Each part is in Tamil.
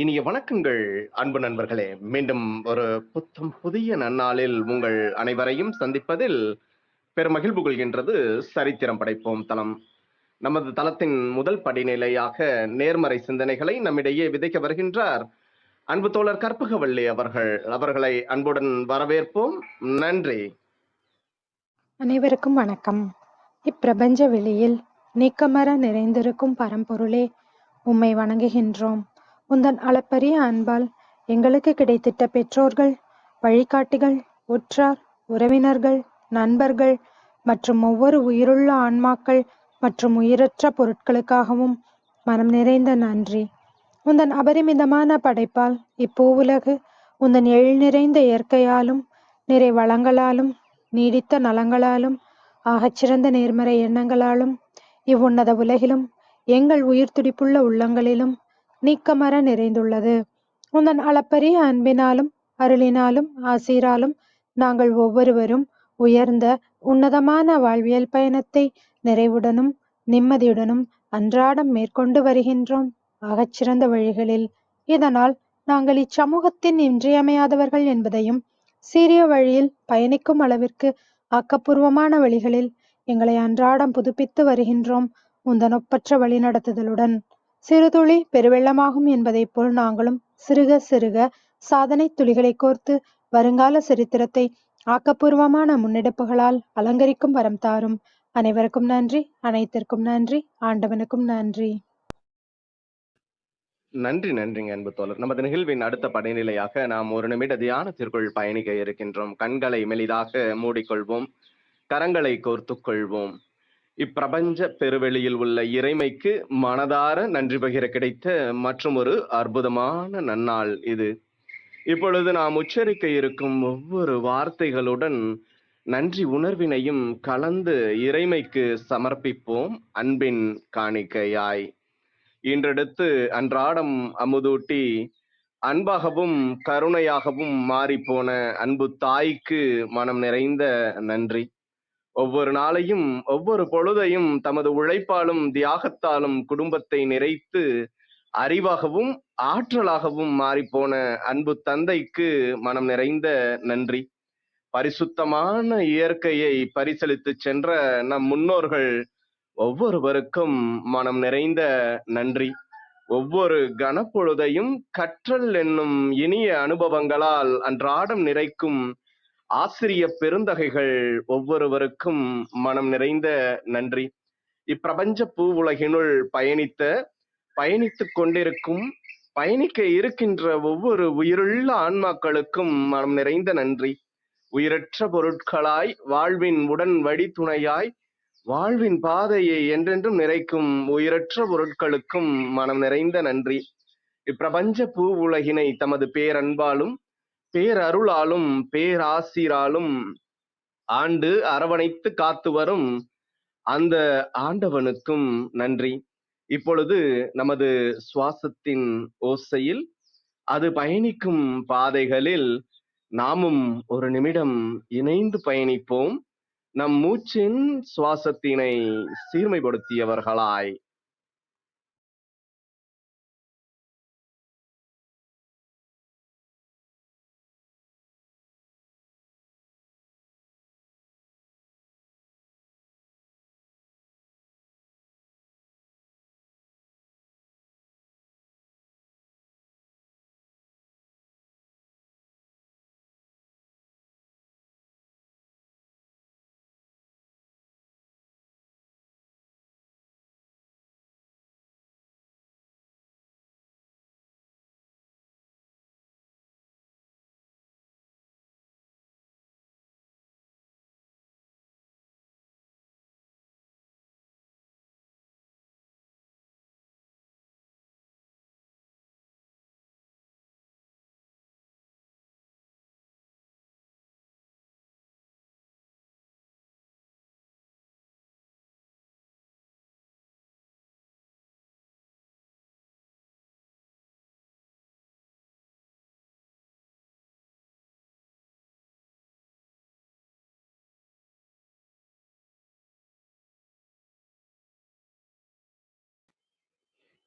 இனிய வணக்கங்கள் அன்பு நண்பர்களே. மீண்டும் ஒரு புதிய நன்னாளில் உங்கள் அனைவரையும் சந்திப்பதில் பெருமகிழ்வு கொள்கின்றது சரித்திரம் படைப்போம் தளம். நமது தளத்தின் முதல் படிநிலையாக நேர்மறை சிந்தனைகளை நம்மிடையே விதைக்க வருகின்றார் அன்பு தோழர் கற்பகவள்ளி அவர்கள். அவர்களை அன்புடன் வரவேற்போம். நன்றி. அனைவருக்கும் வணக்கம். இப்பிரபஞ்ச வெளியில் நீக்கமற நிறைந்திருக்கும் பரம்பொருளே, உம்மை வணங்குகின்றோம். உந்தன் அளப்பரிய அன்பால் எங்களுக்கு கிடைத்திட்ட பெற்றோர்கள், வழிகாட்டிகள், உற்றார், உறவினர்கள், நண்பர்கள் மற்றும் ஒவ்வொரு உயிருள்ள ஆன்மாக்கள் மற்றும் உயிரற்ற பொருட்களுக்காகவும் மனம் நிறைந்த நன்றி. உந்தன் அபரிமிதமான படைப்பால் இப்பூவுலகு உந்தன் எழில் நிறைந்த இயற்கையாலும் நிறை வளங்களாலும் நீடித்த நலங்களாலும் ஆகச்சிறந்த நேர்மறை எண்ணங்களாலும் இவ்வுன்னத உலகிலும் எங்கள் உயிர் துடிப்புள்ள உள்ளங்களிலும் நீக்கமற நிறைந்துள்ளது. உந்தன் அளப்பரிய அன்பினாலும் அருளினாலும் ஆசீராலும் நாங்கள் ஒவ்வொருவரும் உயர்ந்த உன்னதமான வாழ்வியல் பயணத்தை நிறைவுடனும் நிம்மதியுடனும் அன்றாடம் மேற்கொண்டு வருகின்றோம் ஆகச்சிறந்த வழிகளில். இதனால் நாங்கள் இச்சமூகத்தின் இன்றியமையாதவர்கள் என்பதையும், சீரிய வழியில் பயணிக்கும் அளவிற்கு ஆக்கப்பூர்வமான வழிகளில் எங்களை அன்றாடம் புதுப்பித்து வருகின்றோம் உந்தன் ஒப்பற்ற வழிநடத்துதலுடன். சிறுதுளி பெருவெள்ளமாகும் என்பதைப் போல் நாங்களும் சிறுக சிறுக சாதனை துளிகளை கோர்த்து வருங்கால சரித்திரத்தை ஆக்கப்பூர்வமான முன்னெடுப்புகளால் அலங்கரிக்கும் வரம் தாரும். அனைவருக்கும் நன்றி, அனைத்திற்கும் நன்றி, ஆண்டவனுக்கும் நன்றி. நன்றிங்க அன்பு தோழர். நமது நிகழ்வின் அடுத்த படிநிலையாக நாம் ஒரு நிமிட தியானத்திற்குள் பயணிக்க இருக்கின்றோம். கண்களை மெலிதாக மூடிக்கொள்வோம், கரங்களை கோர்த்துக் கொள்வோம். இப்பிரபஞ்ச பெருவெளியில் உள்ள இறைமைக்கு மனதார நன்றி பகிர கிடைத்த மற்றும் ஒரு அற்புதமான நன்னாள் இது. இப்பொழுது நாம் உச்சரிக்க இருக்கும் ஒவ்வொரு வார்த்தைகளுடன் நன்றி உணர்வினையும் கலந்து இறைமைக்கு சமர்ப்பிப்போம் அன்பின் காணிக்கையாய். இன்றெடுத்து அன்றாடம் அமுதூட்டி அன்பாகவும் கருணையாகவும் மாறிப்போன அன்பு தாய்க்கு மனம் நிறைந்த நன்றி. ஒவ்வொரு நாளையும் ஒவ்வொரு பொழுதையும் தமது உழைப்பாலும் தியாகத்தாலும் குடும்பத்தை நிறைத்து அறிவாகவும் ஆற்றலாகவும் மாறிப்போன அன்பு தந்தைக்கு மனம் நிறைந்த நன்றி. பரிசுத்தமான இயற்கையை பரிசளித்து சென்ற நம் முன்னோர்கள் ஒவ்வொருவருக்கும் மனம் நிறைந்த நன்றி. ஒவ்வொரு கணப்பொழுதையும் கற்றல் என்னும் இனிய அனுபவங்களால் அன்றாடம் நிறைக்கும் ஆசிரிய பெருந்தகைகள் ஒவ்வொருவருக்கும் மனம் நிறைந்த நன்றி. இப்பிரபஞ்ச பூ உலகினுள் பயணித்துக் கொண்டிருக்கும் பயணிக்க இருக்கின்ற ஒவ்வொரு உயிருள்ள ஆன்மாக்களுக்கும் மனம் நிறைந்த நன்றி. உயிரற்ற பொருட்களாய் வாழ்வின் உடன் வழித்துணையாய் வாழ்வின் பாதையை என்றென்றும் நிறைக்கும் உயிரற்ற பொருட்களுக்கும் மனம் நிறைந்த நன்றி. இப்பிரபஞ்ச பூ உலகினை தமது பேரன்பாலும் பேரருளாலும் பேராசிராலும் ஆண்டு அரவணைத்து காத்து வரும் அந்த ஆண்டவனுக்கும் நன்றி. இப்பொழுது நமது சுவாசத்தின் ஓசையில் அது பயணிக்கும் பாதைகளில் நாமும் ஒரு நிமிடம் இணைந்து பயணிப்போம், நம் மூச்சின் சுவாசத்தினை சீர்மைப்படுத்தியவர்களாய்.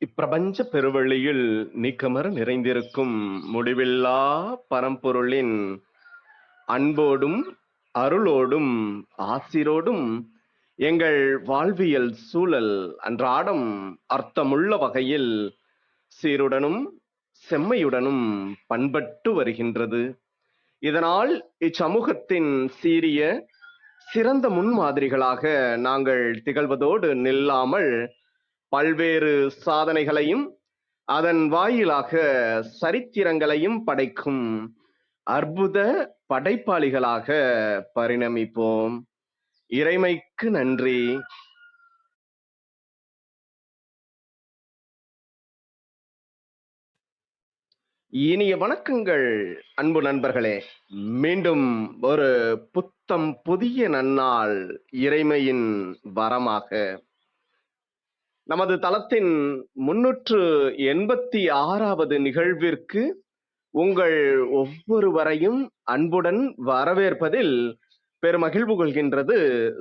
இப்பிரபஞ்ச பெருவெளியில் நீக்கமற நிறைந்திருக்கும் முடிவில்லா பரம்பொருளின் அன்போடும் அருளோடும் ஆசிரோடும் எங்கள் வாழ்வியல் சூழல் அன்றாடம் அர்த்தமுள்ள வகையில் சீருடனும் செம்மையுடனும் பண்பட்டு வருகின்றது. இதனால் இச்சமூகத்தின் சீரிய சிறந்த முன்மாதிரிகளாக நாங்கள் திகழ்வதோடு நில்லாமல் பல்வேறு சாதனைகளையும் அதன் வாயிலாக சரித்திரங்களையும் படைக்கும் அற்புத படைப்பாளிகளாக பரிணமிப்போம். இறைமைக்கு நன்றி. இனிய வணக்கங்கள் அன்பு நண்பர்களே. மீண்டும் ஒரு புத்தம் புதிய நன்னாள் இறைமையின் வரமாக நமது தளத்தின் 386வது நிகழ்விற்கு உங்கள் ஒவ்வொருவரையும் அன்புடன் வரவேற்பதில் பெருமகிழ்வு கொள்கின்றது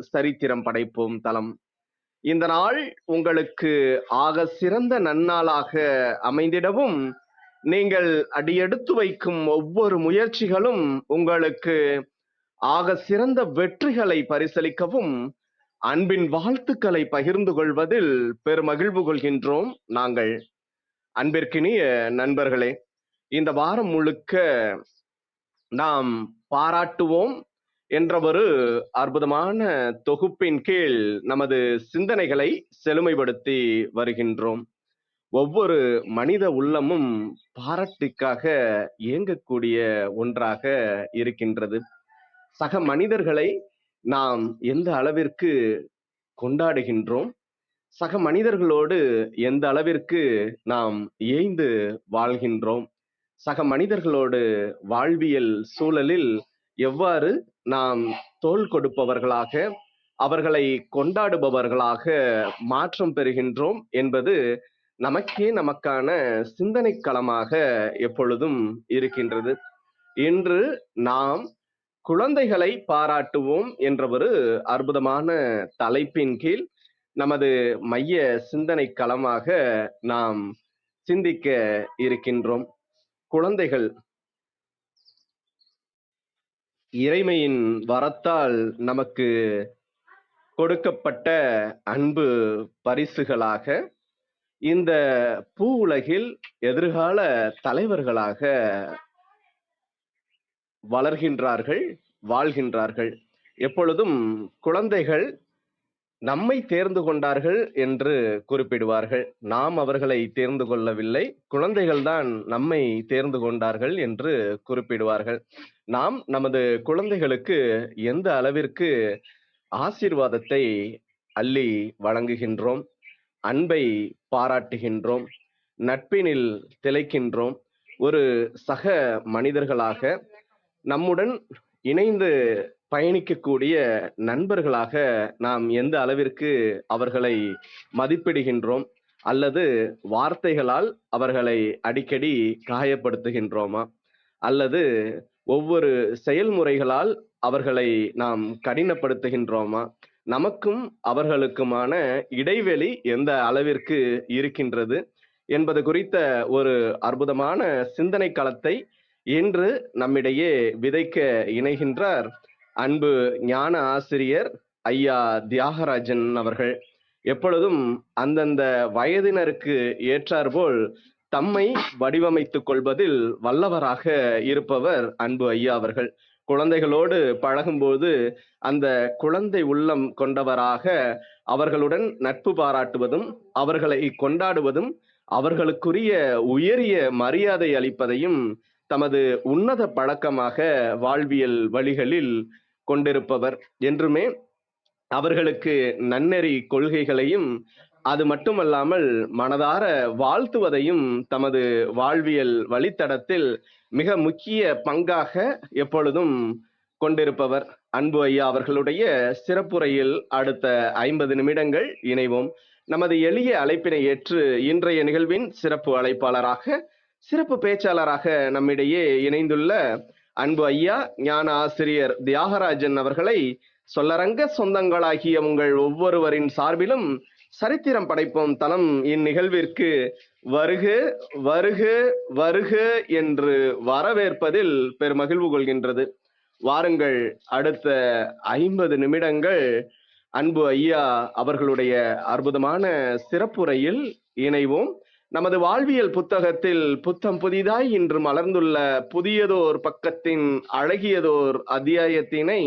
சரித்திரம் படைப்போம் தளம். இந்த நாள் உங்களுக்கு ஆக சிறந்த நன்னாளாக அமைந்திடவும், நீங்கள் அடியெடுத்து வைக்கும் ஒவ்வொரு முயற்சிகளும் உங்களுக்கு ஆக சிறந்த வெற்றிகளை பரிசளிக்கவும் அன்பின் வாழ்த்துக்களை பகிர்ந்து கொள்வதில் பெருமகிழ்வு கொள்கின்றோம் நாங்கள். அன்பிற்கினிய நண்பர்களே, இந்த வாரம் முழுக்க நாம் பாராட்டுவோம் என்ற ஒரு அற்புதமான தொகுப்பின் கீழ் நமது சிந்தனைகளை செழுமைப்படுத்தி வருகின்றோம். ஒவ்வொரு மனித உள்ளமும் பாராட்டுக்காக இயங்கக்கூடிய ஒன்றாக இருக்கின்றது. சக மனிதர்களை நாம் எந்த அளவிற்கு கொண்டாடுகின்றோம், சக மனிதர்களோடு எந்த அளவிற்கு நாம் இயைந்து வாழ்கின்றோம், சக மனிதர்களோடு வாழ்வியல் சூழலில் எவ்வாறு நாம் தோள் கொடுப்பவர்களாக, அவர்களை கொண்டாடுபவர்களாக மாற்றம் பெறுகின்றோம் என்பது நமக்கே நமக்கான சிந்தனை களமாக எப்பொழுதும் இருக்கின்றது. இன்று நாம் குழந்தைகளை பாராட்டுவோம் என்ற ஒரு அற்புதமான தலைப்பின் கீழ் நமது மைய சிந்தனை களமாக நாம் சிந்திக்க இருக்கின்றோம். குழந்தைகள் இறைமையின் வரத்தால் நமக்கு கொடுக்கப்பட்ட அன்பு பரிசுகளாக இந்த பூ உலகில் எதிர்கால தலைவர்களாக வளர்கின்றார்கள், வாழ்கின்றார்கள். எப்பொழுதும் குழந்தைகள் நம்மை தேர்ந்து கொண்டார்கள் என்று குறிப்பிடுவார்கள். நாம் அவர்களை தேர்ந்து கொள்ளவில்லை, குழந்தைகள்தான் நம்மை தேர்ந்து கொண்டார்கள் என்று குறிப்பிடுவார்கள். நாம் நமது குழந்தைகளுக்கு எந்த அளவிற்கு ஆசீர்வாதத்தை அள்ளி வழங்குகின்றோம், அன்பை பாராட்டுகின்றோம், நட்பினில் திளைக்கின்றோம், ஒரு சக மனிதர்களாக நம்முடன் இணைந்து பயணிக்கக்கூடிய நண்பர்களாக நாம் எந்த அளவிற்கு அவர்களை மதிப்பிடுகின்றோம், அல்லது வார்த்தைகளால் அவர்களை அடிக்கடி காயப்படுத்துகின்றோமா, அல்லது ஒவ்வொரு செயல்முறைகளால் அவர்களை நாம் கடினப்படுத்துகின்றோமா, நமக்கும் அவர்களுக்குமான இடைவெளி எந்த அளவிற்கு இருக்கின்றது என்பது குறித்த ஒரு அற்புதமான சிந்தனை களத்தை இன்று நம்மிடையே விதைக்க இணைகின்றார் அன்பு ஞான ஆசிரியர் ஐயா தியாகராஜன் அவர்கள். எப்பொழுதும் அந்தந்த வயதினருக்கு ஏற்றாற்போல் தம்மை வடிவமைத்துக் கொள்வதில் வல்லவராக இருப்பவர் அன்பு ஐயா அவர்கள். குழந்தைகளோடு பழகும்போது அந்த குழந்தை உள்ளம் கொண்டவராக அவர்களுடன் நட்பு பாராட்டுவதும், அவர்களை கொண்டாடுவதும், அவர்களுக்குரிய உயரிய மரியாதை அளிப்பதையும் தமது உன்னத பழக்கமாக வாழ்வியல் வழிகளில் கொண்டிருப்பவர். என்றுமே அவர்களுக்கு நன்னெறி கொள்கைகளையும், அது மட்டுமல்லாமல் மனதார வாழ்த்துவதையும் தமது வாழ்வியல் வழித்தடத்தில் மிக முக்கிய பங்காக எப்பொழுதும் கொண்டிருப்பவர் அன்பு ஐயா அவர்களுடைய சிறப்புரையில் அடுத்த 50 நிமிடங்கள் இணைவோம். நமது எளிய அழைப்பினை ஏற்று இன்றைய நிகழ்வின் சிறப்பு அழைப்பாளராக, சிறப்பு பேச்சாளராக நம்மிடையே இணைந்துள்ள அன்பு ஐயா ஞான ஆசிரியர் தியாகராஜன் அவர்களை சொல்லரங்க சொந்தங்களாகிய உங்கள் ஒவ்வொருவரின் சார்பிலும் சரித்திரம் படைப்போம் தளம் இந்நிகழ்விற்கு வருக வருக வருக என்று வரவேற்பதில் பெருமகிழ்வு கொள்கின்றது. வாருங்கள், அடுத்த 50 நிமிடங்கள் அன்பு ஐயா அவர்களுடைய அற்புதமான சிறப்புரையில் இணைவோம். நமது வாழ்வியல் புத்தகத்தில் புத்தம் புதிதாய் இன்று மலர்ந்துள்ள புதியதோர் பக்கத்தின் அழகியதோர் அத்தியாயத்தினை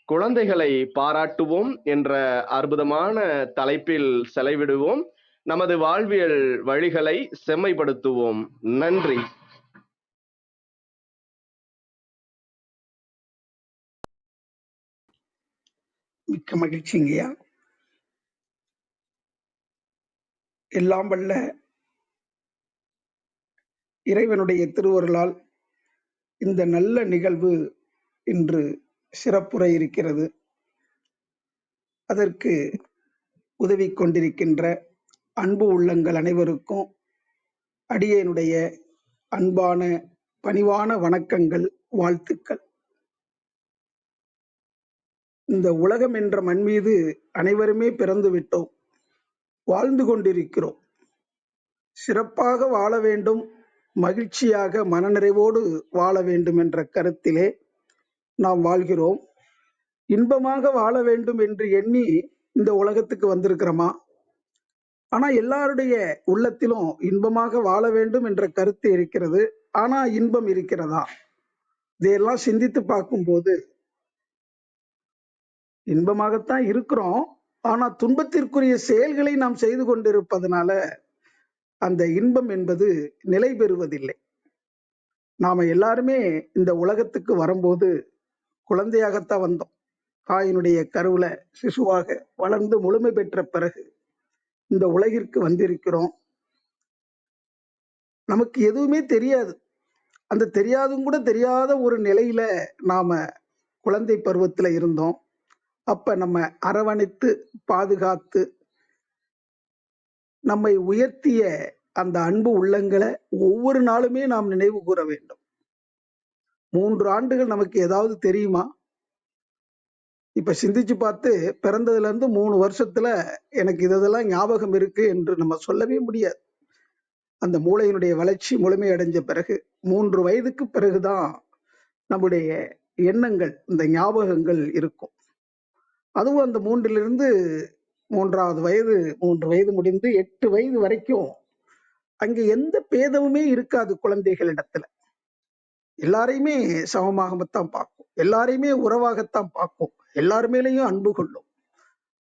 குழந்தைகளை பாராட்டுவோம் என்ற அற்புதமான தலைப்பில் செலவிடுவோம். நமது வாழ்வியல் வழிகளை செம்மைப்படுத்துவோம். நன்றி. மிக்க மகிழ்ச்சிங்கய்யா. எல்லாம் வல்ல இறைவனுடைய திருவருளால் இந்த நல்ல நிகழ்வு இன்று சிறப்புற இருக்கிறது. அதற்கு உதவி கொண்டிருக்கின்ற அன்பு உள்ளங்கள் அனைவருக்கும் அடியேனுடைய அன்பான பணிவான வணக்கங்கள், வாழ்த்துக்கள். இந்த உலகம் என்ற மண் மீது அனைவருமே பிறந்து விட்டோம், வாழ்ந்து கொண்டிருக்கிறோம். சிறப்பாக வாழ வேண்டும், மகிழ்ச்சியாக மனநிறைவோடு வாழ வேண்டும் என்ற கருத்திலே நாம் வாழ்கிறோம். இன்பமாக வாழ வேண்டும் என்று எண்ணி இந்த உலகத்துக்கு வந்திருக்கிறோமா? ஆனா எல்லாருடைய உள்ளத்திலும் இன்பமாக வாழ வேண்டும் என்ற கருத்து இருக்கிறது. ஆனா இன்பம் இருக்கிறதா? இதையெல்லாம் சிந்தித்து பார்க்கும்போது இன்பமாகத்தான் இருக்கிறோம். ஆனா துன்பத்திற்குரிய செயல்களை நாம் செய்து கொண்டிருப்பதனால அந்த இன்பம் என்பது நிலை பெறுவதில்லை. நாம எல்லாருமே இந்த உலகத்துக்கு வரும்போது குழந்தையாகத்தான் வந்தோம். தாயினுடைய கருவுல சிசுவாக வளர்ந்து முழுமை பெற்ற பிறகு இந்த உலகிற்கு வந்திருக்கிறோம். நமக்கு எதுவுமே தெரியாது. அந்த தெரியாதும் கூட தெரியாத ஒரு நிலையில நாம குழந்தை பருவத்துல இருந்தோம். அப்ப நம்ம அரவணைத்து பாதுகாத்து நம்மை உயர்த்திய அந்த அன்பு உள்ளங்களை ஒவ்வொரு நாளுமே நாம் நினைவு கூற வேண்டும். 3 ஆண்டுகள் நமக்கு ஏதாவது தெரியுமா? இப்ப சிந்திச்சு பார்த்து பிறந்ததுல இருந்து 3 வருஷத்துல எனக்கு இதெல்லாம் ஞாபகம் இருக்கு என்று நம்ம சொல்லவே முடியாது. அந்த மூளையினுடைய வளர்ச்சி முழுமை அடைஞ்ச பிறகு 3 வயதுக்கு பிறகுதான் நம்முடைய எண்ணங்கள், இந்த ஞாபகங்கள் இருக்கும். அதுவும் அந்த 3லிருந்து 3வது வயது, 3 வயது முடிந்து 8 வயது வரைக்கும் அங்கே எந்த பேதமுமே இருக்காது. குழந்தைகளிடத்துல எல்லாரையுமே சமமாகத்தான் பார்க்கும், எல்லாரையுமே உறவாகத்தான் பார்க்கும், எல்லார் மேலேயும் அன்பு கொள்ளும்.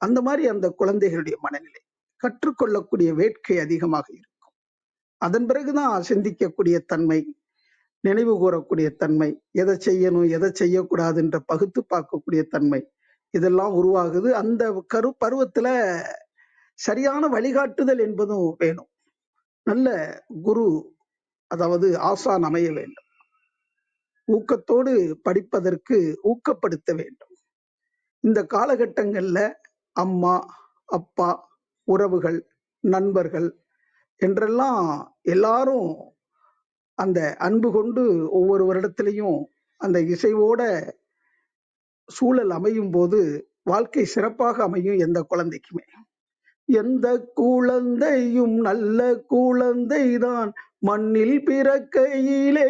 அந்த மாதிரி அந்த குழந்தைகளுடைய மனநிலை, கற்றுக்கொள்ளக்கூடிய வேட்கை அதிகமாக இருக்கும். அதன் பிறகுதான் சிந்திக்கக்கூடிய தன்மை, நினைவு கூறக்கூடிய தன்மை, எதை செய்யணும் எதை செய்யக்கூடாது என்ற பகுத்து பார்க்கக்கூடிய தன்மை, இதெல்லாம் உருவாகுது. அந்த பருவத்துல சரியான வழிகாட்டுதல் என்பதும் வேணும். நல்ல குரு, அதாவது ஆசான் அமைய வேண்டும். ஊக்கத்தோடு படிப்பதற்கு ஊக்கப்படுத்த வேண்டும். இந்த காலகட்டங்கள்ல அம்மா, அப்பா, உறவுகள், நண்பர்கள் என்றெல்லாம் எல்லாரும் அந்த அன்பு கொண்டு ஒவ்வொரு வருடத்திலையும் அந்த இசைவோட சூழல் அமையும் போது வாழ்க்கை சிறப்பாக அமையும். எந்த குழந்தைக்குமே, எந்த குழந்தையும் நல்ல குழந்தைதான் மண்ணில் பிறக்கையிலே,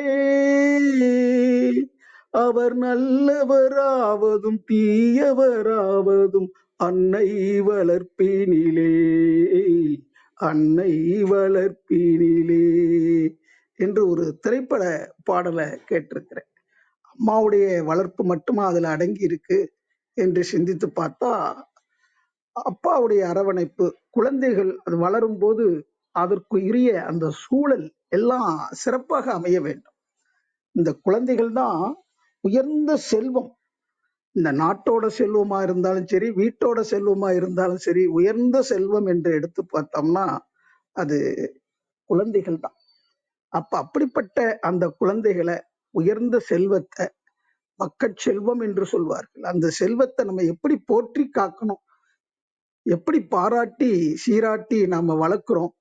அவர் நல்லவராவதும் தீயவராவதும் அன்னை வளர்ப்பினிலே, அன்னை வளர்ப்பினிலே என்று ஒரு திரைப்பட பாடலை கேட்டிருக்கிறேன். அம்மாவுடைய வளர்ப்பு மட்டுமா அதுல அடங்கி இருக்கு என்று சிந்தித்து பார்த்தா, அப்பாவுடைய அரவணைப்பு, குழந்தைகள் அது வளரும் போது அதற்கு உரிய அந்த சூழல் எல்லாம் சிறப்பாக அமைய வேண்டும். இந்த குழந்தைகள் தான் உயர்ந்த செல்வம். இந்த நாட்டோட செல்வமா இருந்தாலும் சரி, வீட்டோட செல்வமா இருந்தாலும் சரி, உயர்ந்த செல்வம் என்று எடுத்து பார்த்தோம்னா அது குழந்தைகள் தான். அப்ப அப்படிப்பட்ட அந்த குழந்தைகளை, உயர்ந்த செல்வத்தை மக்கட் செல்வம் என்று சொல்வார்கள். அந்த செல்வத்தை நம்ம எப்படி போற்றி காக்கணும், எப்படி பாராட்டி சீராட்டி நாம வளர்க்கிறோம்,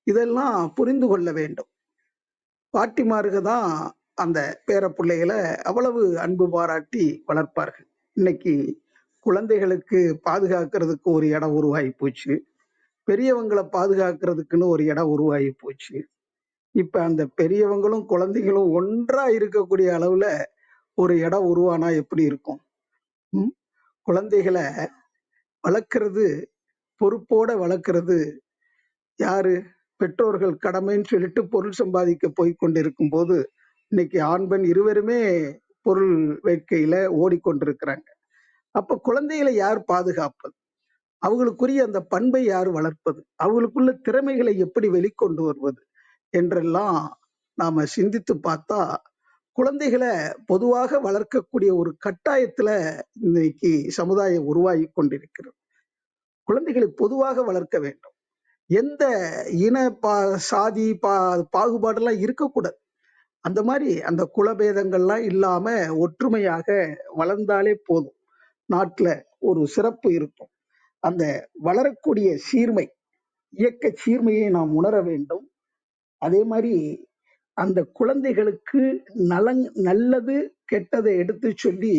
இதெல்லாம் புரிந்து கொள்ள வேண்டும். பாட்டிமாருக்கு தான் அந்த பேர பிள்ளைகளை அவ்வளவு அன்பு பாராட்டி வளர்ப்பார்கள். இன்னைக்கு குழந்தைகளுக்கு பாதுகாக்கிறதுக்கு ஒரு இடம் உருவாகி போச்சு. பெரியவங்களை பாதுகாக்கிறதுக்குன்னு ஒரு இடம் உருவாகி போச்சு. இப்ப அந்த பெரியவங்களும் குழந்தைகளும் ஒன்றா இருக்கக்கூடிய அளவுல ஒரு இடம் உருவானா எப்படி இருக்கும்? ம்? குழந்தைகளை வளர்க்கறது, பொறுப்போட வளர்க்கறது யாரு? பெற்றோர்கள் கடமைன்னு சொல்லிட்டு பொருள் சம்பாதிக்க போய் கொண்டிருக்கும் போது இன்னைக்கு ஆண் பெண் இருவருமே பொருள் வேட்கையில ஓடிக்கொண்டிருக்கிறாங்க. அப்ப குழந்தைகளை யார் பாதுகாப்பது? அவங்களுக்குரிய அந்த பண்பை யார் வளர்ப்பது? அவங்களுக்குள்ள திறமைகளை எப்படி வெளிக்கொண்டு வருவது என்றெல்லாம் நாம சிந்தித்து பார்த்தா, குழந்தைகளை பொதுவாக வளர்க்கக்கூடிய ஒரு கட்டாயத்துல இன்னைக்கு சமுதாயம் உருவாகி கொண்டிருக்கிறது. குழந்தைகளை பொதுவாக வளர்க்க வேண்டும். எந்த இன சாதி பாகுபாடெல்லாம் இருக்கக்கூடாது. அந்த மாதிரி அந்த குலபேதங்கள்லாம் இல்லாம ஒற்றுமையாக வளர்ந்தாலே போதும். நாட்டுல ஒரு சிறப்பு இருக்கும். அந்த வளரக்கூடிய சீர்மை, இயக்க சீர்மையை நாம் உணர வேண்டும். அதே மாதிரி அந்த குழந்தைகளுக்கு நல்லது கெட்டதை எடுத்து சொல்லி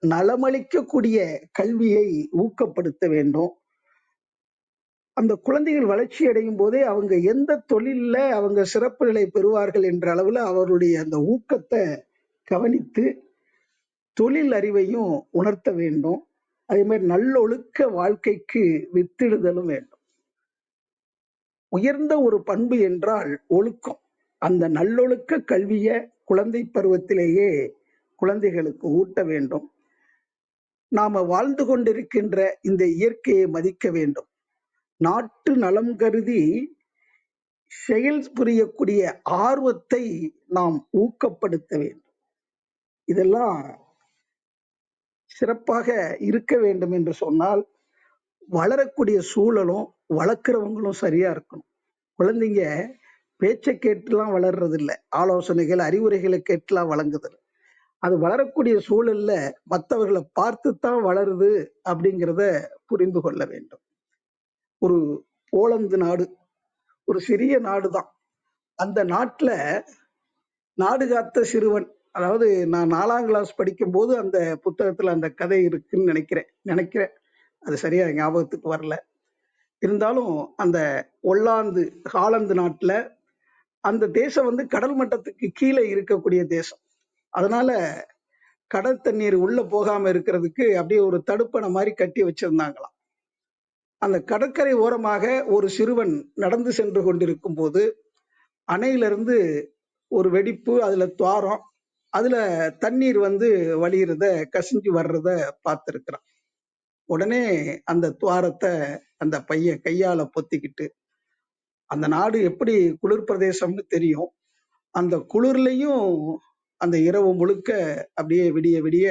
நலமளிக்கக்கூடிய கல்வியை ஊக்கப்படுத்த வேண்டும். அந்த குழந்தைகள் வளர்ச்சி அடையும் போதே அவங்க எந்த தொழில்ல அவங்க சிறப்பு நிலை பெறுவார்கள் என்ற அளவுல அவருடைய அந்த ஊக்கத்தை கவனித்து தொழில் அறிவையும் உணர்த்த வேண்டும். அதே மாதிரி நல்லொழுக்க வாழ்க்கைக்கு வித்திடுதலும் வேண்டும். உயர்ந்த ஒரு பண்பு என்றால் ஒழுக்கம். அந்த நல்லொழுக்க கல்வியை குழந்தை பருவத்திலேயே குழந்தைகளுக்கு ஊட்ட வேண்டும். நாம வாழ்ந்து கொண்டிருக்கின்ற இந்த இயற்கையை மதிக்க வேண்டும். நாட்டு நலம் கருதி செயல் புரியக்கூடிய ஆர்வத்தை நாம் ஊக்கப்படுத்த வேண்டும். இதெல்லாம் சிறப்பாக இருக்க வேண்டும் என்று சொன்னால் வளரக்கூடிய சூழலும் வளர்க்கிறவங்களும் சரியா இருக்கணும். குழந்தைங்க பேச்சை கேட்டுலாம் வளர்றது இல்லை, ஆலோசனைகள் அறிவுரைகளை கேட்டுலாம் வழங்குதல். அது வளரக்கூடிய சூழல்ல மற்றவர்களை பார்த்துத்தான் வளருது அப்படிங்கிறத புரிந்து கொள்ள வேண்டும். ஒரு போலந்து நாடு ஒரு சிறிய நாடுதான். அந்த நாட்டுல நாடு காத்த சிறுவன், அதாவது நான் 4ஆம் கிளாஸ் படிக்கும் போது அந்த புத்தகத்துல அந்த கதை இருக்குன்னு நினைக்கிறேன். அது சரியா ஞாபகத்துக்கு வரல. இருந்தாலும் அந்த ஹாலந்து நாட்டுல அந்த தேசம் கடல் மட்டத்துக்கு கீழே இருக்கக்கூடிய தேசம். அதனால கடல் தண்ணீர் உள்ள போகாம இருக்கிறதுக்கு அப்படியே ஒரு தடுப்பணை மாதிரி கட்டி வச்சிருந்தாங்களாம். அந்த கடற்கரை ஓரமாக ஒரு சிறுவன் நடந்து சென்று கொண்டிருக்கும் போது அணையிலிருந்து ஒரு வெடிப்பு, அதுல துவாரம், அதுல தண்ணீர் வழியிறத கசிஞ்சு வர்றத பார்த்திருக்கிறான். உடனே அந்த துவாரத்தை அந்த பையன் கையால பொத்திக்கிட்டு, அந்த நாடு எப்படி குளிர் பிரதேசம்னு தெரியும், அந்த குளிர்லையும் அந்த இரவு முழுக்க அப்படியே விடிய விடிய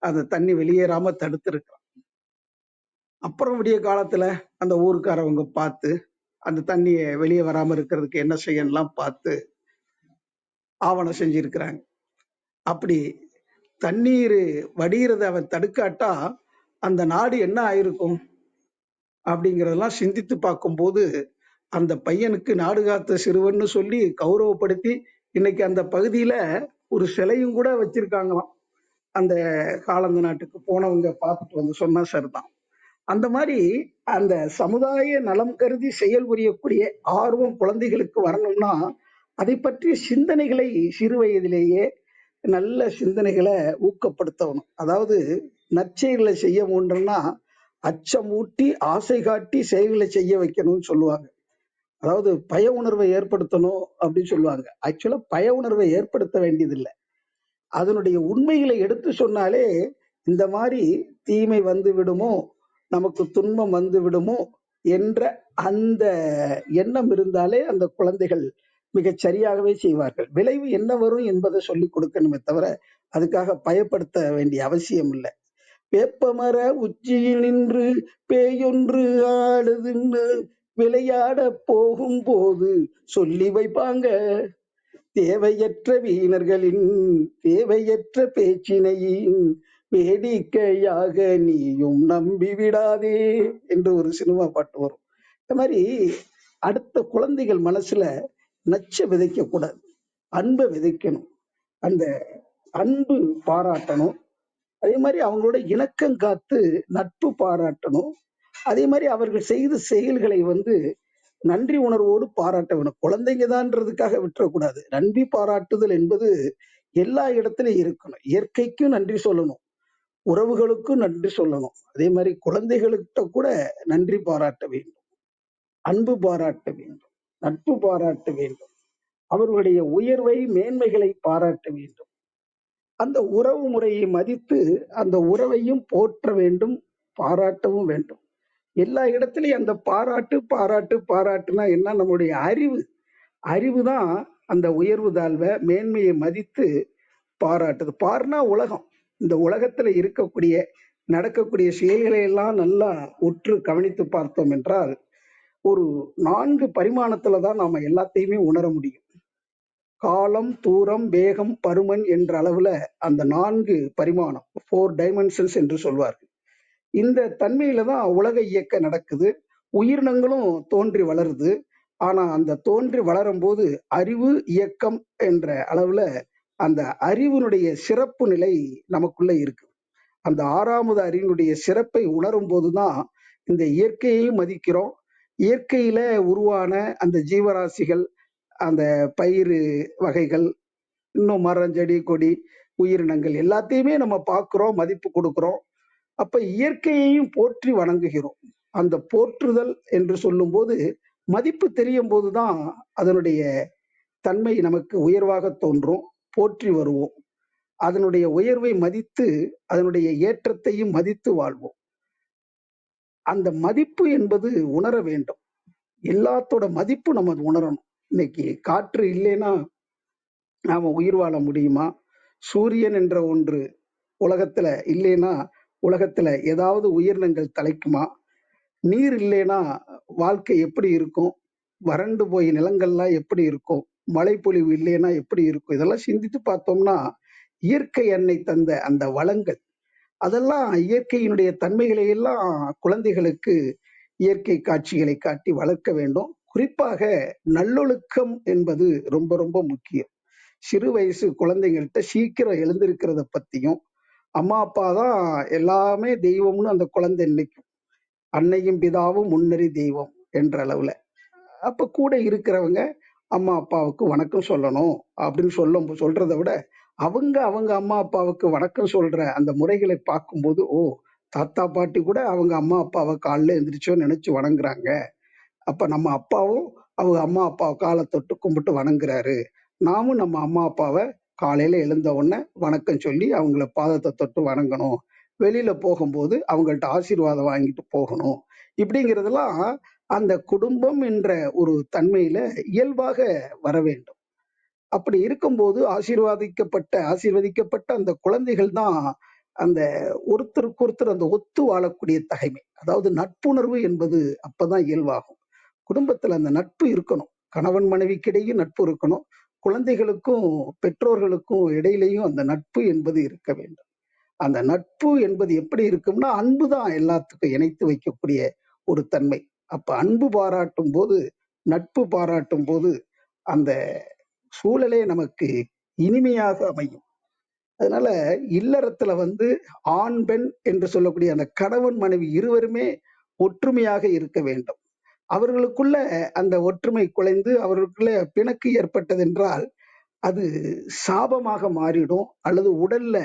அந்த தண்ணி வெளியேறாம தடுத்திருக்கிறான். அப்புறம் விடிய காலத்துல அந்த ஊருக்காரவங்க பார்த்து அந்த தண்ணியை வெளியே வராம இருக்கிறதுக்கு என்ன செய்யலாம் பார்த்து ஆவணம் செஞ்சிருக்கிறாங்க. அப்படி தண்ணீர் வடிகிறத அவன் தடுக்காட்டா அந்த நாடு என்ன ஆயிருக்கும் அப்படிங்கிறதெல்லாம் சிந்தித்து பார்க்கும்போது அந்த பையனுக்கு நாடு காத்த சிறுவன்னு சொல்லி கௌரவப்படுத்தி இன்னைக்கு அந்த பகுதியில ஒரு சிலையும் கூட வச்சிருக்காங்களாம். அந்த ஹாலந்து நாட்டுக்கு போனவங்க பார்த்துட்டு சொன்னா சரிதான். அந்த மாதிரி அந்த சமுதாய நலம் கருதி செயல் புரியக்கூடிய ஆர்வம் குழந்தைகளுக்கு வரணும்னா அதை பற்றிய சிந்தனைகளை சிறு வயதிலேயே நல்ல சிந்தனைகளை ஊக்கப்படுத்தணும். அதாவது நற்செயல்களை செய்ய முன்றனா அச்சமூட்டி ஆசை காட்டி செயல்களை செய்ய வைக்கணும்னு சொல்லுவாங்க. அதாவது பய உணர்வை ஏற்படுத்தணும் அப்படின்னு சொல்லுவாங்க. ஆக்சுவலா பய உணர்வை ஏற்படுத்த வேண்டியதில்லை. அதனுடைய உண்மைகளை எடுத்து சொன்னாலே இந்த மாதிரி தீமை வந்து விடுமோ, நமக்கு துன்பம் வந்து விடுமோ என்ற அந்த எண்ணம் இருந்தாலே அந்த குழந்தைகள் மிகச் சரியாகவே செய்வார்கள். விளைவு என்ன வரும் என்பதை சொல்லிக் கொடுக்கணுமே தவிர அதுக்காக பயப்படுத்த வேண்டிய அவசியம் இல்லை. வேப்பமர உச்சியில் நின்று பேயொன்று ஆடுதுன்னு விளையாட போகும்போது சொல்லி வைப்பாங்க, தேவையற்ற வீணர்களின் தேவையற்ற பேச்சினையின் வேடிக்கையாக நீயும் நம்பி விடாதே என்று ஒரு சினிமா பாட்டு வரும். இந்த மாதிரி அடுத்த குழந்தைகள் மனசுல நச்ச விதைக்க கூடாது, அன்பை விதைக்கணும். அந்த அன்பு பாராட்டணும். அதே மாதிரி அவங்களோட இணக்கம் காத்து நட்பு பாராட்டணும். அதே மாதிரி அவர்கள் செய்த செயல்களை நன்றி உணர்வோடு பாராட்ட வேணும். குழந்தைங்க தான்றதுக்காக விட்டுறக்கூடாது. நன்றி பாராட்டுதல் என்பது எல்லா இடத்துலயும் இருக்கணும். இயற்கைக்கும் நன்றி சொல்லணும், உறவுகளுக்கும் நன்றி சொல்லணும், அதே மாதிரி குழந்தைகளுக்கிட்ட கூட நன்றி பாராட்ட வேண்டும், அன்பு பாராட்ட வேண்டும், நட்பு பாராட்ட வேண்டும், அவர்களுடைய உயர்வை மேன்மைகளை பாராட்ட வேண்டும். அந்த உறவு முறையை மதித்து அந்த உறவையும் போற்ற வேண்டும், பாராட்டவும் வேண்டும். எல்லா இடத்துலயும் அந்த பாராட்டு பாராட்டு பாராட்டுனா என்ன? நம்முடைய அறிவு தான் அந்த உயர்வு தாழ்வை மேன்மையை மதித்து பாராட்டுது. பாருனா உலகம். இந்த உலகத்துல இருக்கக்கூடிய நடக்கக்கூடிய செயல்களை எல்லாம் நல்லா உற்று கவனித்து பார்த்தோம் என்றால் ஒரு 4 பரிமாணத்துல தான் நாம எல்லாத்தையுமே உணர முடியும். காலம், தூரம், வேகம், பருமன் என்ற அளவுல அந்த 4 பரிமாணம், 4 டைமென்ஷன்ஸ் என்று சொல்வார்கள். இந்த தன்மையில தான் உலக இயக்க நடக்குது. உயிரினங்களும் தோன்றி வளருது. ஆனா அந்த தோன்றி வளரும் போது அறிவு இயக்கம் என்ற அளவுல அந்த அறிவினுடைய சிறப்பு நிலை நமக்குள்ள இருக்கு. அந்த 6வது அறிவினுடைய சிறப்பை உணரும் போதுதான் இந்த இயற்கையையும் மதிக்கிறோம். இயற்கையில உருவான அந்த ஜீவராசிகள், அந்த பயிறு வகைகள், இன்னும் மரம், செடி, கொடி, உயிரினங்கள் எல்லாத்தையுமே நம்ம பார்க்கிறோம், மதிப்பு கொடுக்கிறோம். அப்ப இயற்கையையும் போற்றி வணங்குகிறோம். அந்த போற்றுதல் என்று சொல்லும்போது மதிப்பு தெரியும் போதுதான் அதனுடைய தன்மை நமக்கு உயர்வாக தோன்றும். போற்றி வருவோம். அதனுடைய உயர்வை மதித்து அதனுடைய ஏற்றத்தையும் மதித்து வாழ்வோம். அந்த மதிப்பு என்பது உணர வேண்டும். எல்லாத்தோட மதிப்பு நம்ம உணரணும். இன்னைக்கு காற்று இல்லைன்னா நாம உயிர் வாழ முடியுமா? சூரியன் என்ற ஒன்று உலகத்துல இல்லைன்னா உலகத்துல ஏதாவது உயிரினங்கள் தலைக்குமா? நீர் இல்லைன்னா வாழ்க்கை எப்படி இருக்கும்? வறண்டு போய் நிலங்கள்லாம் எப்படி இருக்கும்? மழைப்பொழிவு இல்லைன்னா எப்படி இருக்கும்? இதெல்லாம் சிந்தித்து பார்த்தோம்னா இயற்கை அன்னை தந்த அந்த வளங்கள், அதெல்லாம் இயற்கையினுடைய தன்மைகளை எல்லாம் குழந்தைகளுக்கு இயற்கை காட்சிகளை காட்டி வளர்க்க வேண்டும். குறிப்பாக நல்லொழுக்கம் என்பது ரொம்ப ரொம்ப முக்கியம். சிறு வயசு குழந்தைங்கள்ட்ட சீக்கிரம் எழுந்திருக்கிறத பத்தியும், அம்மா அப்பா தான் எல்லாமே தெய்வம்னு அந்த குழந்தை நினைக்கும். அன்னையும் பிதாவும் முன்னறி தெய்வம் என்ற அளவுல. அப்ப கூட இருக்கிறவங்க அம்மா அப்பாவுக்கு வணக்கம் சொல்லணும் அப்படின்னு சொல்றதை விட அவங்க அம்மா அப்பாவுக்கு வணக்கம் சொல்ற அந்த முறைகளை பார்க்கும்போது, ஓ, தாத்தா பாட்டி கூட அவங்க அம்மா அப்பாவை காலைல எந்திரிச்சோ நினைச்சு வணங்குறாங்க. அப்ப நம்ம அப்பாவும் அவங்க அம்மா அப்பாவை காலை தொட்டு கும்பிட்டு வணங்குறாரு. நாமும் நம்ம அம்மா அப்பாவை காலையில எழுந்த உடனே வணக்கம் சொல்லி அவங்கள பாதத்தை தொட்டு வணங்கணும். வெளியில போகும்போது அவங்கள்ட்ட ஆசீர்வாதம் வாங்கிட்டு போகணும். இப்படிங்கிறதெல்லாம் அந்த குடும்பம் என்ற ஒரு தன்மையில இயல்பாக வர வேண்டும். அப்படி இருக்கும்போது ஆசீர்வதிக்கப்பட்ட அந்த குழந்தைகள் தான் அந்த ஒருத்தருக்கு ஒருத்தர் அந்த ஒத்து வாழக்கூடிய தகைமை, அதாவது நட்புணர்வு என்பது அப்பதான் இயல்பாகும். குடும்பத்துல அந்த நட்பு இருக்கணும். கணவன் மனைவிக்கிடையே நட்பு இருக்கணும். குழந்தைகளுக்கும் பெற்றோர்களுக்கும் இடையிலையும் அந்த நட்பு என்பது இருக்க வேண்டும். அந்த நட்பு என்பது எப்படி இருக்கும்னா அன்பு தான் எல்லாத்துக்கும் இணைத்து வைக்கக்கூடிய ஒரு தன்மை. அப்ப அன்பு பாராட்டும் போது, நட்பு பாராட்டும் போது அந்த சூழலே நமக்கு இனிமையாக அமையும். அதனால இல்லறத்துல ஆண் பெண் என்று சொல்லக்கூடிய அந்த கணவன் மனைவி இருவருமே ஒற்றுமையாக இருக்க வேண்டும். அவர்களுக்குள்ள அந்த ஒற்றுமை குலைந்து அவர்களுக்குள்ள பிணக்கு ஏற்பட்டது என்றால் அது சாபமாக மாறிடும், அல்லது உடல்ல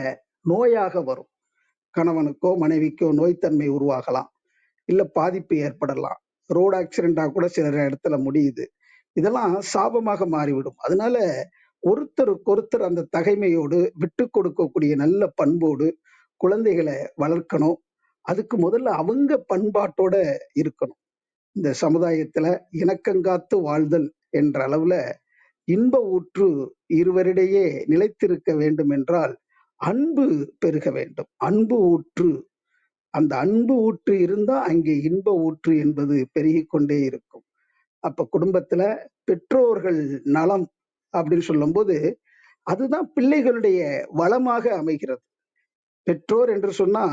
நோயாக வரும். கணவனுக்கோ மனைவிக்கோ நோய்த்தன்மை உருவாகலாம், இல்ல பாதிப்பு ஏற்படலாம். ரோடு ஆக்சிடென்டா கூட சில இடத்துல முடியுது. இதெல்லாம் சாபமாக மாறிவிடும். அதனால ஒருத்தருக்கொருத்தர் அந்த தகைமையோடு விட்டு கொடுக்கக்கூடிய நல்ல பண்போடு குழந்தைகளை வளர்க்கணும். அதுக்கு முதல்ல அவங்க பண்பாட்டோட இருக்கணும். இந்த சமுதாயத்துல இணக்கங்காத்து வாழ்தல் என்ற அளவுல இன்ப ஊற்று இருவரிடையே நிலைத்திருக்க வேண்டும் என்றால் அன்பு பெருக வேண்டும். அன்பு ஊற்று, அந்த அன்பு ஊற்று இருந்தா அங்கே இன்ப ஊற்று என்பது பெருகிக் கொண்டே இருக்கும். அப்ப குடும்பத்துல பெற்றோர்கள் நலம் அப்படின்னு சொல்லும்போது அதுதான் பிள்ளைகளுடைய வளமாக அமைகிறது. பெற்றோர் என்று சொன்னா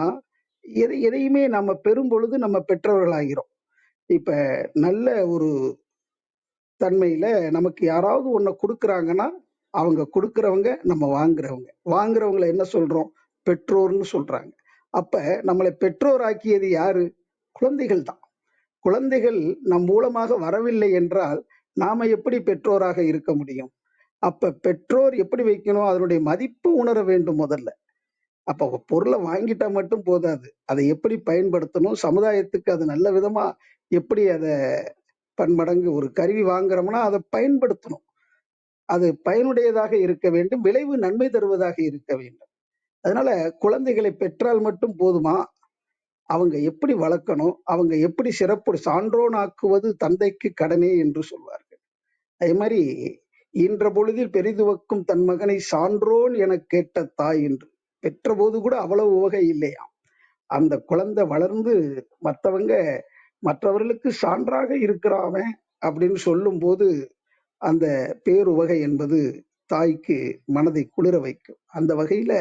எதையுமே நம்ம பெறும் பொழுது நம்ம பெற்றோர்களாகிறோம். இப்ப நல்ல ஒரு தன்மையில நமக்கு யாராவது ஒன்ன கொடுக்குறாங்கன்னா அவங்க கொடுக்குறவங்க, நம்ம வாங்குறவங்களை என்ன சொல்றோம்? பெற்றோர்னு சொல்றாங்க. அப்ப நம்மளை பெற்றோர் ஆக்கியது யாரு? குழந்தைகள் தான். குழந்தைகள் நம் மூலமாக வரவில்லை என்றால் நாம எப்படி பெற்றோராக இருக்க முடியும்? அப்ப பெற்றோர் எப்படி வைக்கணும்? அதனுடைய மதிப்பு உணர வேண்டும் முதல்ல. அப்ப பொருள வாங்கிட்டா மட்டும் போதாது. அதை எப்படி பயன்படுத்தணும்? சமுதாயத்துக்கு அது நல்ல விதமா எப்படி அத பன்மடங்கு ஒரு கருவி வாங்குறோம்னா, அத பயன்படுத்தணும். அது பயனுடையதாக இருக்க வேண்டும். விளைவு நன்மை தருவதாக இருக்க வேண்டும். அதனால குழந்தைகளை பெற்றால் மட்டும் போதுமா? அவங்க எப்படி வளர்க்கணும்? அவங்க எப்படி சிறப்பு சான்றோனாக்குவது தந்தைக்கு கடனே என்று சொல்வார்கள். அதே மாரி ஈன்ற பொழுதில் பெரிதுவக்கும் தன் மகனை சான்றோன் எனக் கேட்ட தாய் என்று. பெற்றபோது கூட அவ்வளவு உவகை இல்லையாம். அந்த குழந்தை வளர்ந்து மத்தவங்க மற்றவர்களுக்கு சான்றாக இருக்கிறான் அவன் அப்படின்னு சொல்லும்போது, அந்த பேருவகை என்பது தாய்க்கு மனதை குளிர வைக்கும். அந்த வகையில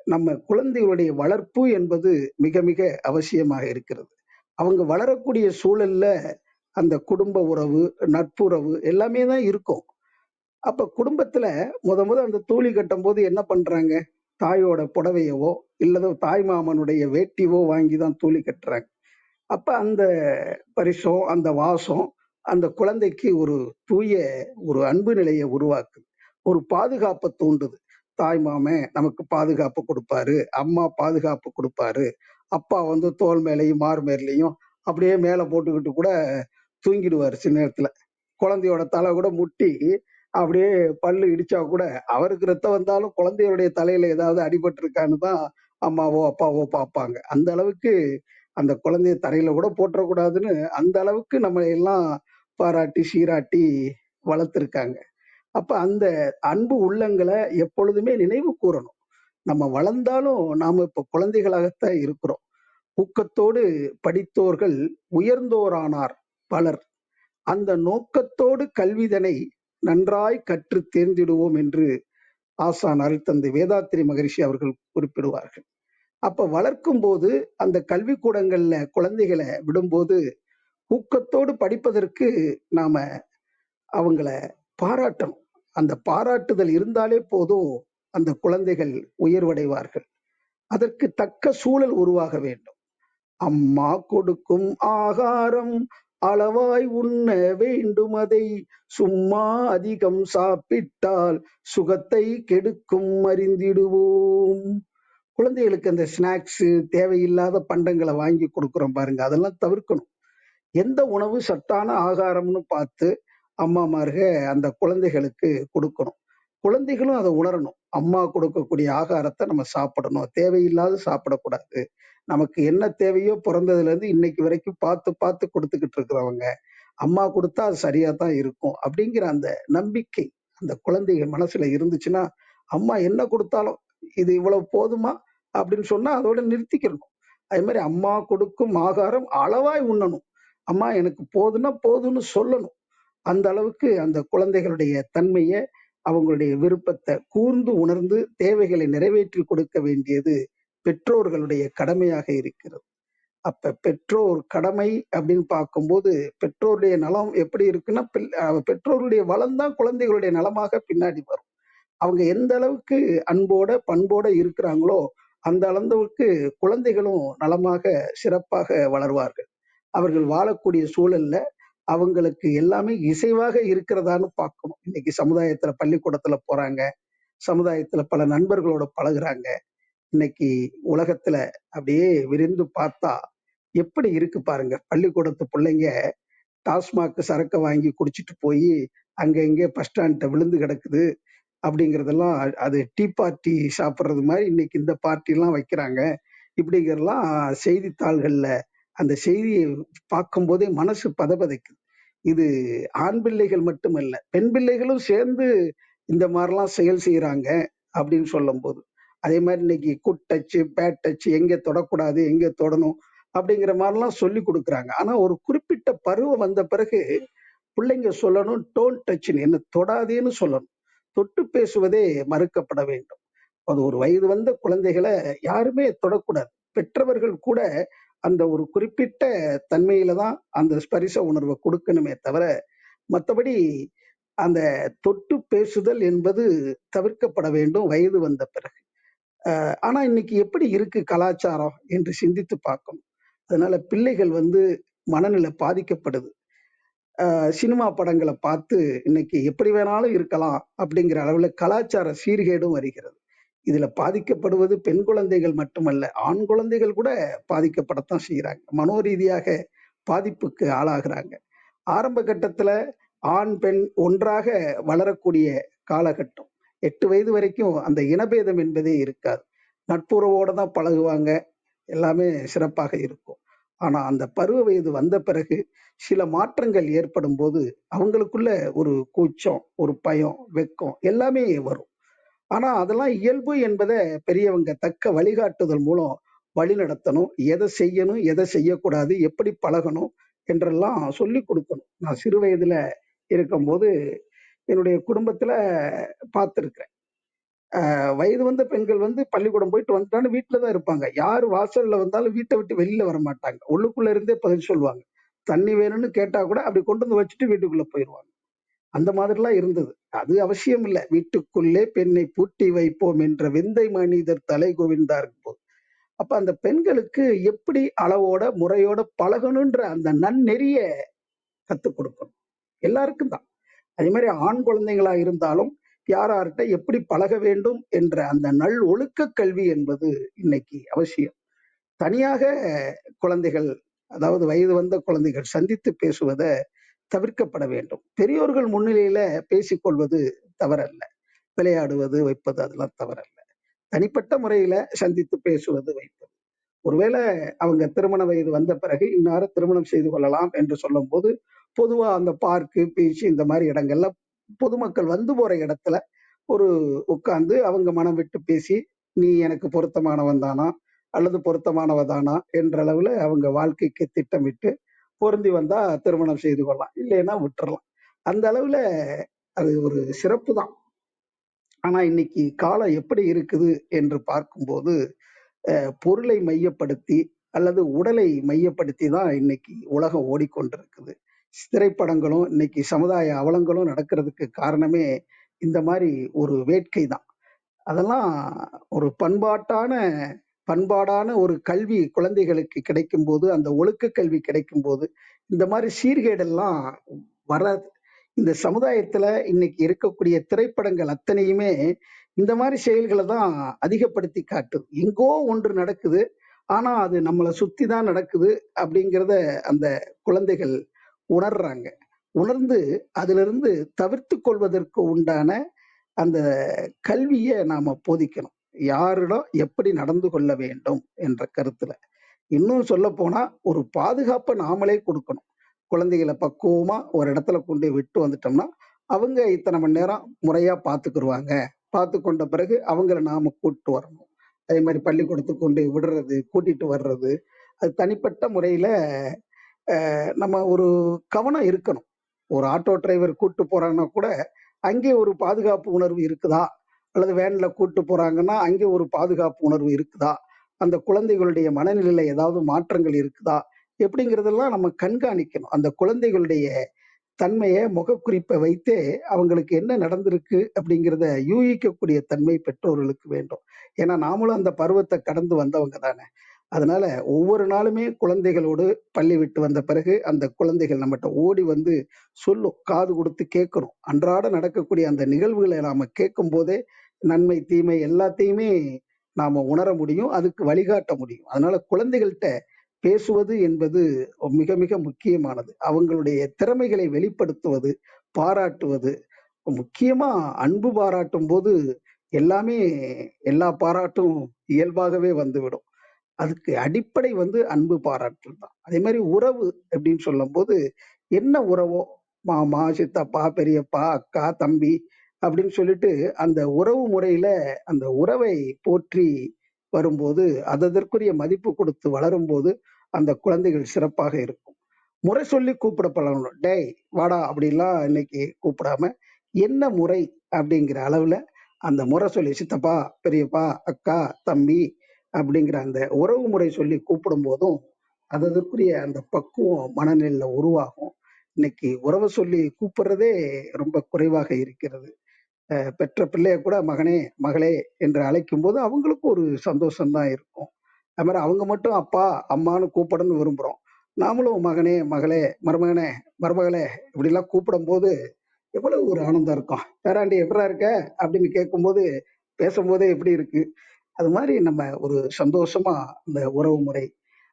நம்ம குழந்தைகளுடைய வளர்ப்பு என்பது மிக மிக அவசியமாக இருக்கிறது. அவங்க வளரக்கூடிய சூழல்ல அந்த குடும்ப உறவு, நட்புறவு எல்லாமே தான் இருக்கும். அப்ப குடும்பத்துல முத அந்த தூளி கட்டும்போது என்ன பண்றாங்க? தாயோட புடவையவோ, இல்லது தாய் மாமனுடைய வேட்டியவோ வாங்கி தான் தூளி கட்டுறாங்க. அப்ப அந்த பரிசம், அந்த வாசம் அந்த குழந்தைக்கு ஒரு தூய ஒரு அன்பு நிலையை உருவாக்குது. ஒரு பாதுகாப்ப தூண்டுது. தாய் மாமன் நமக்கு பாதுகாப்பு குடுப்பாரு. அம்மா பாதுகாப்பு குடுப்பாரு. அப்பா வந்து தோள் மேலயும், மார் மேலயும் அப்படியே மேல போட்டுக்கிட்டு கூட தூங்கிடுவாரு சில நேரத்துல. குழந்தையோட தலை கூட முட்டி, அப்படியே பல்லு இடிச்சா கூட, அவருக்கு ரத்தம் வந்தாலும் குழந்தையுடைய தலையில ஏதாவது அடிபட்டிருக்கான்னு தான் அம்மாவோ, அப்பாவோ பார்ப்பாங்க. அந்த அளவுக்கு அந்த குழந்தைய தரையில கூட போட்டுறக்கூடாதுன்னு, அந்த அளவுக்கு நம்மளை எல்லாம் பாராட்டி, சீராட்டி வளர்த்துருக்காங்க. அப்ப அந்த அன்பு உள்ளங்கள எப்பொழுதுமே நினைவு கூரணும். நம்ம வளர்ந்தாலும் நாம இப்ப குழந்தைகளாகத்தான் இருக்கிறோம். ஊக்கத்தோடு படித்தோர்கள் உயர்ந்தோரானார் பலர். அந்த நோக்கத்தோடு கல்விதனை நன்றாய் கற்றுத் தேர்ந்திடுவோம் என்று ஆசான் அருட்தந்தை வேதாத்திரி மகரிஷி அவர்கள் குறிப்பிடுவார்கள். அப்ப வளர்க்கும் போது அந்த கல்விக்கூடங்கள்ல குழந்தைகளை விடும்போது ஊக்கத்தோடு படிப்பதற்கு நாம அவங்கள பாராட்டணும். அந்த பாராட்டுதல் இருந்தாலே போதும் அந்த குழந்தைகள் உயர்வடைவார்கள். அதற்கு தக்க சூழல் உருவாக வேண்டும். அம்மா கொடுக்கும் ஆகாரம் அளவாய் உண்ண வேண்டும், அதை சும்மா அதிகம் சாப்பிட்டால் சுகத்தை கெடுக்கும் அறிந்திடுவோம். குழந்தைகளுக்கு அந்த ஸ்நாக்ஸ் தேவையில்லாத பண்டங்களை வாங்கி கொடுக்குறோம் பாருங்க, அதெல்லாம் தவிர்க்கணும். எந்த உணவு சத்தான ஆகாரம்னு பார்த்து அம்மாமார்க அந்த குழந்தைகளுக்கு கொடுக்கணும். குழந்தைகளும் அதை உணரணும். அம்மா கொடுக்கக்கூடிய ஆகாரத்தை நம்ம சாப்பிடணும், தேவையில்லாத சாப்பிடக்கூடாது. நமக்கு என்ன தேவையோ பிறந்ததுல இருந்து இன்னைக்கு வரைக்கும் பார்த்து பார்த்து கொடுத்துக்கிட்டு இருக்கிறவங்க, அம்மா கொடுத்தா அது சரியா தான் இருக்கும் அப்படிங்கிற அந்த நம்பிக்கை அந்த குழந்தைகள் மனசுல இருந்துச்சுன்னா, அம்மா என்ன கொடுத்தாலும் இது இவ்வளவு போதுமா அப்படின்னு சொன்னா அதோட நிறுத்திக்கணும். அதே மாதிரி அம்மா கொடுக்கும் ஆகாரம் அளவாய் உண்ணணும். அம்மா எனக்கு போதுன்னா போதும்னு சொல்லணும். அந்த அளவுக்கு அந்த குழந்தைகளுடைய தன்மையை, அவங்களுடைய விருப்பத்தை கூர்ந்து உணர்ந்து தேவைகளை நிறைவேற்றி கொடுக்க வேண்டியது பெற்றோர்களுடைய கடமையாக இருக்கிறது. அப்ப பெற்றோர் கடமை அப்படின்னு பார்க்கும்போது பெற்றோருடைய நலம் எப்படி இருக்குன்னா, பெற்றோருடைய வளம் தான் குழந்தைகளுடைய நலமாக பின்னாடி வரும். அவங்க எந்த அளவுக்கு அன்போட பண்போட இருக்கிறாங்களோ அந்த அளவுக்கு குழந்தைகளும் நலமாக சிறப்பாக வளர்வார்கள். அவர்கள் வாழக்கூடிய சூழல்ல அவங்களுக்கு எல்லாமே இசைவாக இருக்கிறதான்னு பார்க்கணும். இன்னைக்கு சமுதாயத்துல பள்ளிக்கூடத்துல போறாங்க, சமுதாயத்துல பல நண்பர்களோட பழகுறாங்க. இன்னைக்கு உலகத்துல அப்படியே விரிந்து பார்த்தா எப்படி இருக்கு பாருங்க. பள்ளிக்கூடத்து பிள்ளைங்க டாஸ்மாக் சரக்க வாங்கி குடிச்சிட்டு போய் அங்க இங்கே பஸ் ஸ்டாண்ட விழுந்து கிடக்குது அப்படிங்கிறதெல்லாம், அது டீ பார்ட்டி சாப்பிட்றது மாதிரி இன்னைக்கு இந்த பார்ட்டி எல்லாம் வைக்கிறாங்க. இப்படிங்கிறதெல்லாம் செய்தித்தாள்கள்ல அந்த செய்தியை பார்க்கும் போதே மனசு பதபதைக்குது. இது ஆண் பிள்ளைகள் மட்டுமல்ல, பெண் பிள்ளைகளும் சேர்ந்து இந்த மாதிரிலாம் செயல் செய்யறாங்க அப்படின்னு சொல்லும் போது, அதே மாதிரி இன்னைக்கு குட் டச், பேட் டச், எங்க தொடக்கூடாது, எங்க தொடணும் அப்படிங்கிற மாதிரிலாம் சொல்லி கொடுக்குறாங்க. ஆனா ஒரு குறிப்பிட்ட பருவம் வந்த பிறகு பிள்ளைங்க சொல்லணும், டோன்ட் டச்னு, என்ன தொடாதேன்னு சொல்லணும். தொட்டு பேசுவதே மறுக்கப்பட வேண்டும். அது ஒரு வயது வந்த குழந்தைகளை யாருமே தொடக்கூடாது. பெற்றவர்கள் கூட அந்த ஒரு குறிப்பிட்ட தன்மையில தான் அந்த ஸ்பரிச உணர்வை கொடுக்கணுமே தவிர, மற்றபடி அந்த தொட்டு பேசுதல் என்பது தவிர்க்கப்பட வேண்டும் வயது வந்த பிறகு. ஆனா இன்னைக்கு எப்படி இருக்கு கலாச்சாரம் என்று சிந்தித்து பார்க்கணும். அதனால பிள்ளைகள் மனநிலை பாதிக்கப்படுது. சினிமா படங்களை பார்த்து இன்னைக்கு எப்படி வேணாலும் இருக்கலாம் அப்படிங்கிற அளவுல கலாச்சார சீர்கேடும் வருகிறது. இதுல பாதிக்கப்படுவது பெண் குழந்தைகள் மட்டுமல்ல, ஆண் குழந்தைகள் கூட பாதிக்கப்படத்தான் செய்யறாங்க. மனோரீதியாக பாதிப்புக்கு ஆளாகிறாங்க. ஆரம்ப கட்டத்துல ஆண் பெண் ஒன்றாக வளரக்கூடிய காலகட்டம். 8 வயது வரைக்கும் அந்த இனபேதம் என்பதே இருக்காது. நட்புறவோட தான் பழகுவாங்க. எல்லாமே சிறப்பாக இருக்கும். ஆனா அந்த பருவ வயது வந்த பிறகு சில மாற்றங்கள் ஏற்படும் போது அவங்களுக்குள்ள ஒரு கூச்சம், ஒரு பயம், வெட்கம் எல்லாமே வரும். ஆனா அதெல்லாம் இயல்பு என்பதை பெரியவங்க தக்க வழிகாட்டுதல் மூலம் வழி நடத்தணும். எதை செய்யணும், எதை செய்யக்கூடாது, எப்படி பழகணும் என்றெல்லாம் சொல்லி கொடுக்கணும். நான் சிறு வயதுல இருக்கும்போது என்னுடைய குடும்பத்துல பார்த்திருக்கிறேன். வயது வந்த பெண்கள் பள்ளிக்கூடம் போயிட்டு வந்துட்டான்னு வீட்டுல தான் இருப்பாங்க. யார் வாசல்ல வந்தாலும் வீட்டை விட்டு வெளியில வர மாட்டாங்க. உள்ளுக்குள்ள இருந்தே பதில் சொல்லுவாங்க. தண்ணி வேணும்னு கேட்டா கூட அப்படி கொண்டு வந்து வச்சுட்டு வீட்டுக்குள்ள போயிடுவாங்க. அந்த மாதிரிலாம் இருந்தது. அது அவசியம் இல்ல. வீட்டுக்குள்ளே பெண்ணை பூட்டி வைப்போம் என்ற விந்தை மனிதர் தலை குவிந்தார் போல். அப்ப அந்த பெண்களுக்கு எப்படி அளவோட முறையோட பழகணுன்ற அந்த நன்னெறிய கத்துக் கொடுக்கணும். எல்லாருக்கும் தான். அதே மாதிரி ஆண் குழந்தைகளா இருந்தாலும் யார்கிட்ட எப்படி பழக வேண்டும் என்ற அந்த நல் ஒழுக்க கல்வி என்பது இன்னைக்கு அவசியம். தனியாக குழந்தைகள், அதாவது வயது வந்த குழந்தைகள் சந்தித்து பேசுவதை தவிர்க்கப்பட வேண்டும். பெரியோர்கள் முன்னிலையில பேசிக்கொள்வது தவறல்ல. விளையாடுவது, வைப்பது அதெல்லாம் தவறல்ல. தனிப்பட்ட முறையில சந்தித்து பேசுவது, வைப்பது. ஒருவேளை அவங்க திருமண வயது வந்த பிறகு இன்னார திருமணம் செய்து கொள்ளலாம் என்று சொல்லும் போது, பொதுவா அந்த பார்க்கு, பீச் இந்த மாதிரி இடங்கள்ல பொதுமக்கள் வந்து போற இடத்துல ஒரு உட்கார்ந்து அவங்க மனம் விட்டு பேசி, நீ எனக்கு பொருத்தமானவன் தானா அல்லது பொருத்தமானவ தானா என்ற அளவுல அவங்க வாழ்க்கைக்கு திட்டமிட்டு பொருந்தி வந்தா திருமணம் செய்து கொள்ளலாம். இல்லைன்னா விட்டுறலாம். அந்த அளவுல அது ஒரு சிறப்பு தான். ஆனா இன்னைக்கு காலம் எப்படி இருக்குது என்று பார்க்கும்போது பொருளை மையப்படுத்தி அல்லது உடலை மையப்படுத்தி தான் இன்னைக்கு உலகம் ஓடிக்கொண்டிருக்குது. திரைப்படங்களும் இன்னைக்கு சமுதாய அவலங்களும் நடக்கிறதுக்கு காரணமே இந்த மாதிரி ஒரு வேட்கை தான். அதெல்லாம் ஒரு பண்பாடான ஒரு கல்வி குழந்தைகளுக்கு கிடைக்கும் போது, அந்த ஒழுக்க கல்வி கிடைக்கும் போது இந்த மாதிரி சீர்கேடெல்லாம் வராது. இந்த சமுதாயத்துல இன்னைக்கு இருக்கக்கூடிய திரைப்படங்கள் அத்தனையுமே இந்த மாதிரி செயல்களை தான் அதிகப்படுத்தி காட்டுது. எங்கோ ஒன்று நடக்குது, ஆனா அது நம்மளை சுத்தி தான் நடக்குது அப்படிங்கிறத அந்த குழந்தைகள் உணர்றாங்க. உணர்ந்து அதிலிருந்து தவிர்த்து கொள்வதற்கு உண்டான அந்த கல்வியை நாம போதிக்கணும். யாரிடம் எப்படி நடந்து கொள்ள வேண்டும் என்ற கருத்துல. இன்னும் சொல்ல போனா ஒரு பாதுகாப்பை நாமளே கொடுக்கணும். குழந்தைகளை பக்குவமா ஒரு இடத்துல கொண்டு விட்டு வந்துட்டோம்னா அவங்க இத்தனை மணி நேரம் முறையா பார்த்துக்கிருவாங்க. பார்த்து கொண்ட பிறகு அவங்கள நாம கூட்டிட்டு வரணும். அதே மாதிரி பள்ளிக்கூடத்துக்கு கொண்டு விடுறது, கூட்டிட்டு வர்றது, அது தனிப்பட்ட முறையில நம்ம ஒரு கவனம் இருக்கணும். ஒரு ஆட்டோ டிரைவர் கூட்டு போறாங்கன்னா கூட அங்கே ஒரு பாதுகாப்பு உணர்வு இருக்குதா, அல்லது வேன்ல கூட்டு போறாங்கன்னா அங்கே ஒரு பாதுகாப்பு உணர்வு இருக்குதா, அந்த குழந்தைகளுடைய மனநிலையில ஏதாவது மாற்றங்கள் இருக்குதா எப்படிங்கிறதெல்லாம் நம்ம கண்காணிக்கணும். அந்த குழந்தைகளுடைய தன்மையை முகக்குறிப்பை வைத்தே அவங்களுக்கு என்ன நடந்திருக்கு அப்படிங்கிறத யூகிக்கக்கூடிய தன்மை பெற்றோர்களுக்கு வேண்டும். ஏன்னா நாமளும் அந்த பருவத்தை கடந்து வந்தவங்க தானே. அதனால ஒவ்வொரு நாளுமே குழந்தைகளோடு பள்ளி விட்டு வந்த பிறகு அந்த குழந்தைகள் நம்மகிட்ட ஓடி சொல்லும். காது கொடுத்து கேட்கணும். அன்றாட நடக்கக்கூடிய அந்த நிகழ்வுகளை நாம கேட்கும் போதே நன்மை தீமை எல்லாத்தையுமே நாம உணர முடியும். அதுக்கு வழிகாட்ட முடியும். அதனால குழந்தைகள்கிட்ட பேசுவது என்பது மிக மிக முக்கியமானது. அவங்களுடைய திறமைகளை வெளிப்படுத்துவது, பாராட்டுவது. முக்கியமா அன்பு பாராட்டும் போது எல்லாமே, எல்லா பாராட்டும் இயல்பாகவே வந்துவிடும். அதுக்கு அடிப்படை அன்பு பாராட்டல் தான். அதே மாதிரி உறவு அப்படின்னு சொல்லும் போது என்ன உறவோ, மாமா, சித்தப்பா, பெரியப்பா, அக்கா, தம்பி அப்படின்னு சொல்லிட்டு அந்த உறவு முறையில அந்த உறவை போற்றி வரும்போது, அதற்குரிய மதிப்பு கொடுத்து வளரும் போது அந்த குழந்தைகள் சிறப்பாக இருக்கும். முறை சொல்லி கூப்பிட பழகணும். டேய் வாடா அப்படிலாம் இன்னைக்கு கூப்பிடாம, என்ன முறை அப்படிங்கிற அளவுல அந்த முறை சொல்லி சித்தப்பா, பெரியப்பா, அக்கா, தம்பி அப்படிங்கிற அந்த உறவு முறை சொல்லி கூப்பிடும் போதும் அதற்குரிய அந்த பக்குவம் மனநிலையில உருவாகும். இன்னைக்கு உறவை சொல்லி கூப்பிடுறதே ரொம்ப குறைவாக இருக்கிறது. பெற்ற பிள்ளைய கூட மகனே, மகளே என்று அழைக்கும் போது அவங்களுக்கும் ஒரு சந்தோஷம் தான் இருக்கும். அது மாதிரி அவங்க மட்டும் அப்பா அம்மான்னு கூப்பிடணும்னு விரும்புறோம். நாமளும் மகனே மகளே மருமகனே மருமகளே இப்படிலாம் கூப்பிடும்போது எவ்வளவு ஒரு ஆனந்தம் இருக்கும். பேராண்டி எப்படா இருக்க அப்படின்னு கேட்கும்போது பேசும்போதே எப்படி இருக்கு. அது மாதிரி நம்ம ஒரு சந்தோஷமா இந்த உறவு முறை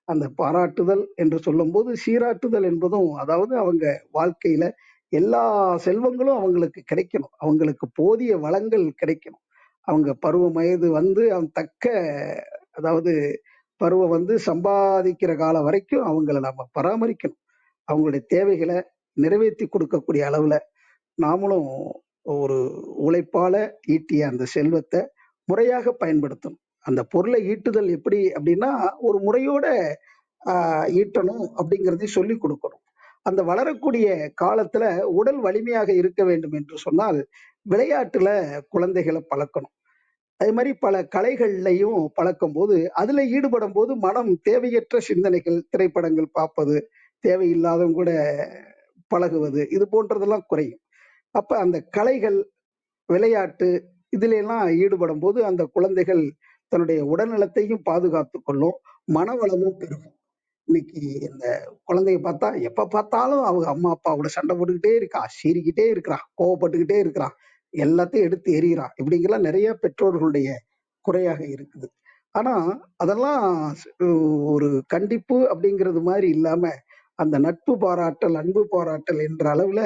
அந்த பாராட்டுதல் என்று சொல்லும்போது சீராட்டுதல் என்பதும், அதாவது அவங்க வாழ்க்கையில எல்லா செல்வங்களும் அவங்களுக்கு கிடைக்கணும். அவங்களுக்கு போதிய வளங்கள் கிடைக்கணும். அவங்க பருவ வயது வந்து தக்க, அதாவது பருவம் வந்து சம்பாதிக்கிற காலம் வரைக்கும் அவங்கள நம்ம பராமரிக்கணும். அவங்களுடைய தேவைகளை நிறைவேற்றி கொடுக்கக்கூடிய அளவுல நாமளும் ஒரு உழைப்பால ஈட்டிய அந்த செல்வத்தை முறையாக பயன்படுத்தணும். அந்த பொருளை ஈட்டுதல் எப்படி அப்படின்னா, ஒரு முறையோட ஈட்டணும் அப்படிங்கிறதையும் சொல்லிக் கொடுக்கணும். அந்த வளரக்கூடிய காலத்துல உடல் வலிமையாக இருக்க வேண்டும் என்று சொன்னால், விளையாட்டுல குழந்தைகளை பழக்கணும். அதே மாதிரி பல கலைகள்லையும் பழக்கும்போது, அதுல ஈடுபடும்போது மனம் தேவையற்ற சிந்தனைகள், திரைப்படங்கள் பார்ப்பது, தேவையில்லாதவங்க கூட பழகுவது, இது போன்றதெல்லாம் குறையும். அப்ப அந்த கலைகள், விளையாட்டு இதுல எல்லாம் ஈடுபடும்போது அந்த குழந்தைகள் தன்னுடைய உடல்நலத்தையும் பாதுகாத்துக் கொள்ளும், மனவளமும் பெருகும். இன்னைக்கு இந்த குழந்தைய பார்த்தா எப்ப பார்த்தாலும் அவங்க அம்மா அப்பாவோட சண்டை போட்டுக்கிட்டே இருக்கா, சீறிக்கிட்டே இருக்கிறான், கோவப்பட்டுக்கிட்டே இருக்கிறான், எல்லாத்தையும் எடுத்து எறிகிறான். இப்படிங்கெல்லாம் நிறைய பெற்றோர்களுடைய குறையாக இருக்குது. ஆனா அதெல்லாம் ஒரு கண்டிப்பு அப்படிங்கிறது மாதிரி இல்லாம, அந்த நட்பு பாராட்டல், அன்பு பாராட்டல் என்ற அளவுல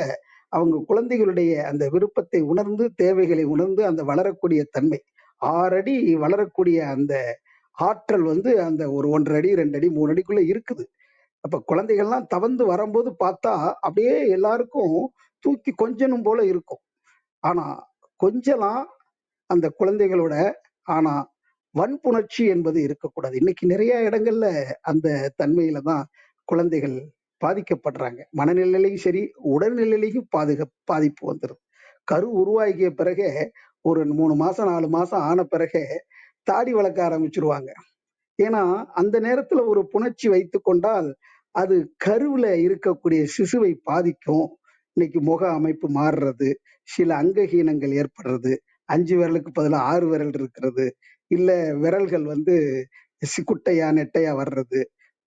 அவங்க குழந்தைகளுடைய அந்த விருப்பத்தை உணர்ந்து, தேவைகளை உணர்ந்து அந்த வளரக்கூடிய தன்மை, 6 அடி வளரக்கூடிய அந்த ஆற்றல் வந்து அந்த ஒரு 1 1/2 அடி, 2 அடி, 3 அடிக்குள்ள இருக்குது. அப்ப குழந்தைகள்லாம் தவழ்ந்து வரும்போது பார்த்தா, அப்படியே எல்லாருக்கும் தூக்கி கொஞ்சணும் போல இருக்கும். ஆனா கொஞ்சலாம் அந்த குழந்தைகளோட. ஆனா வன்புணர்ச்சி என்பது இருக்கக்கூடாது. இன்னைக்கு நிறைய இடங்கள்ல அந்த தன்மையில தான் குழந்தைகள் பாதிக்கப்படுறாங்க. மனநிலையிலையும் சரி, உடல்நிலையிலையும் பாதிப்பு வந்துருது. கரு உருவாகிய பிறகே ஒரு 3 மாசம் 4 மாசம் ஆன பிறகே தாடி வளர்க்க ஆரம்பிச்சிருவாங்க. ஏன்னா அந்த நேரத்துல ஒரு புணர்ச்சி வைத்துக் கொண்டால் அது கருவுல இருக்கக்கூடிய சிசுவை பாதிக்கும். இன்னைக்கு முக அமைப்பு மாறுறது, சில அங்கஹீனங்கள் ஏற்படுறது, 5 விரலுக்கு பதிலா 6 விரல் இருக்கிறது, இல்ல விரல்கள் வந்து குட்டையா நெட்டையா வர்றது,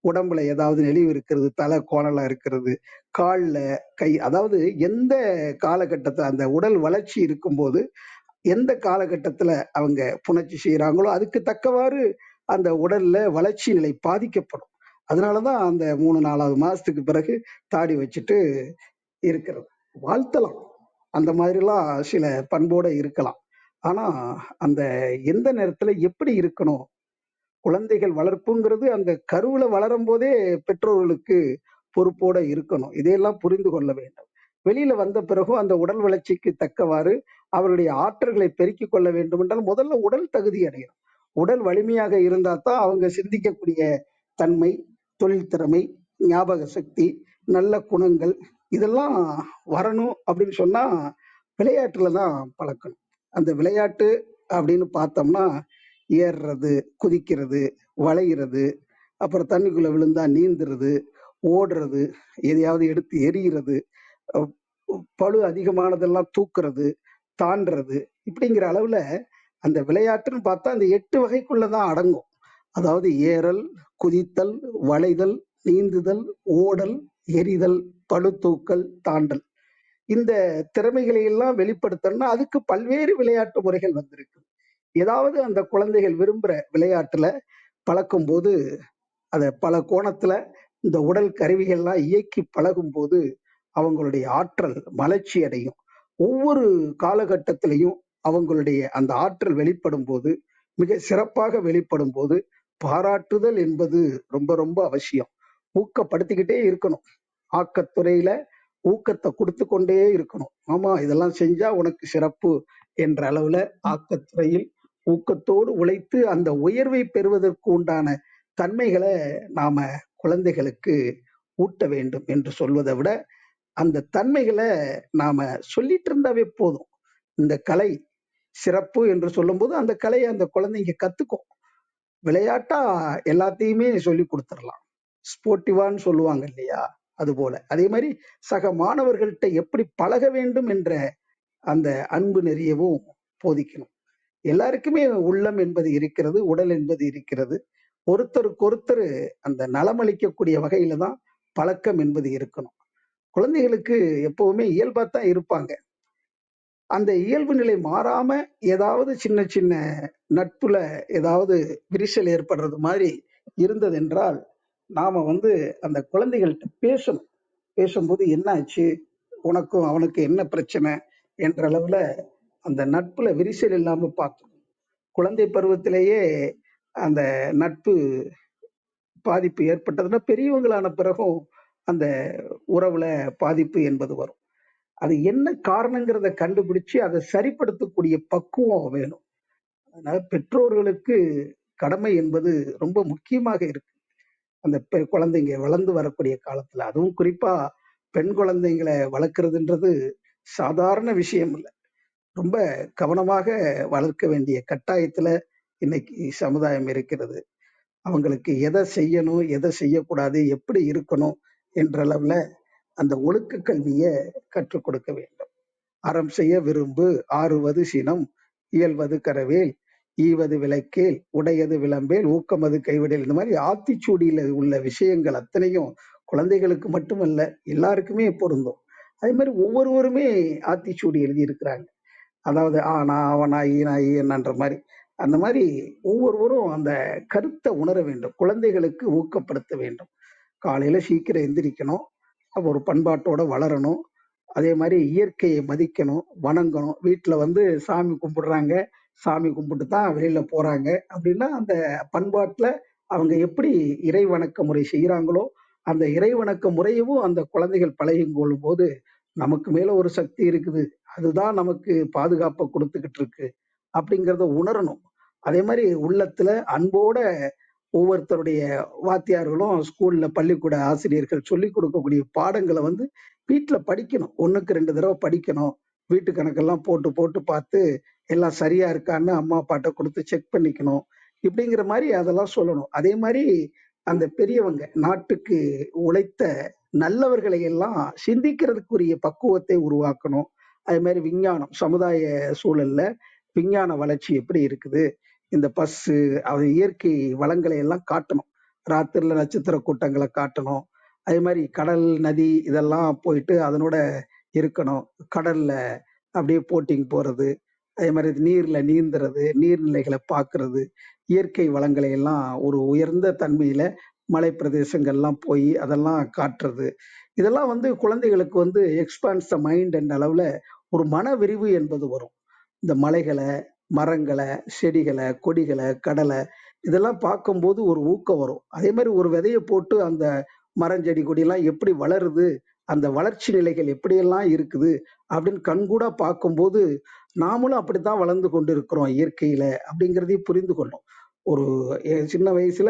உடம்புல ஏதாவது நெளிவு இருக்கிறது, தலை கோணலா இருக்கிறது, கால்ல கை, அதாவது எந்த காலகட்டத்துல அந்த உடல் வளர்ச்சி இருக்கும்போது எந்த காலகட்டத்துல அவங்க புணர்ச்சி செய்யறாங்களோ அதுக்கு தக்கவாறு அந்த உடல்ல வளர்ச்சி நிலை பாதிக்கப்படும். அதனாலதான் அந்த 3 4வது மாசத்துக்கு பிறகு தாடி வச்சுட்டு இருக்கிறது. வாழ்த்தலாம், அந்த மாதிரிலாம் சில பண்போட இருக்கலாம். ஆனா அந்த எந்த நேரத்துல எப்படி இருக்கணும், குழந்தைகள் வளர்ப்புங்கிறது அந்த கருவுல வளரும் போதே பெற்றோர்களுக்கு பொறுப்போட இருக்கணும். இதையெல்லாம் புரிந்து கொள்ள வேண்டும். வெளியில வந்த பிறகும் அந்த உடல் வளர்ச்சிக்கு தக்கவாறு அவருடைய ஆற்றல்களை பெருக்கிக் கொள்ள வேண்டும் என்றால் முதல்ல உடல் தகுதி அடையணும். உடல் வலிமையாக இருந்தா தான் அவங்க சிந்திக்கக்கூடிய தன்மை, தொழில் திறமை, ஞாபக சக்தி, நல்ல குணங்கள் இதெல்லாம் வரணும் அப்படின்னு சொன்னா விளையாட்டுல தான் பழக்கணும். அந்த விளையாட்டு அப்படின்னு பார்த்தோம்னா ஏறுறது, குதிக்கிறது, வளையிறது, அப்புறம் தண்ணிக்குள்ள விழுந்தா நீந்துறது, ஓடுறது, எதையாவது எடுத்து எறிகிறது, அஹ் பளு அதிகமானதெல்லாம் தூக்குறது, தாண்டுறது, இப்படிங்கிற அளவுல அந்த விளையாட்டுன்னு பார்த்தா அந்த 8 வகைக்குள்ளதான் அடங்கும். அதாவது ஏறல், குதித்தல், வளைதல், நீந்துதல், ஓடல், எறிதல், பளு தூக்கல், தாண்டல். இந்த திறமைகளை எல்லாம் வெளிப்படுத்தணும்னா அதுக்கு பல்வேறு விளையாட்டு முறைகள் வந்திருக்கு. ஏதாவது அந்த குழந்தைகள் விரும்புற விளையாட்டுல பழக்கும் போது அத பல கோணத்துல இந்த உடல் கருவிகள்லாம் இயக்கி பழகும் போது அவங்களுடைய ஆற்றல் மலர்ச்சி அடையும். ஒவ்வொரு காலகட்டத்திலையும் அவங்களுடைய அந்த ஆற்றல் வெளிப்படும் போது, மிக சிறப்பாக வெளிப்படும் போது, பாராட்டுதல் என்பது ரொம்ப ரொம்ப அவசியம். ஊக்கப்படுத்திக்கிட்டே இருக்கணும். ஆக்கத்துறையில ஊக்கத்தை கொடுத்து கொண்டே இருக்கணும். ஆமா இதெல்லாம் செஞ்சா உனக்கு சிறப்பு என்ற அளவுல ஆக்கத்துறையில் ஊக்கத்தோடு உழைத்து அந்த உயர்வை பெறுவதற்கு உண்டான தன்மைகளை நாம குழந்தைகளுக்கு ஊட்ட வேண்டும் என்று சொல்வதை விட, அந்த தன்மைகளை நாம சொல்லிட்டு இருந்தாவே போதும். இந்த கலை சிறப்பு என்று சொல்லும்போது அந்த கலையை அந்த குழந்தைங்க கத்துக்கும். விளையாட்டா எல்லாத்தையுமே சொல்லி கொடுத்துடலாம். ஸ்போர்ட்டிவான்னு சொல்லுவாங்க இல்லையா, அது போல. அதே மாதிரி சக மாணவர்கள்ட்ட எப்படி பழக வேண்டும் என்ற அந்த அன்பு நெறியவும் போதிக்கணும். எல்லாருக்குமே உள்ளம் என்பது இருக்கிறது, உடல் என்பது இருக்கிறது. ஒருத்தருக்கு ஒருத்தர் அந்த நலமளிக்கக்கூடிய வகையில தான் பழக்கம் என்பது இருக்கணும். குழந்தைகளுக்கு எப்பவுமே இயல்பா தான் இருப்பாங்க. அந்த இயல்பு நிலை மாறாம ஏதாவது சின்ன சின்ன நட்புல ஏதாவது விரிசல் ஏற்படுறது மாதிரி இருந்ததென்றால், நாம அந்த குழந்தைகள்ட்ட பேசணும். பேசும்போது என்ன ஆச்சு? உனக்கும் அவனுக்கும் என்ன பிரச்சனை? என்ற அளவுல அந்த நட்புல விரிசல் இல்லாம பார்க்கணும். குழந்தை பருவத்திலேயே அந்த நட்பு பாதிப்பு ஏற்பட்டதுன்னா, பெரியவங்களான பிறகும் அந்த உறவுல பாதிப்பு என்பது வரும். அது என்ன காரணங்கிறத கண்டுபிடிச்சு அதை சரிப்படுத்தக்கூடிய பக்குவம் வேணும். அதனால பெற்றோர்களுக்கு கடமை என்பது ரொம்ப முக்கியமாக இருக்கு. அந்த குழந்தைங்க வளர்ந்து வரக்கூடிய காலத்துல, அதுவும் குறிப்பா பெண் குழந்தைங்களை வளர்க்கறதுன்றது சாதாரண விஷயம் இல்ல. ரொம்ப கவனமாக வளர்க்க வேண்டிய கட்டாயத்துல இன்னைக்கு சமுதாயம் இருக்கிறது. அவங்களுக்கு எதை செய்யணும், எதை செய்யக்கூடாது, எப்படி இருக்கணும் என்ற அளவுல அந்த ஒழுக்க கல்விய கற்றுக் கொடுக்க வேண்டும். அறம் செய்ய விரும்பு, ஆறுவது சினம், இயல்வது கரவேல், ஈவது விளக்கேல், உடையது விளம்பேல், ஊக்கமது கைவிடல். இந்த மாதிரி ஆத்திச்சூடியில உள்ள விஷயங்கள் அத்தனையும் குழந்தைகளுக்கு மட்டுமல்ல, எல்லாருக்குமே பொருந்தும். அதே மாதிரி ஒவ்வொருவருமே ஆத்திச்சூடி எழுதியிருக்கிறாங்க. அதாவது ஆனா, அவனா, ஈனா, ஈயனான்ற மாதிரி. அந்த மாதிரி ஒவ்வொருவரும் அந்த கருத்தை உணர வேண்டும். குழந்தைகளுக்கு ஊக்கப்படுத்த வேண்டும். காலையில சீக்கிரம் எந்திரிக்கணும். அப்ப ஒரு பண்பாட்டோட வளரணும். அதே மாதிரி இயற்கையை மதிக்கணும், வணங்கணும். வீட்டுல சாமி கும்பிடுறாங்க, சாமி கும்பிட்டு தான் வெளியில போறாங்க அப்படின்னா, அந்த பண்பாட்டுல அவங்க எப்படி இறை வணக்க முறை செய்யறாங்களோ, அந்த இறை வணக்க முறையவும் அந்த குழந்தைகள் பழகி கொள்ளும் போது, நமக்கு மேல ஒரு சக்தி இருக்குது. அதுதான் நமக்கு பாதுகாப்பை கொடுத்துக்கிட்டு இருக்கு அப்படிங்கிறத உணரணும். அதே மாதிரி உள்ளத்துல அன்போட ஒவ்வொருத்தருடைய வாத்தியார்களும் ஸ்கூல்ல பள்ளிக்கூட ஆசிரியர்கள் சொல்லிக் கொடுக்கக்கூடிய பாடங்களை வீட்டுல படிக்கணும். 1க்கு 2 தடவை படிக்கணும். வீட்டு கணக்கெல்லாம் போட்டு போட்டு பார்த்து எல்லாம் சரியா இருக்கான்னு அம்மா அப்பாட்ட கொடுத்து செக் பண்ணிக்கணும். இப்படிங்கிற மாதிரி அதெல்லாம் சொல்லணும். அதே மாதிரி அந்த பெரியவங்க நாட்டுக்கு உழைத்த நல்லவர்களை எல்லாம் சிந்திக்கிறதுக்குரிய பக்குவத்தை உருவாக்கணும். அதே மாதிரி விஞ்ஞானம், சமுதாய சூழல்ல விஞ்ஞான வளர்ச்சி எப்படி இருக்குது, இந்த பஸ்ஸு, அது இயற்கை வளங்களை எல்லாம் காட்டணும். ராத்திரில நட்சத்திர கூட்டங்களை காட்டணும். அதே மாதிரி கடல், நதி இதெல்லாம் போயிட்டு அதனோட இருக்கணும். கடல்ல அப்படியே போட்டிங் போறது, அதே மாதிரி நீர்ல நீந்துறது, நீர்நிலைகளை பார்க்கறது, இயற்கை வளங்களை எல்லாம் ஒரு உயர்ந்த தன்மையில மலை பிரதேசங்கள்லாம் போய் அதெல்லாம் காட்டுறது. இதெல்லாம் குழந்தைகளுக்கு எக்ஸ்பான்ஸ் த மைண்ட் என்ற அளவுல ஒரு மன விரிவு என்பது வரும். இந்த மலைகளை, மரங்களை, செடிகளை, கொடிகளை, கடலை இதெல்லாம் பார்க்கும்போது ஒரு ஊக்கம் வரும். அதே மாதிரி ஒரு விதைய போட்டு அந்த மரம், செடி, கொடியெல்லாம் எப்படி வளருது, அந்த வளர்ச்சி நிலைகள் எப்படியெல்லாம் இருக்குது அப்படின்னு கண்கூடா பார்க்கும்போது, நாமளும் அப்படித்தான் வளர்ந்து கொண்டு இருக்கிறோம் இயற்கையில அப்படிங்கிறதையும் புரிந்து கொள்ளும். ஒரு சின்ன வயசுல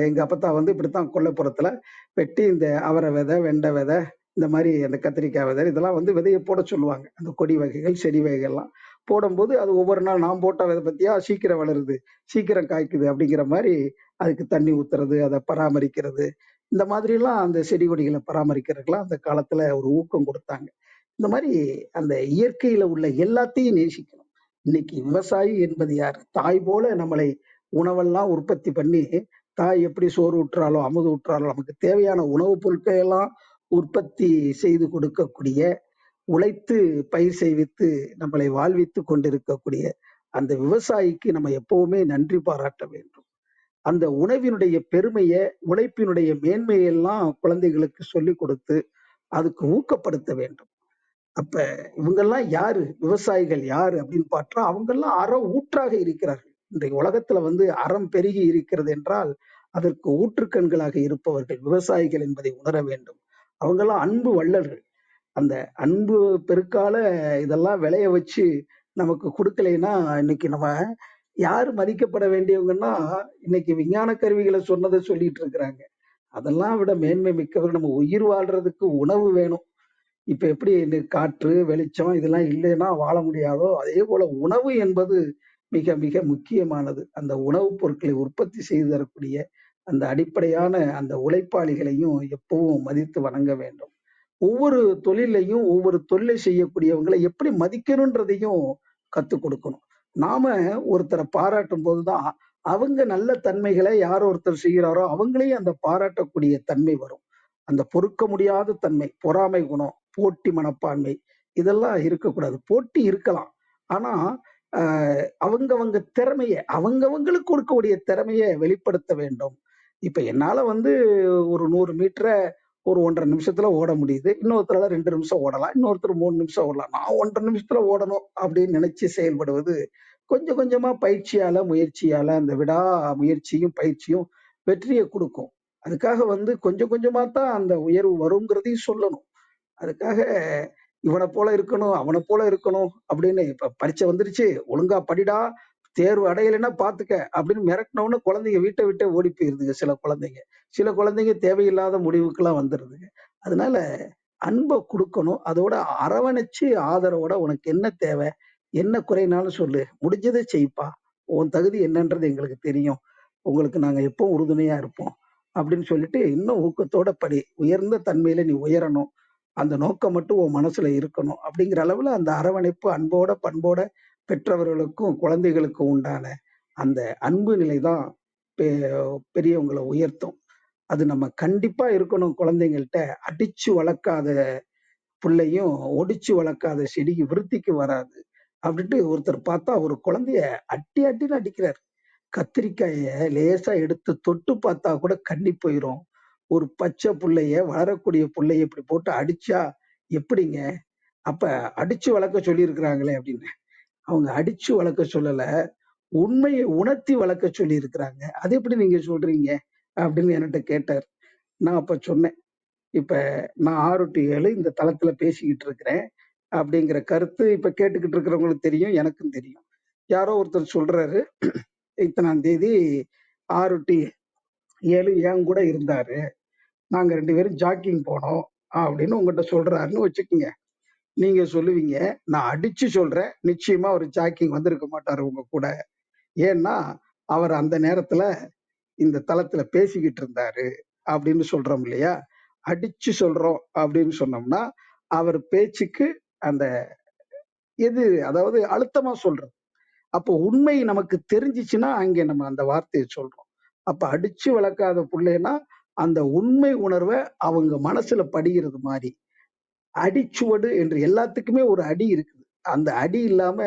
எங்க அப்பத்தா இப்படித்தான் கொல்லைப்புறத்துல வெட்டி இந்த அவரை விதை, வெண்டை விதை, இந்த மாதிரி அந்த கத்திரிக்காய் விதை இதெல்லாம் விதைய போட சொல்லுவாங்க. அந்த கொடி வகைகள், செடி வகைகள்லாம் போடும்போது அது ஒவ்வொரு நாள் நான் போட்ட விதை பத்தியா சீக்கிரம் வளருது, சீக்கிரம் காய்க்குது அப்படிங்கிற மாதிரி அதுக்கு தண்ணி ஊத்துறது, அதை பராமரிக்கிறது, இந்த மாதிரிலாம் அந்த செடி கொடிகளை பராமரிக்கிறதுக்கெல்லாம் அந்த காலத்துல ஒரு ஊக்கம் கொடுத்தாங்க. இந்த மாதிரி அந்த இயற்கையில உள்ள எல்லாத்தையும் நேசிக்கணும். இன்னைக்கு விவசாயி என்பது யார்? தாய் போல நம்மளை உணவெல்லாம் உற்பத்தி பண்ணி, தாய் எப்படி சோறு ஊட்டுறாளோ, அமுது ஊட்டுறாளோ, நமக்கு தேவையான உணவுப் பொருட்களை எல்லாம் உற்பத்தி செய்து கொடுக்கக்கூடிய, உழைத்து பயிர் செய்வித்து நம்மளை வாழ்வித்து கொண்டிருக்கக்கூடிய அந்த விவசாயிக்கு நம்ம எப்பவுமே நன்றி பாராட்ட வேண்டும். அந்த உணவினுடைய பெருமைய, உழைப்பினுடைய மேன்மையெல்லாம் குழந்தைகளுக்கு சொல்லிக் கொடுத்து அதுக்கு ஊக்கப்படுத்த வேண்டும். அப்ப இவங்கெல்லாம் யாரு? விவசாயிகள் யாரு அப்படின்னு பார்த்தா, அவங்கெல்லாம் அற ஊற்றாக இருக்கிறார்கள். இன்றைய உலகத்துல அறம் பெருகி இருக்கிறது என்றால் அதற்கு ஊற்றுக்கண்களாக இருப்பவர்கள் விவசாயிகள் என்பதை உணர வேண்டும். அவங்கெல்லாம் அன்பு வள்ளல்கள். அந்த அன்பு பெருக்கால இதெல்லாம் விளைய வச்சு நமக்கு கொடுக்கலைன்னா, இன்னைக்கு நம்ம யாரு மதிக்கப்பட வேண்டியவங்கன்னா, இன்னைக்கு விஞ்ஞான கருவிகளை சொன்னதை சொல்லிட்டு இருக்கிறாங்க. அதெல்லாம் விட மேன்மை மிக்கவர்கள். நம்ம உயிர் வாழ்றதுக்கு உணவு வேணும். இப்ப எப்படி இந்த காற்று, வெளிச்சம் இதெல்லாம் இல்லைன்னா வாழ முடியாதோ, அதே போல உணவு என்பது மிக மிக முக்கியமானது. அந்த உணவுப் பொருட்களை உற்பத்தி செய்து தரக்கூடிய அந்த அடிப்படையான அந்த உழைப்பாளிகளையும் எப்பவும் மதித்து வணங்க வேண்டும். ஒவ்வொரு தொழிலையும், ஒவ்வொரு தொழிலை செய்யக்கூடியவங்களை எப்படி மதிக்கணுன்றதையும் கத்துக் கொடுக்கணும். நாம ஒருத்தரை பாராட்டும் போதுதான் அவங்க நல்ல தன்மைகளை யார் ஒருத்தர் செய்கிறாரோ அவங்களையும் அந்த பாராட்டக்கூடிய தன்மை வரும். அந்த பொறுக்க முடியாத தன்மை, பொறாமை குணம், போட்டி மனப்பான்மை இதெல்லாம் இருக்கக்கூடாது. போட்டி இருக்கலாம். ஆனா அவங்கவங்க திறமைய அவங்கவங்களுக்கு கொடுக்கக்கூடிய திறமைய வெளிப்படுத்த வேண்டும். இப்ப என்னால ஒரு 100 மீட்டர ஒரு 1 1/2 நிமிஷத்துல ஓட முடியுது. இன்னொருத்தரால 2 நிமிஷம் ஓடலாம். இன்னொருத்தர் 3 நிமிஷம் ஓடலாம். நான் 1 1/2 நிமிஷத்துல ஓடணும் அப்படின்னு நினைச்சு செயல்படுவது கொஞ்சம் கொஞ்சமா பயிற்சியால, முயற்சியால அந்த விடா முயற்சியும், பயிற்சியும் வெற்றிய குடுக்கும். அதுக்காக கொஞ்சம் கொஞ்சமா தான் அந்த உயர்வு வருங்கிறதையும் சொல்லணும். அதுக்காக இவன போல இருக்கணும், அவன போல இருக்கணும் அப்படின்னு இப்ப பரீட்சை வந்துருச்சு, ஒழுங்கா படிடா, தேர்வு அடையலைன்னா பாத்துக்க அப்படின்னு மிரட்டினவுடனே குழந்தைங்க வீட்டை விட்டே ஓடி போயிருதுங்க சில குழந்தைங்க. சில குழந்தைங்க தேவையில்லாத முடிவுக்கெல்லாம் வந்துருதுங்க. அதனால அன்ப குடுக்கணும். அதோட அரவணைச்சு ஆதரவோட உனக்கு என்ன தேவை? என்ன குறைனாலும் சொல்லு. முடிஞ்சதை செய்ப்பா. உன் தகுதி என்னன்றது எங்களுக்கு தெரியும். உங்களுக்கு நாங்க எப்பவும் உறுதுணையா இருப்போம். அப்படின்னு சொல்லிட்டு இன்னும் ஊக்கத்தோட படி. உயர்ந்த தன்மையில நீ உயரணும். அந்த நோக்கம் மட்டும் உன் மனசுல இருக்கணும். அப்படிங்கிற அளவுல அந்த அரவணைப்பு அன்போட, பண்போட பெற்றவர்களுக்கும், குழந்தைகளுக்கும் உண்டான அந்த அன்பு நிலை தான் பெ பெரியவங்கள உயர்த்தும். அது நம்ம கண்டிப்பா இருக்கணும் குழந்தைங்கள்ட்ட. அடிச்சு வளர்க்காத புள்ளையும், ஒடிச்சு வளர்க்காத செடிக்கு விருத்திக்கு வராது. அப்படின்ட்டு ஒருத்தர் பார்த்தா ஒரு குழந்தைய அடி அடின்னு அடிக்கிறாரு. கத்திரிக்காய லேசா எடுத்து தொட்டு பார்த்தா கூட கண்ணி போயிரும். ஒரு பச்சை புள்ளைய, வளரக்கூடிய புள்ளைய இப்படி போட்டு அடிச்சா எப்படிங்க? அப்ப அடிச்சு வளர்க்க சொல்லியிருக்கிறாங்களே அப்படின்னு. அவங்க அடிச்சு வளர்க்க சொல்லல. உண்மையை உணர்த்தி வளர்க்க சொல்லியிருக்கிறாங்க. அது எப்படி நீங்க சொல்றீங்க? அப்படின்னு என்கிட்ட கேட்டாரு. நான் அப்ப சொன்னேன். இப்ப நான் 6 to 7 இந்த தளத்துல பேசிக்கிட்டு இருக்கிறேன். அப்படிங்கிற கருத்து இப்ப கேட்டுக்கிட்டு இருக்கிறவங்களுக்கு தெரியும். எனக்கும் தெரியும். யாரோ ஒருத்தர் சொல்றாரு, இத்தனாம் தேதி 6 to 7 என் கூட இருந்தாரு. நாங்க 2 பேரும் ஜாக்கிங் போனோம் அப்படின்னு உங்ககிட்ட சொல்றாருன்னு வச்சுக்கோங்க. நீங்க சொல்லுவீங்க, நான் அடிச்சு சொல்றேன். நிச்சயமா அவர் ஜாக்கிங் வந்திருக்க மாட்டாரு உங்க கூட. ஏன்னா, அவர் அந்த நேரத்துல இந்த தளத்துல பேசிக்கிட்டு இருந்தாரு அப்படின்னு சொல்றோம் இல்லையா? அடிச்சு சொல்றோம் அப்படின்னு சொன்னோம்னா, அவர் பேச்சுக்கு அந்த அதாவது அழுத்தமா சொல்றது. அப்போ உண்மை நமக்கு தெரிஞ்சிச்சுன்னா, அங்கே நம்ம அந்த வார்த்தைய சொல்றோம். அப்ப அடிச்சு வளர்க்காத புள்ளைன்னா, அந்த உண்மை உணர்வ அவங்க மனசுல படிகிறது மாரி. அடிச்சுவடு என்று எல்லாத்துக்குமே ஒரு அடி இருக்குது. அந்த அடி இல்லாம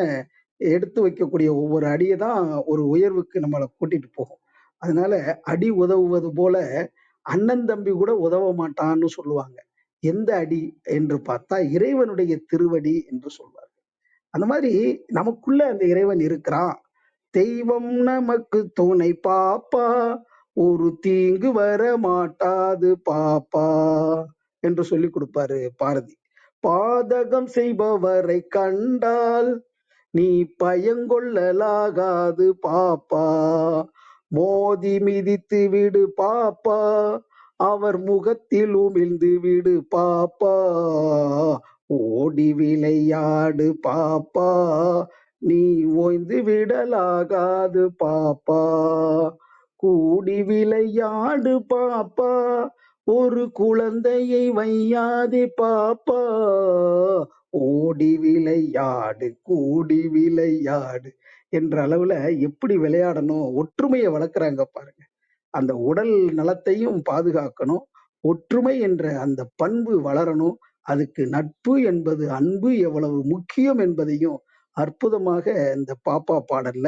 எடுத்து வைக்கக்கூடிய ஒவ்வொரு அடிய தான் ஒரு உயர்வுக்கு நம்மள கூட்டிட்டு போகும். அதனால அடி உதவுவது போல அண்ணன் தம்பி கூட உதவ மாட்டான்னு சொல்லுவாங்க. எந்த அடி என்று பார்த்தா இறைவனுடைய திருவடி என்று சொல்வார்கள். அந்த மாதிரி நமக்குள்ள அந்த இறைவன் இருக்கிறான். தெய்வம் நமக்கு துணை பாப்பா, ஒரு தீங்கு வர மாட்டாது பாப்பா என்று சொல்லிக் கொடுப்பாரு பாரதி. பாதகம் செய்பவரை கண்டால் நீ பயங்கொள்ளலாகாது பாப்பா, மோதி மிதித்து விடு பாப்பா, அவர் முகத்தில் உமிழ்ந்து விடு பாப்பா, ஓடி விளையாடு பாப்பா, நீ ஓய்ந்து விடலாகாது பாப்பா, கூடி விளையாடு பாப்பா, ஒரு குழந்தையை வையாதே பாப்பா, ஓடி விளையாடு கூடி விளையாடு என்ற அளவுல எப்படி விளையாடணும், ஒற்றுமையை வளர்க்குறாங்க பாருங்க. அந்த உடல் நலத்தையும் பாதுகாக்கணும். ஒற்றுமை என்ற அந்த பண்பு வளரணும். அதுக்கு நட்பு என்பது அன்பு எவ்வளவு முக்கியம் என்பதையும் அற்புதமாக இந்த பாப்பா பாடல்ல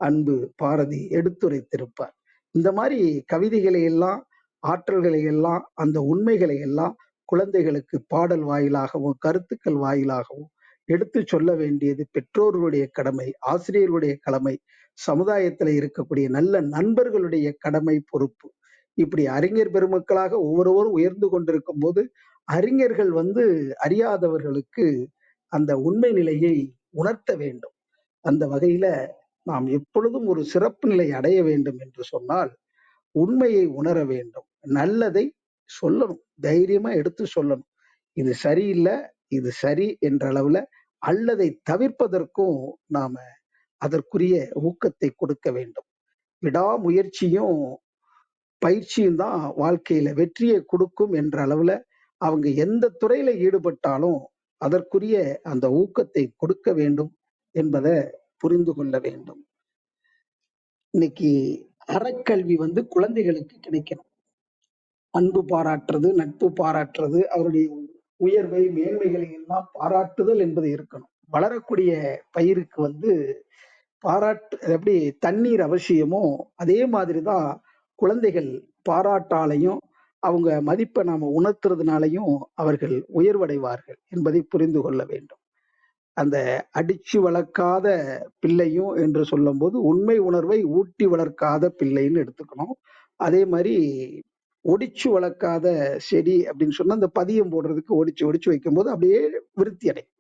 அன்பு பாரதி எடுத்துரைத்திருப்பார். இந்த மாதிரி கவிதைகளை எல்லாம், ஆற்றல்களை எல்லாம், அந்த உண்மைகளை எல்லாம் குழந்தைகளுக்கு பாடல் வாயிலாகவும், கருத்துக்கள் வாயிலாகவும் எடுத்து சொல்ல வேண்டியது பெற்றோர்களுடைய கடமை, ஆசிரியர்களுடைய கடமை, சமுதாயத்துல இருக்கக்கூடிய நல்ல நண்பர்களுடைய கடமை, பொறுப்பு. இப்படி அறிஞர் பெருமக்களாக ஒவ்வொருவரும் உயர்ந்து கொண்டிருக்கும் போது அறிஞர்கள் அறியாதவர்களுக்கு அந்த உண்மை நிலையை உணர்த்த வேண்டும். அந்த வகையில நாம் எப்பொழுதும் ஒரு சிறப்பு நிலை அடைய வேண்டும் என்று சொன்னால் உண்மையை உணர வேண்டும். நல்லதை சொல்லணும். தைரியமா எடுத்து சொல்லணும். இது சரியில்லை, இது சரி என்ற அளவுல, அல்லதை தவிர்ப்பதற்கும் நாம அதற்குரிய ஊக்கத்தை கொடுக்க வேண்டும். விடாமுயற்சியும் பயிற்சியும் தான் வாழ்க்கையில வெற்றியை கொடுக்கும் என்ற அளவுல அவங்க எந்த துறையில ஈடுபட்டாலும் அதற்குரிய அந்த ஊக்கத்தை கொடுக்க வேண்டும் என்பதை புரிந்து கொள்ள வேண்டும். இன்னைக்கு அறக்கல்வி குழந்தைகளுக்கு கிடைக்கணும். அன்பு பாராட்டுறது, நட்பு பாராட்டுறது, அவருடைய உயர்வை மேன்மைகளை எல்லாம் பாராட்டுதல் என்பது இருக்கணும். வளரக்கூடிய பயிருக்கு பாராட்டு எப்படி தண்ணீர் அவசியமோ அதே மாதிரிதான் குழந்தைகள் பாராட்டாலையும் அவங்க மதிப்பை நாம உணர்த்துறதுனாலையும் அவர்கள் உயர்வடைவார்கள் என்பதை புரிந்து கொள்ள வேண்டும். அந்த அடிச்சு வளர்க்காத பிள்ளையும் என்று சொல்லும்போது உண்மை உணர்வை ஊட்டி வளர்க்காத பிள்ளைன்னு எடுத்துக்கணும். அதே மாதிரி ஒடிச்சு வளர்க்காத செடி அப்படின்னு சொன்னா அந்த பதியம் போடுறதுக்கு ஒடிச்சு ஒடிச்சு வைக்கும்போது அப்படியே விருத்தி அடையும்.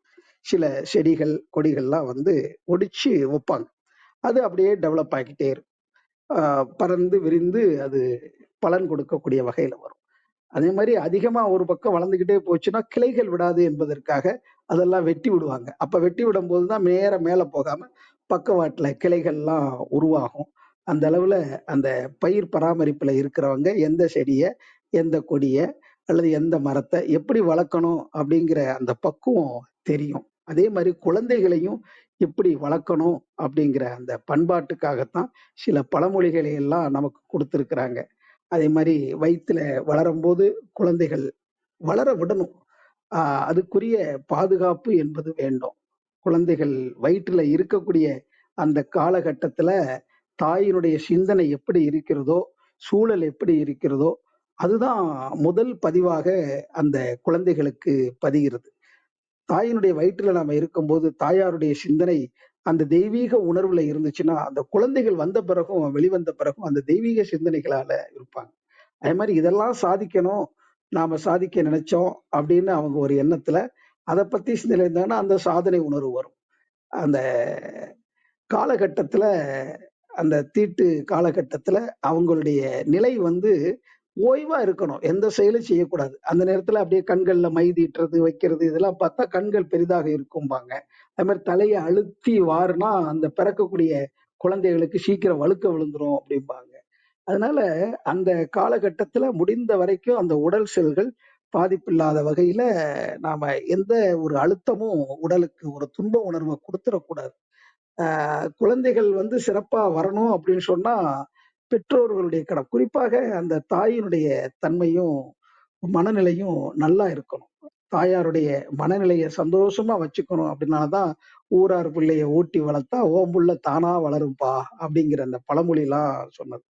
சில செடிகள் கொடிகள்லாம் ஒடிச்சு வைப்பாங்க. அது அப்படியே டெவலப் ஆகிட்டே இருக்கும். பறந்து விரிந்து அது பலன் கொடுக்கக்கூடிய வகையில வரும். அதே மாதிரி அதிகமா ஒரு பக்கம் வளர்ந்துகிட்டே போச்சுன்னா கிளைகள் விடாது என்பதற்காக அதெல்லாம் வெட்டி விடுவாங்க. அப்ப வெட்டி விடும் போதுதான் மேல போகாம பக்கவாட்டுல கிளைகள்லாம் உருவாகும். அந்த அளவுல அந்த பயிர் பராமரிப்புல இருக்கிறவங்க எந்த செடிய, எந்த கொடிய அல்லது எந்த மரத்தை எப்படி வளர்க்கணும் அப்படிங்கிற அந்த பக்குவம் தெரியும். அதே மாதிரி குழந்தைகளையும் எப்படி வளர்க்கணும் அப்படிங்கிற அந்த பண்பாட்டுக்காகத்தான் சில பழமொழிகளை எல்லாம் நமக்கு கொடுத்திருக்கிறாங்க. அதே மாதிரி வயிற்றுல வளரும்போது குழந்தைகள் வளர விடணும். அதுக்குரிய பாதுகாப்பு என்பது வேண்டும். குழந்தைகள் வயிற்றுல இருக்கக்கூடிய அந்த காலகட்டத்துல தாயினுடைய சிந்தனை எப்படி இருக்கிறதோ, சூழல் எப்படி இருக்கிறதோ, அதுதான் முதல் பதிவாக அந்த குழந்தைகளுக்கு பதிகிறது. தாயினுடைய வயிற்றுல நாம இருக்கும்போது தாயாருடைய சிந்தனை அந்த தெய்வீக உணர்வுல இருந்துச்சுன்னா அந்த குழந்தைகள் வந்த பிறகும் வெளிவந்த பிறகும் அந்த தெய்வீக சிந்தனைகளால இருப்பாங்க. அதே மாதிரி இதெல்லாம் சாதிக்கணும், நாம சாதிக்க நினைச்சோம் அப்படின்னு அவங்க ஒரு எண்ணத்துல அதை பத்தி சிந்தனை இருந்தாங்கன்னா அந்த சாதனை உணர்வு வரும். அந்த காலகட்டத்துல அந்த தீட்டு காலகட்டத்துல அவங்களுடைய நிலை ஓய்வா இருக்கணும். எந்த செயலும் செய்யக்கூடாது. அந்த நேரத்துல அப்படியே கண்கள்ல மை தீட்டுறது வைக்கிறது இதெல்லாம் பார்த்தா கண்கள் பெரிதாக இருக்கும்பாங்க. அது மாதிரி தலையை அழுத்தி வாருனா அந்த பிறக்கக்கூடிய குழந்தைகளுக்கு சீக்கிரம் வழுக்க விழுந்துரும் அப்படிம்பாங்க. அதனால அந்த காலகட்டத்துல முடிந்த வரைக்கும் அந்த உடல் செல்கள் பாதிப்பில்லாத வகையில நாம எந்த ஒரு அழுத்தமும் உடலுக்கு ஒரு துன்ப உணர்வை கொடுத்துடக்கூடாது. குழந்தைகள் சிறப்பா வரணும் அப்படின்னு சொன்னா பெற்றோர்களுடைய கடன், குறிப்பாக அந்த தாயினுடைய தன்மையும் மனநிலையும் நல்லா இருக்கணும். தாயாருடைய மனநிலையை சந்தோஷமா வச்சுக்கணும். அப்படின்னாலதான் ஊரார் பிள்ளைய ஊட்டி வளர்த்தா ஓம் புள்ள தானா வளரும்பா அப்படிங்கிற அந்த பழமொழி எல்லாம் சொன்னது.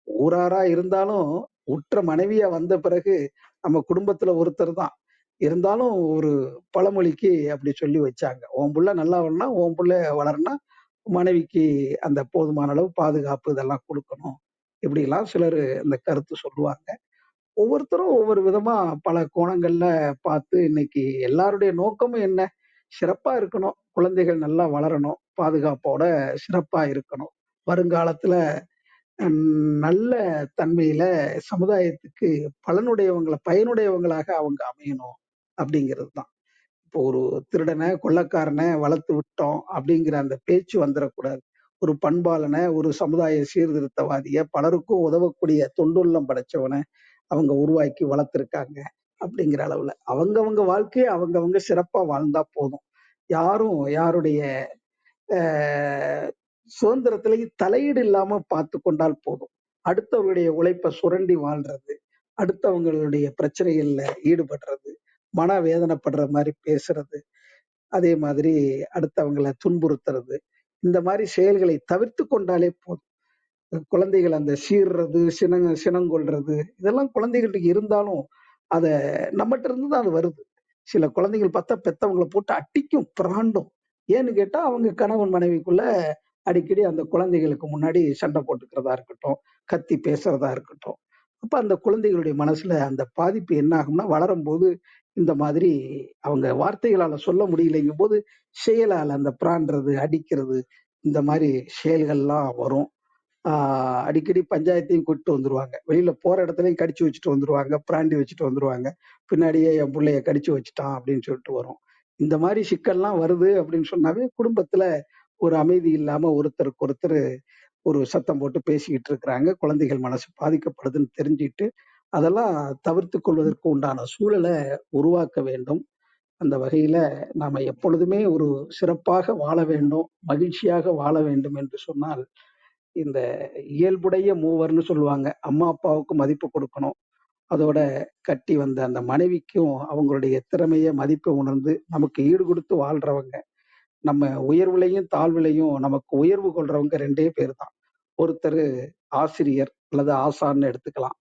ஊராரா இருந்தாலும் உற்ற மனைவியா வந்த பிறகு நம்ம குடும்பத்துல ஒருத்தர் தான் இருந்தாலும் ஒரு பழமொழிக்கு அப்படி சொல்லி வச்சாங்க. உன் புள்ள நல்லா வளர்னா உன் புள்ள வளர்னா மனைவிக்கு அந்த போதுமான அளவு பாதுகாப்பு இதெல்லாம் கொடுக்கணும். இப்படி எல்லாம் சிலர் இந்த கருத்து சொல்லுவாங்க. ஒவ்வொருத்தரும் ஒவ்வொரு விதமா பல கோணங்கள்ல பார்த்து இன்னைக்கு எல்லாருடைய நோக்கமும் என்ன? சிறப்பா இருக்கணும், குழந்தைகள் நல்லா வளரணும், பாதுகாப்போட சிறப்பா இருக்கணும், வருங்காலத்துல நல்ல தன்மையில சமுதாயத்துக்கு பயனுடையவங்களாக அவங்க அமையணும் அப்படிங்கிறது தான். இப்போ ஒரு திருடனை கொள்ளைக்காரனை வளர்த்து விட்டோம் அப்படிங்கிற அந்த பேச்சு வந்துடக்கூடாது. ஒரு பண்பாளனை, ஒரு சமுதாய சீர்திருத்தவாதிய, பலருக்கும் உதவக்கூடிய தொண்டுள்ளம் படைச்சவனை அவங்க உருவாக்கி வளர்த்துருக்காங்க. அப்படிங்கிற அளவுல அவங்கவங்க வாழ்க்கையை அவங்கவங்க சிறப்பா வாழ்ந்தா போதும். யாரும் யாருடைய சுதந்திரத்திலேயே தலையீடு இல்லாம பார்த்து கொண்டால் போதும். அடுத்தவங்களுடைய உழைப்பை சுரண்டி வாழ்றது, அடுத்தவங்களுடைய பிரச்சனைகள்ல ஈடுபடுறது, மன வேதனைப்படுற மாதிரி பேசுறது, அதே மாதிரி அடுத்தவங்களை துன்புறுத்துறது, இந்த மாதிரி செயல்களை தவிர்த்து கொண்டாலே போதும். குழந்தைகள் அந்த சீர்றது, சினங்கொள்றது இதெல்லாம் குழந்தைகளுக்கு இருந்தாலும் அத நம்மகிட்ட இருந்து தான் அது வருது. சில குழந்தைகள் பார்த்தா பெத்தவங்களை போட்டு அடிக்கும், பிராண்டும். ஏன்னு கேட்டா அவங்க கணவன் மனைவிக்குள்ள அடிக்கடி அந்த குழந்தைகளுக்கு முன்னாடி சண்டை போட்டுக்கிறதா இருக்கட்டும், கத்தி பேசுறதா இருக்கட்டும். அப்ப அந்த குழந்தைகளுடைய மனசுல அந்த பாதிப்பு என்ன ஆகும்னா வளரும் போது இந்த மாதிரி அவங்க வார்த்தைகளால சொல்ல முடியலைங்கும் போது செயலால அந்த பிராண்டுறது, அடிக்கிறது, இந்த மாதிரி செயல்கள்லாம் வரும். அடிக்கடி பஞ்சாயத்தையும் கூட்டிட்டு வந்துருவாங்க. வெளியில போற இடத்துலயும் கடிச்சு வச்சுட்டு வந்துருவாங்க, பிராண்டி வச்சுட்டு வந்துருவாங்க. பின்னாடியே என் பிள்ளைய கடிச்சு வச்சுட்டான் அப்படின்னு சொல்லிட்டு வரும். இந்த மாதிரி சிக்கல்லாம் வருது அப்படின்னு சொன்னாவே குடும்பத்துல ஒரு அமைதி இல்லாம ஒருத்தருக்கு ஒருத்தர் ஒரு சத்தம் போட்டு பேசிக்கிட்டு இருக்கிறாங்க. குழந்தைகள் மனசு பாதிக்கப்படுதுன்னு தெரிஞ்சுக்கிட்டு அதெல்லாம் தவிர்த்து கொள்வதற்கு உண்டான சூழலை உருவாக்க வேண்டும். அந்த வகையில நாம எப்பொழுதுமே ஒரு சிறப்பாக வாழ வேண்டும், மகிழ்ச்சியாக வாழ வேண்டும் என்று சொன்னால் இந்த இயல்புடைய மூவர்னு சொல்லுவாங்க. அம்மா அப்பாவுக்கு மதிப்பு கொடுக்கணும். அதோட கட்டி வந்த அந்த மனைவிக்கும் அவங்களுடைய திறமைய மதிப்பை உணர்ந்து நமக்கு ஈடு கொடுத்து வாழ்றவங்க. நம்ம உயர்வுலையும் தாழ்வுலையும் நமக்கு உயர்வு கொள்றவங்க 2 பேர் தான். ஒருத்தர் ஆசிரியர் அல்லது ஆசான்னு எடுத்துக்கலாம்.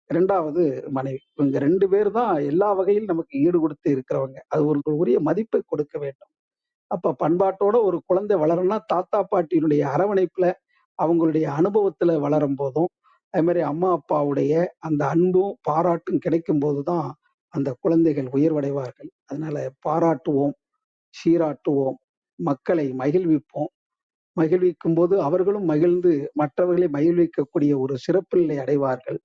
2வது மனைவி. இவங்க 2 பேர் தான் எல்லா வகையிலும் நமக்கு ஈடு கொடுத்து இருக்கிறவங்க. அது ஒரு உரிய மதிப்பை கொடுக்க வேண்டும். அப்ப பண்பாட்டோட ஒரு குழந்தை வளரணும்னா தாத்தா பாட்டியினுடைய அரவணைப்புல அவங்களுடைய அனுபவத்துல வளரும் போதும் அதே மாதிரி அம்மா அப்பாவுடைய அந்த அன்பும் பாராட்டும் கிடைக்கும் போதுதான் அந்த குழந்தைகள் உயர்வடைவார்கள். அதனால பாராட்டுவோம், சீராட்டுவோம், மக்களை மகிழ்விப்போம். மகிழ்விக்கும் போது அவர்களும் மகிழ்ந்து மற்றவர்களை மகிழ்விக்கக்கூடிய ஒரு சிறப்பு நிலை அடைவார்கள்.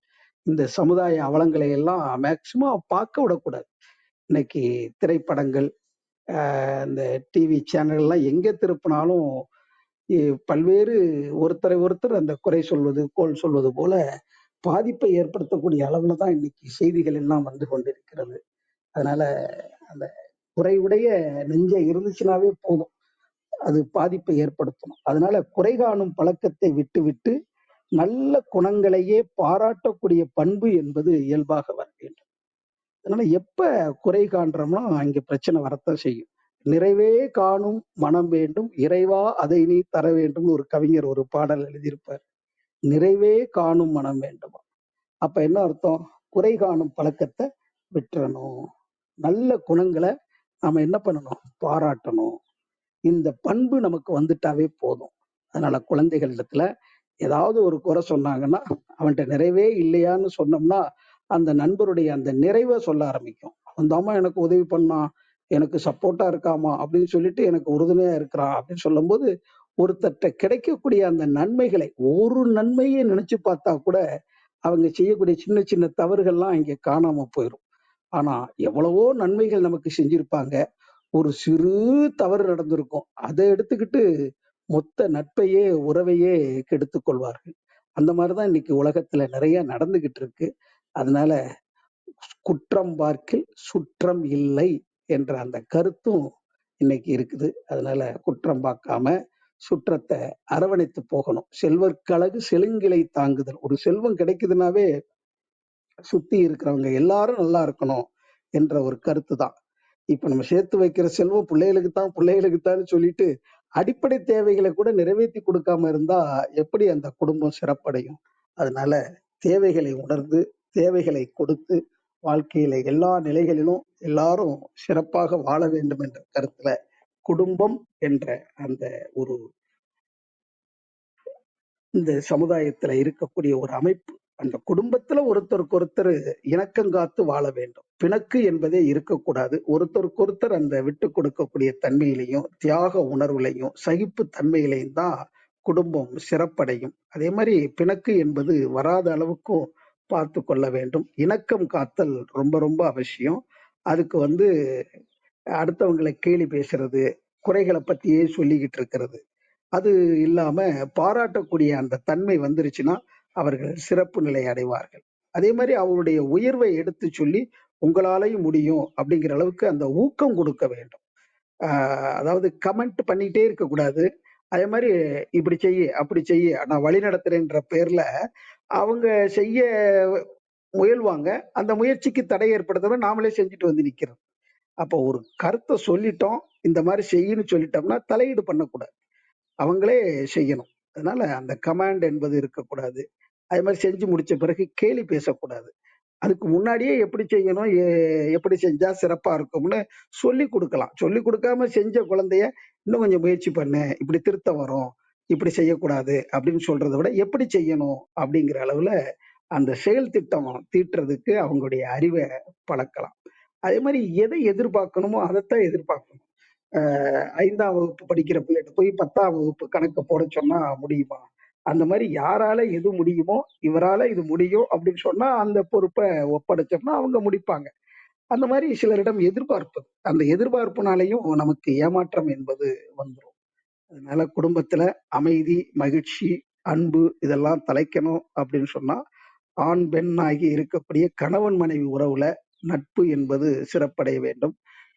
இந்த சமுதாய அவலங்களை எல்லாம் மேக்சிமம் பார்க்க விடக்கூடாது. இன்னைக்கு திரைப்படங்கள், இந்த டிவி சேனல் எல்லாம் எங்க திருப்பினாலும் பல்வேறு ஒருத்தரை ஒருத்தர் அந்த குறை சொல்வது, கோள் சொல்வது போல பாதிப்பை ஏற்படுத்தக்கூடிய அளவுல தான் இன்னைக்கு செய்திகள் எல்லாம் வந்து கொண்டிருக்கிறது. அதனால அந்த குறைவுடைய நெஞ்சை இருந்துச்சுனாவே போதும், அது பாதிப்பை ஏற்படுத்தணும். அதனால குறை காணும் பழக்கத்தை விட்டுவிட்டு நல்ல குணங்களையே பாராட்டக்கூடிய பண்பு என்பது இயல்பாக வர வேண்டும். அதனால எப்ப குறை காண்றோம்னா அங்க பிரச்சனை வரத்தான் செய்யும். நிறைவே காணும் மனம் வேண்டும், இறைவா அதை நீ தர வேண்டும்னு ஒரு கவிஞர் ஒரு பாடல் எழுதியிருப்பார். நிறைவே காணும் மனம் வேண்டுமா. அப்ப என்ன அர்த்தம்? குறை காணும் பழக்கத்தை விட்டுறணும். நல்ல குணங்களை நாம என்ன பண்ணணும்? பாராட்டணும். இந்த பண்பு நமக்கு வந்துட்டாவே போதும். அதனால குழந்தைகளிடத்துல ஏதாவது ஒரு குறை சொன்னாங்கன்னா அவன்கிட்ட நிறைவே இல்லையான்னு சொன்னோம்னா அந்த நண்பருடைய அந்த நிறைவை சொல்ல ஆரம்பிக்கும். அவன் தாமா எனக்கு உதவி பண்ணான், எனக்கு சப்போர்ட்டா இருக்காமா அப்படின்னு சொல்லிட்டு எனக்கு உறுதுணையா இருக்கிறான் அப்படின்னு சொல்லும் போது ஒருத்தட்ட கிடைக்கக்கூடிய அந்த நன்மைகளை ஒரு நன்மையை நினைச்சு பார்த்தா கூட அவங்க செய்யக்கூடிய சின்ன சின்ன தவறுகள்லாம் இங்க காணாம போயிடும். ஆனா எவ்வளவோ நன்மைகள் நமக்கு செஞ்சிருப்பாங்க, ஒரு சிறு தவறு நடந்திருக்கும், அதை எடுத்துக்கிட்டு மொத்த நட்பையே உறவையே கெடுத்துக் கொள்வார்கள். அந்த மாதிரிதான் இன்னைக்கு உலகத்துல நிறைய நடந்துகிட்டு இருக்கு. அதனால குற்றம் பார்க்கில் சுற்றம் இல்லை என்ற அந்த கருத்தும் இன்னைக்கு இருக்குது. அதனால குற்றம் பார்க்காம சுற்றத்தை அரவணைத்து போகணும். செல்வர்க்கழகு செழுங்கிளை தாங்குதல். ஒரு செல்வம் கிடைக்குதுனாவே சுத்தி இருக்கிறவங்க எல்லாரும் நல்லா இருக்கணும் என்ற ஒரு கருத்து தான். இப்ப நம்ம சேர்த்து வைக்கிற செல்வம் பிள்ளைகளுக்கு தான் சொல்லிட்டு அடிப்படை தேவைகளை கூட நிறைவேற்றி கொடுக்காம இருந்தா எப்படி அந்த குடும்பம் சிறப்படையும்? அதனால தேவைகளை உணர்ந்து தேவைகளை கொடுத்து வாழ்க்கையில எல்லா நிலைகளிலும் எல்லாரும் சிறப்பாக வாழ வேண்டும் என்ற கருத்துல குடும்பம் என்ற அந்த ஒரு இந்த சமுதாயத்துல இருக்கக்கூடிய ஒரு அமைப்பு, அந்த குடும்பத்துல ஒருத்தருக்கு ஒருத்தர் இணக்கம் காத்து வாழ வேண்டும். பிணக்கு என்பதே இருக்கக்கூடாது. ஒருத்தருக்கு ஒருத்தர் அந்த விட்டு கொடுக்கக்கூடிய தன்மையிலையும் தியாக உணர்வுலையும் சகிப்பு தன்மையிலையும் தான் குடும்பம் சிறப்படையும். அதே மாதிரி பிணக்கு என்பது வராத அளவுக்கும் பார்த்து கொள்ள வேண்டும். இணக்கம் காத்தல் ரொம்ப ரொம்ப அவசியம். அதுக்கு அடுத்தவங்களை கேலி பேசுறது, குறைகளை பத்தியே சொல்லிக்கிட்டு இருக்கிறது, அது இல்லாம பாராட்டக்கூடிய அந்த தன்மை வந்துருச்சுன்னா அவர்கள் சிறப்பு நிலை அடைவார்கள். அதே மாதிரி அவருடைய உயர்வை எடுத்து சொல்லி உங்களாலையும் முடியும் அப்படிங்கிற அளவுக்கு அந்த ஊக்கம் கொடுக்க வேண்டும். அதாவது கமெண்ட் பண்ணிட்டே இருக்கக்கூடாது. அதே மாதிரி இப்படி செய்ய அப்படி செய்ய நான் வழி நடத்துறேன்ற பேர்ல அவங்க செய்ய முயல்வாங்க. அந்த முயற்சிக்கு தடை ஏற்படுத்தவே நாமளே செஞ்சுட்டு வந்து நிக்கிறோம். அப்போ ஒரு கருத்தை சொல்லிட்டோம், இந்த மாதிரி செய்யணும்னு சொல்லிட்டோம்னா தலையீடு பண்ணக்கூடாது, அவங்களே செய்யணும். அதனால அந்த கமாண்ட் என்பது இருக்கக்கூடாது. அதே மாதிரி செஞ்சு முடிச்ச பிறகு கேலி பேசக்கூடாது. அதுக்கு முன்னாடியே எப்படி செய்யணும், எப்படி செஞ்சா சிறப்பா இருக்கும்னு சொல்லி கொடுக்கலாம். சொல்லி கொடுக்காம செஞ்ச குழந்தைய இன்னும் கொஞ்சம் முயற்சி பண்ணு, இப்படி திருத்தம் வரும், இப்படி செய்யக்கூடாது அப்படின்னு சொல்றதை விட எப்படி செய்யணும் அப்படிங்கிற அளவுல அந்த செயல் திட்டம் தீட்டுறதுக்கு அவங்களுடைய அறிவை பழக்கலாம். அதே மாதிரி எதை எதிர்பார்க்கணுமோ அதைத்தான் எதிர்பார்க்கணும். 5ஆம் வகுப்பு படிக்கிற பிள்ளைகிட்ட போய் 10ஆம் வகுப்பு கணக்க போட சொன்னா முடியுமா? அந்த மாதிரி யாரால எது முடியுமோ இவரால இது முடியும் அப்படின்னு சொன்னா அந்த பொறுப்பை ஒப்படைச்சோம்னா அவங்க முடிப்பாங்க. அந்த மாதிரி சிலரிடம் எதிர்பார்ப்பது, அந்த எதிர்பார்ப்புனாலையும் நமக்கு ஏமாற்றம் என்பது வந்துடும். அதனால குடும்பத்துல அமைதி, மகிழ்ச்சி, அன்பு இதெல்லாம் தலைக்கணும் அப்படின்னு சொன்னா ஆண் பெண் ஆகி இருக்கக்கூடிய கணவன் மனைவி உறவுல நட்பு என்பது சிறப்படைய வேண்டும்.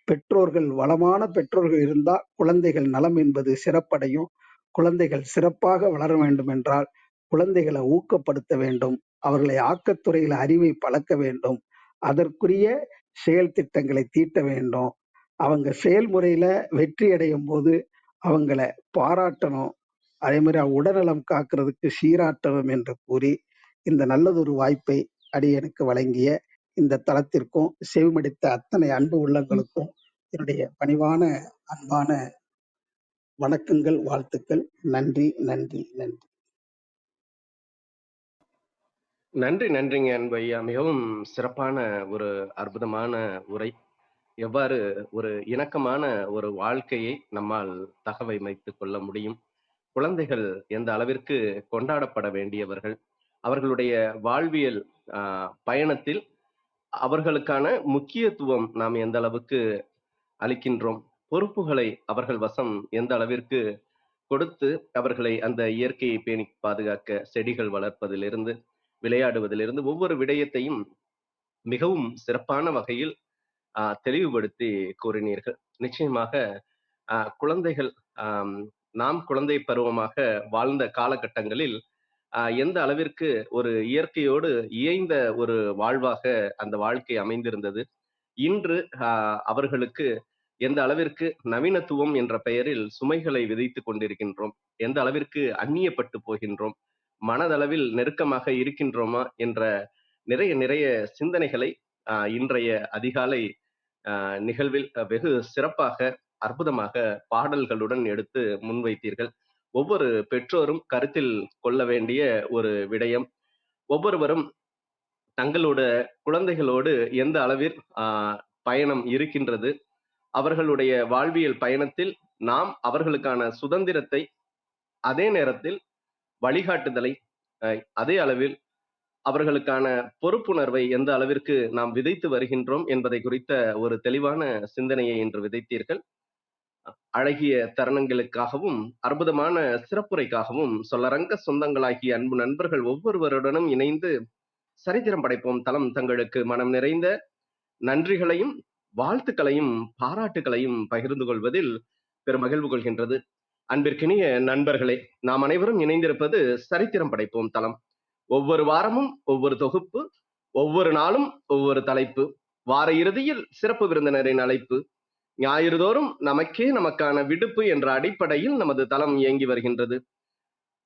பெற்றோர்கள் வளமான பெற்றோர்கள் இருந்தா குழந்தைகள் நலம் என்பது சிறப்படையும். குழந்தைகள் சிறப்பாக வளர வேண்டும் என்றால் குழந்தைகளை ஊக்கப்படுத்த வேண்டும், அவர்களை ஆக்கத்துறையில் அறிவை பழக்க வேண்டும், அதற்குரிய செயல் திட்டங்களை தீட்ட வேண்டும். அவங்க செயல்முறையில வெற்றி அடையும் போது அவங்கள பாராட்டணும். அதே மாதிரி உடல்நலம் காக்கிறதுக்கு சீராட்டணும் என்று கூறி இந்த நல்லதொரு வாய்ப்பை அடியனுக்கு வழங்கிய இந்த தளத்திற்கும் செவிமடித்த அத்தனை அன்பு உள்ளங்களுக்கும் என்னுடைய பணிவான அன்பான வணக்கங்கள், வாழ்த்துக்கள். நன்றி, நன்றி, நன்றி. நன்றிங்க அன்பையா. மிகவும் சிறப்பான ஒரு அற்புதமான உரை. எவ்வாறு ஒரு இணக்கமான ஒரு வாழ்க்கையை நம்மால் தகவமைத்துக் கொள்ள முடியும். குழந்தைகள் எந்த அளவிற்கு கொண்டாடப்பட வேண்டியவர்கள், அவர்களுடைய வாழ்வியல் பயணத்தில் அவர்களுக்கான முக்கியத்துவம் நாம் எந்த அளவுக்கு அளிக்கின்றோம், பொறுப்புகளை அவர்கள் வசம் எந்த அளவிற்கு கொடுத்து அவர்களை அந்த இயற்கையை பேணி பாதுகாக்க, செடிகள் வளர்ப்பதிலிருந்து விளையாடுவதிலிருந்து ஒவ்வொரு விடயத்தையும் மிகவும் சிறப்பான வகையில் தெளிவுபடுத்தி கூறினீர்கள். நிச்சயமாக குழந்தைகள் நாம் குழந்தை பருவமாக வாழ்ந்த காலகட்டங்களில் எந்த அளவிற்கு ஒரு இயற்கையோடு இயைந்த ஒரு வாழ்வாக அந்த வாழ்க்கை அமைந்திருந்தது. இன்று அவர்களுக்கு எந்த அளவிற்கு நவீனத்துவம் என்ற பெயரில் சுமைகளை விதைத்துக் கொண்டிருக்கின்றோம், எந்த அளவிற்கு அந்நியப்பட்டு போகின்றோம், மனதளவில் நெருக்கமாக இருக்கின்றோமா என்ற நிறைய சிந்தனைகளை இன்றைய அதிகாலை நிகழ்வில் வெகு சிறப்பாக அற்புதமாக பாடல்களுடன் எடுத்து முன்வைத்தீர்கள். ஒவ்வொரு பெற்றோரும் கருத்தில் கொள்ள வேண்டிய ஒரு விடயம், ஒவ்வொருவரும் தங்களோட குழந்தைகளோடு எந்த அளவில் பயணம் இருக்கின்றது, அவர்களுடைய வாழ்வியல் பயணத்தில் நாம் அவர்களுக்கான சுதந்திரத்தை, அதே நேரத்தில் வழிகாட்டுதலை, அதே அளவில் அவர்களுக்கான பொறுப்புணர்வை எந்த அளவிற்கு நாம் விதைத்து வருகின்றோம் என்பதை குறித்த ஒரு தெளிவான சிந்தனையை இன்று விதைத்தீர்கள். அழகிய தருணங்களுக்காகவும் அற்புதமான சிறப்புரைக்காகவும் சொல்லரங்க சொந்தங்களாகிய அன்பு நண்பர்கள் ஒவ்வொருவருடனும் இணைந்து சரித்திரம் படைப்போம் தளம் தங்களுக்கு மனம் நிறைந்த நன்றிகளையும் வாழ்த்துக்களையும் பாராட்டுகளையும் பகிர்ந்து கொள்வதில் பெரும் மகிழ்வு கொள்கின்றது. அன்பிற்கினிய நண்பர்களே, நாம் அனைவரும் இணைந்திருப்பது சரித்திரம் படைப்போம் தளம். ஒவ்வொரு வாரமும் ஒவ்வொரு தொகுப்பு, ஒவ்வொரு நாளும் ஒவ்வொரு தலைப்பு, வார இறுதியில் சிறப்பு விருந்தினரின் அழைப்பு, ஞாயிறு தோறும் நமக்கான விடுப்பு என்ற அடிப்படையில் நமது தளம் இயங்கி வருகின்றது.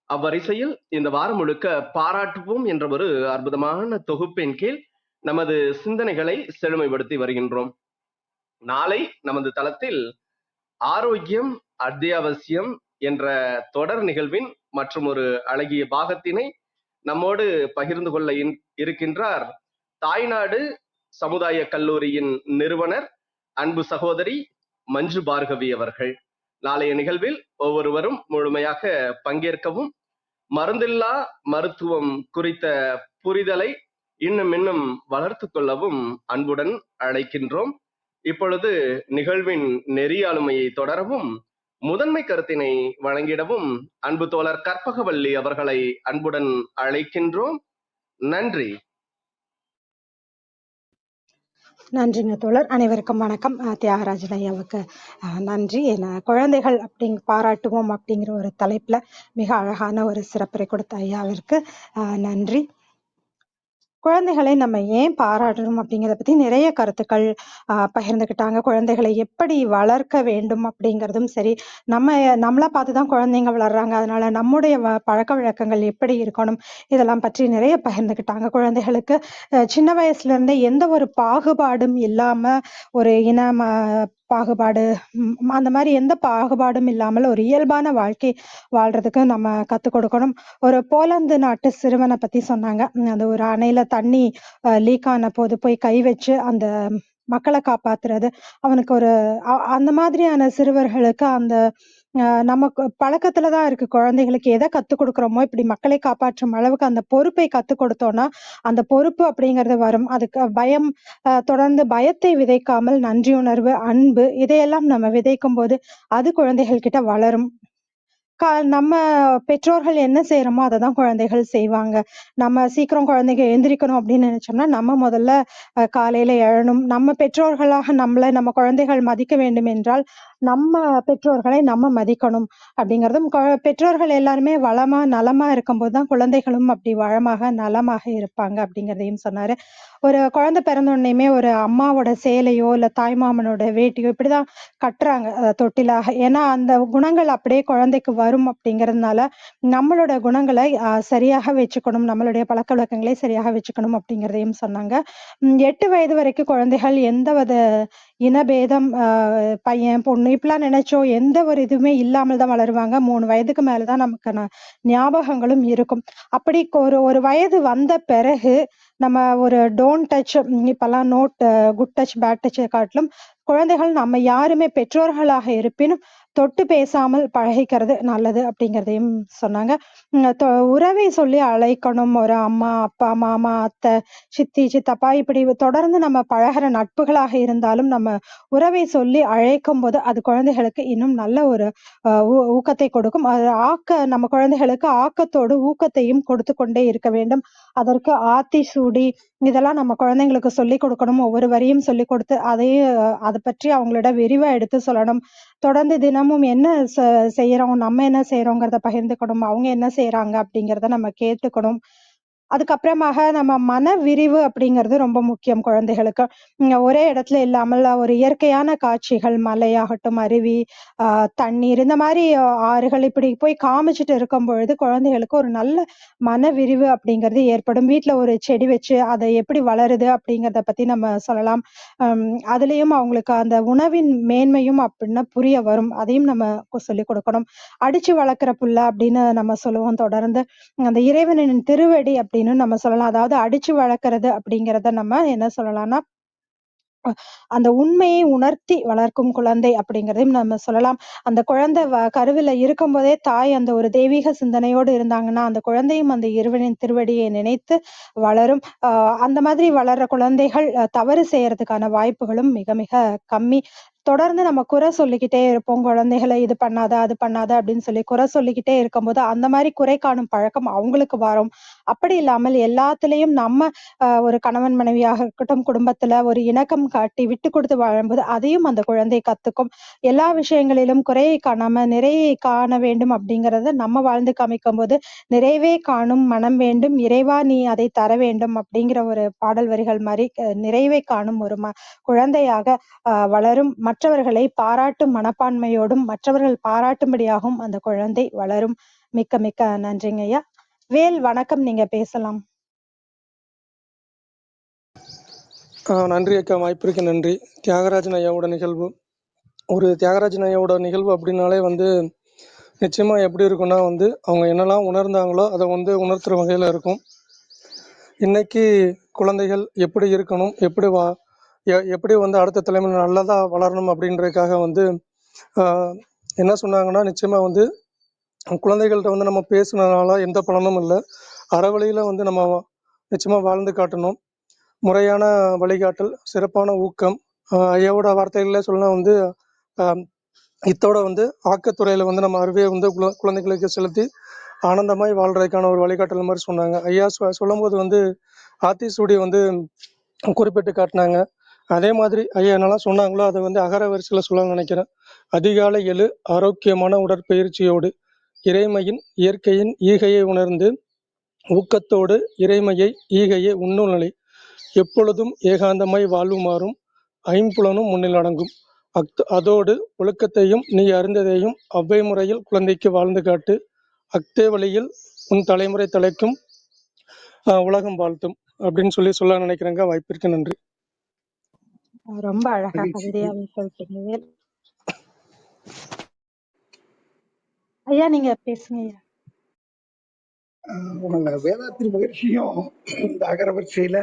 அவ்வரிசையில் இந்த வாரம் முழுக்க பாராட்டுவோம் என்ற ஒரு அற்புதமான தொகுப்பின் கீழ் நமது சிந்தனைகளை செழுமைப்படுத்தி வருகின்றோம். நாளை நமது தளத்தில் ஆரோக்கியம் அத்தியாவசியம் என்ற தொடர் நிகழ்வின் மற்றும் ஒரு அழகிய பாகத்தினை நம்மோடு பகிர்ந்து கொள்ள இருக்கின்றார் தாய்நாடு சமுதாய கல்லூரியின் நிறுவனர் அன்பு சகோதரி மஞ்சு பார்கவி அவர்கள். நாளைய நிகழ்வில் ஒவ்வொருவரும் முழுமையாக பங்கேற்கவும், மருந்தில்லா மருத்துவம் குறித்த புரிதலை இன்னும் வளர்த்து கொள்ளவும் அன்புடன் அழைக்கின்றோம். இப்பொழுது நிகழ்வின் நெறியாளுமையை தொடரவும் முதன்மை கருத்தினை வழங்கிடவும் அன்பு தோழர் கற்பகவல்லி அவர்களை அன்புடன் அழைக்கின்றோம். நன்றி. நன்றிங்க தோழர். அனைவருக்கும் வணக்கம். தியாகராஜன் ஐயாவுக்கு நன்றி. குழந்தைகள் பாராட்டுவோம் அப்படிங்கிற ஒரு தலைப்புல மிக அழகான ஒரு சிறப்புரை கொடுத்த ஐயாவிற்கு நன்றி. குழந்தைகளை நம்ம ஏன் பாராட்டணும் அப்படிங்கிறத பத்தி நிறைய கருத்துக்கள் பகிர்ந்துக்கிட்டாங்க. குழந்தைகளை எப்படி வளர்க்க வேண்டும் அப்படிங்கிறதும் சரி, நம்மளா பார்த்துதான் குழந்தைங்க வளர்றாங்க, அதனால நம்முடைய பழக்க வழக்கங்கள் எப்படி இருக்கணும் இதெல்லாம் பற்றி நிறைய பகிர்ந்துக்கிட்டாங்க. குழந்தைகளுக்கு சின்ன வயசுல இருந்தே எந்த ஒரு பாகுபாடும் இல்லாம, ஒரு இன பாகுபாடு அந்த மாதிரி எந்த பாகுபாடும் இல்லாமல் ஒரு இயல்பான வாழ்க்கை வாழ்றதுக்கு நம்ம கத்துக் கொடுக்கணும். ஒரு போலந்து நாட்டு சிறுவனை பத்தி சொன்னாங்க. அந்த ஒரு அணையில தண்ணி லீக் ஆன போது போய் கை வச்சு அந்த மக்களை காப்பாத்துறது, அவனுக்கு ஒரு அந்த மாதிரியான சிறுவர்களுக்கு அந்த நமக்கு பழக்கத்துலதான் இருக்கு. குழந்தைகளுக்கு எதை கத்துக் கொடுக்குறோமோ, இப்படி மக்களை காப்பாற்றும் அளவுக்கு அந்த பொறுப்பை கத்துக் கொடுத்தோம்னா அந்த பொறுப்பு அப்படிங்கிறது வரும். அதுக்கு பயம், தொடர்ந்து பயத்தை விதைக்காமல் நன்றியுணர்வு, அன்பு இதையெல்லாம் நம்ம விதைக்கும் போது அது குழந்தைகள் கிட்ட வளரும். நம்ம பெற்றோர்கள் என்ன செய்யறோமோ அதை தான் குழந்தைகள் செய்வாங்க. நம்ம சீக்கிரம் குழந்தைங்க எந்திரிக்கணும் அப்படின்னு நினைச்சோம்னா நம்ம முதல்ல காலையில எழணும். நம்ம பெற்றோர்களாக நம்ம குழந்தைகள் மதிக்க வேண்டும் என்றால் நம்ம பெற்றோர்களை நம்ம மதிக்கணும் அப்படிங்கிறதும், பெற்றோர்கள் எல்லாருமே வளமா நலமா இருக்கும்போது தான் குழந்தைகளும் அப்படி வளமாக நலமாக இருப்பாங்க அப்படிங்கிறதையும் சொன்னாரு. ஒரு குழந்தை பிறந்த உடனேயுமே ஒரு அம்மாவோட சேலையோ இல்ல தாய்மாமனோட வேட்டியோ இப்படிதான் கட்டுறாங்க தொட்டிலாக. ஏன்னா அந்த குணங்கள் அப்படியே குழந்தைக்கு வரும் அப்படிங்கிறதுனால நம்மளோட குணங்களை சரியாக வச்சுக்கணும், நம்மளுடைய பழக்க வழக்கங்களை சரியாக வச்சுக்கணும் அப்படிங்கிறதையும் சொன்னாங்க. 8 வயது வரைக்கும் குழந்தைகள் எந்த வித இனபேதம், பையன் பொண்ணு இப்படிலாம் நினைச்சோம் எந்த ஒரு இதுவுமே இல்லாமல் தான் வளருவாங்க. 3 வயதுக்கு மேலதான் நமக்கான ஞாபகங்களும் இருக்கும். அப்படி ஒரு ஒரு வயது வந்த பிறகு நம்ம ஒரு டோன்ட் டச், இப்பெல்லாம் note good touch bad touch காட்டிலும் குழந்தைகள் நம்ம யாருமே பெற்றோர்களாக இருப்பினும் தொட்டு பேசாமல் பழகிக்கிறது நல்லது அப்படிங்கிறதையும் சொன்னாங்க. உறவை சொல்லி அழைக்கணும். ஒரு அம்மா, அப்பா, மாமா, அத்தை, சித்தி, சித்தப்பா இப்படி தொடர்ந்து நம்ம பழகுற நட்புகளாக இருந்தாலும் நம்ம உறவை சொல்லி அழைக்கும் போது அது குழந்தைகளுக்கு இன்னும் நல்ல ஒரு ஊக்கத்தை கொடுக்கும். அது நம்ம குழந்தைகளுக்கு ஆக்கத்தோடு ஊக்கத்தையும் கொடுத்து கொண்டே இருக்க வேண்டும். அதற்கு ஆத்தி சூடி இதெல்லாம் நம்ம குழந்தைங்களுக்கு சொல்லிக் கொடுக்கணும். ஒவ்வொரு வரியும் சொல்லிக் கொடுத்து அதையும் அதை பற்றி அவங்களோட விரிவா எடுத்து சொல்லணும். தொடர்ந்து தினமும் என்ன செய்யறோம், நம்ம என்ன செய்யறோங்கிறத பகிர்ந்துக்கணும். அவங்க என்ன செய்யறாங்க அப்படிங்கிறத நம்ம கேட்டுக்கணும். அதுக்கப்புறமாக நம்ம மன விரிவு அப்படிங்கிறது ரொம்ப முக்கியம் குழந்தைகளுக்கு. ஒரே இடத்துல இல்லாமல் ஒரு இயற்கையான காட்சிகள், மலையாகட்டும், அருவி, தண்ணீர், இந்த மாதிரி ஆறுகள் இப்படி போய் காமிச்சிட்டு இருக்கும் பொழுது குழந்தைகளுக்கு ஒரு நல்ல மன விரிவு அப்படிங்கிறது ஏற்படும். வீட்டுல ஒரு செடி வச்சு அதை எப்படி வளருது அப்படிங்கிறத பத்தி நம்ம சொல்லலாம். அதுலயும் அவங்களுக்கு அந்த உணவின் மேன்மையும் அப்படின்னா புரிய வரும். அதையும் நம்ம சொல்லிக் கொடுக்கணும். அடிச்சு வளர்க்குற புள்ள அப்படின்னு நம்ம சொல்லுவோம் தொடர்ந்து. அந்த இறைவனின் திருவடி அப்படின்னு நம்ம சொல்லலாம். அதாவது அடிச்சு வளர்க்கறது அப்படிங்கிறத நம்ம என்ன சொல்லலாம்னா அந்த உண்மையை உணர்த்தி வளர்க்கும் குழந்தை அப்படிங்கிறதையும் நம்ம சொல்லலாம். அந்த குழந்தை கருவில இருக்கும்போதே தாய் அந்த ஒரு தெய்வீக சிந்தனையோடு இருந்தாங்கன்னா அந்த குழந்தையும் அந்த இறைவனின் திருவடியை நினைத்து வளரும். அந்த மாதிரி வளர்ற குழந்தைகள் தவறு செய்யறதுக்கான வாய்ப்புகளும் மிக மிக கம்மி. தொடர்ந்து நம்ம குறை சொல்லிக்கிட்டே இருப்போம். குழந்தைகளை இது பண்ணாத, அது பண்ணாத அப்படின்னு சொல்லி குறை சொல்லிக்கிட்டே இருக்கும்போது அந்த மாதிரி குறை காணும் பழக்கம் அவங்களுக்கு வரும். அப்படி இல்லாமல் எல்லாத்துலயும் நம்ம ஒரு கணவன் மனைவியாக இருக்கட்டும், குடும்பத்துல ஒரு இணக்கம் காட்டி விட்டு கொடுத்து வாழும்போது அதையும் அந்த குழந்தை கத்துக்கும். எல்லா விஷயங்களிலும் குறையை காணாம நிறையை காண வேண்டும் அப்படிங்கறத நம்ம வாழ்ந்து காமிக்கும் போது நிறைவே காணும் மனம் வேண்டும், இறைவா நீ அதை தர வேண்டும் அப்படிங்கிற ஒரு பாடல் வரிகள் மாதிரி நிறைவை காணும் ஒரு குழந்தையாக வளரும். மற்றவர்களை பாராட்டும் மனப்பான்மையோடும் மற்றவர்கள் பாராட்டும்படியாகவும் அந்த குழந்தை வளரும். மிக்க மிக்க நன்றிங்க ஐயா. வேல் வணக்கம், நீங்க பேசலாம். நன்றி அக்கா, வாய்ப்பிற்கு நன்றி. தியாகராஜன் ஐயாவோட நிகழ்வு, ஒரு தியாகராஜன் ஐயாவோட நிகழ்வு அப்படின்னாலே நிச்சயமா எப்படி இருக்கும்னா அவங்க என்னெல்லாம் உணர்ந்தாங்களோ அதை உணர்த்துற வகையில இருக்கும். இன்னைக்கு குழந்தைகள் எப்படி இருக்கணும், எப்படி அடுத்த தலைமுறை நல்லதா வளரணும் அப்படின்றதுக்காக என்ன சொன்னாங்கன்னா, நிச்சயமா குழந்தைகள்கிட்ட நம்ம பேசுனதுனால எந்த பலனும் இல்லை. அறவழியில நம்ம நிச்சயமா வாழ்ந்து காட்டணும். முறையான வழிகாட்டல், சிறப்பான ஊக்கம். ஐயாவோட வார்த்தைகளில் சொல்லலாம் இத்தோட ஆக்கத்துறையில நம்ம அறிவியை குழந்தைகளுக்கு செலுத்தி ஆனந்தமாய் வாழ்றதுக்கான ஒரு வழிகாட்டல் மாதிரி சொன்னாங்க. ஐயா சொல்லும்போது ஆத்தி சூடி குறிப்பிட்டு காட்டினாங்க. அதே மாதிரி ஐயா என்னெல்லாம் சொன்னாங்களோ அதை அகர வரிசையில் சொல்ல நினைக்கிறேன். அதிகாலை எழு, ஆரோக்கியமான உடற்பயிற்சியோடு இறைமையின் இயற்கையின் ஈகையை உணர்ந்து ஊக்கத்தோடு இறைமையை ஈகையை உண்ணுநிலை எப்பொழுதும் ஏகாந்தமாய் வாழ்வுமாறும் ஐம்புலனும் முன்னில் அடங்கும். அதோடு ஒழுக்கத்தையும் நீ அறிந்ததையும் அவ்வை முறையில் குழந்தைக்கு வாழ்ந்து காட்டு. அக்தே வழியில் உன் தலைமுறை தலைக்கும் உலகம் வாழ்த்தும் அப்படின்னு சொல்ல நினைக்கிறேங்க. வாய்ப்பிற்கு நன்றி. ரொம்ப அழகா கவிதையாவே சொல்லிட்டீங்க. ஐயா நீங்க பேசுங்க ஐயா. வேதாத்ரி மகிழ்ச்சியும் இந்த அகர வரிசையில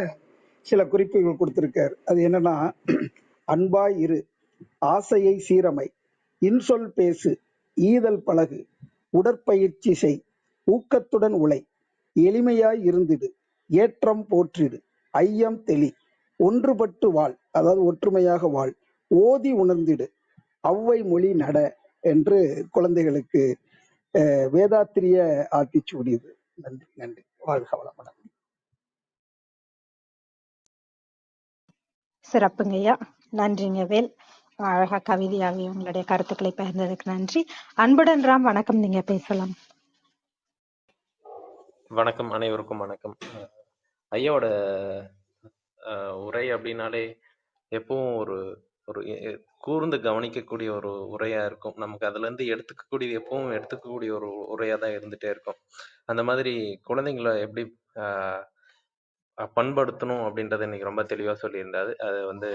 சில குறிப்புகள் கொடுத்திருக்காரு. அது என்னன்னா, அன்பாய் இரு, ஆசையை சீரமை, இன்சொல் பேசு, ஈதல் பழகு, உடற்பயிற்சி செய், ஊக்கத்துடன் உழை, எளிமையாய் இருந்திடு, ஏற்றம் போற்றிடு, ஐயம் தெளி, ஒன்றுபட்டு வாழ், அதாவது ஒற்றுமையாக வாழ், ஓதி உணர்ந்திடு, அவ்வை மொழி நட என்று குழந்தைகளுக்கு வேதாத்திரிய ஆத்திச்சூடி இது. நன்றி நன்றி. வாழ்க வளமுடன். சிறப்புங்கய்யா. நன்றிங்க வேல். அழகா கவிதையாவே உங்களுடைய கருத்துக்களை பகிர்ந்ததுக்கு நன்றி. அன்புடன் ராம், வணக்கம், நீங்க பேசலாம். வணக்கம், அனைவருக்கும் வணக்கம். ஐயாவோட உரை அப்படின்னாலே எப்பவும் ஒரு ஒரு கூர்ந்து கவனிக்கக்கூடிய ஒரு உரையா இருக்கும். நமக்கு அதுல இருந்து எப்பவும் எடுத்துக்கக்கூடிய ஒரு உரையா தான் இருந்துட்டே இருக்கும். அந்த மாதிரி குழந்தைங்களை எப்படி பண்படுத்தணும் அப்படின்றத இன்னைக்கு ரொம்ப தெளிவா சொல்லியிருந்தாரு. அது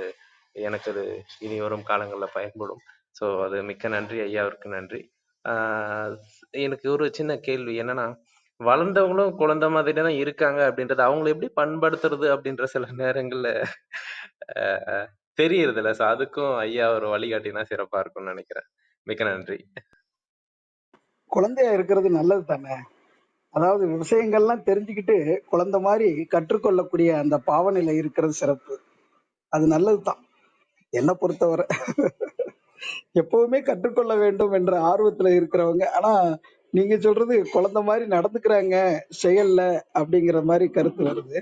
எனக்கு அது இனி வரும் காலங்களில் பயன்படும். ஸோ அது மிக்க நன்றி, ஐயாவிற்கு நன்றி. எனக்கு ஒரு சின்ன கேள்வி என்னன்னா, வளர்ந்தவங்களும் குழந்தை மாதிரி தான் இருக்காங்க அப்படின்றது அவங்களை எப்படி பண்படுத்துறது அப்படின்ற சில நேரங்கள்ல தெரியறது இல்லை. ஸோ அதுக்கும் ஐயா ஒரு வழிகாட்டினா சிறப்பா இருக்கும்னு நினைக்கிறேன். மிக்க நன்றி. குழந்தையா இருக்கிறது நல்லது தானே. அதாவது விஷயங்கள்லாம் தெரிஞ்சுக்கிட்டு குழந்தை மாதிரி கற்றுக்கொள்ளக்கூடிய அந்த பாவனையில இருக்கிறது சிறப்பு. அது நல்லதுதான் என்னை பொறுத்தவரை. எப்பவுமே கற்றுக்கொள்ள வேண்டும் என்ற ஆர்வத்துல இருக்கிறவங்க. ஆனா நீங்க சொல்றது குழந்தை மாதிரி நடந்துக்கிறாங்க செயல்ல அப்படிங்கிற மாதிரி கருத்து வருது.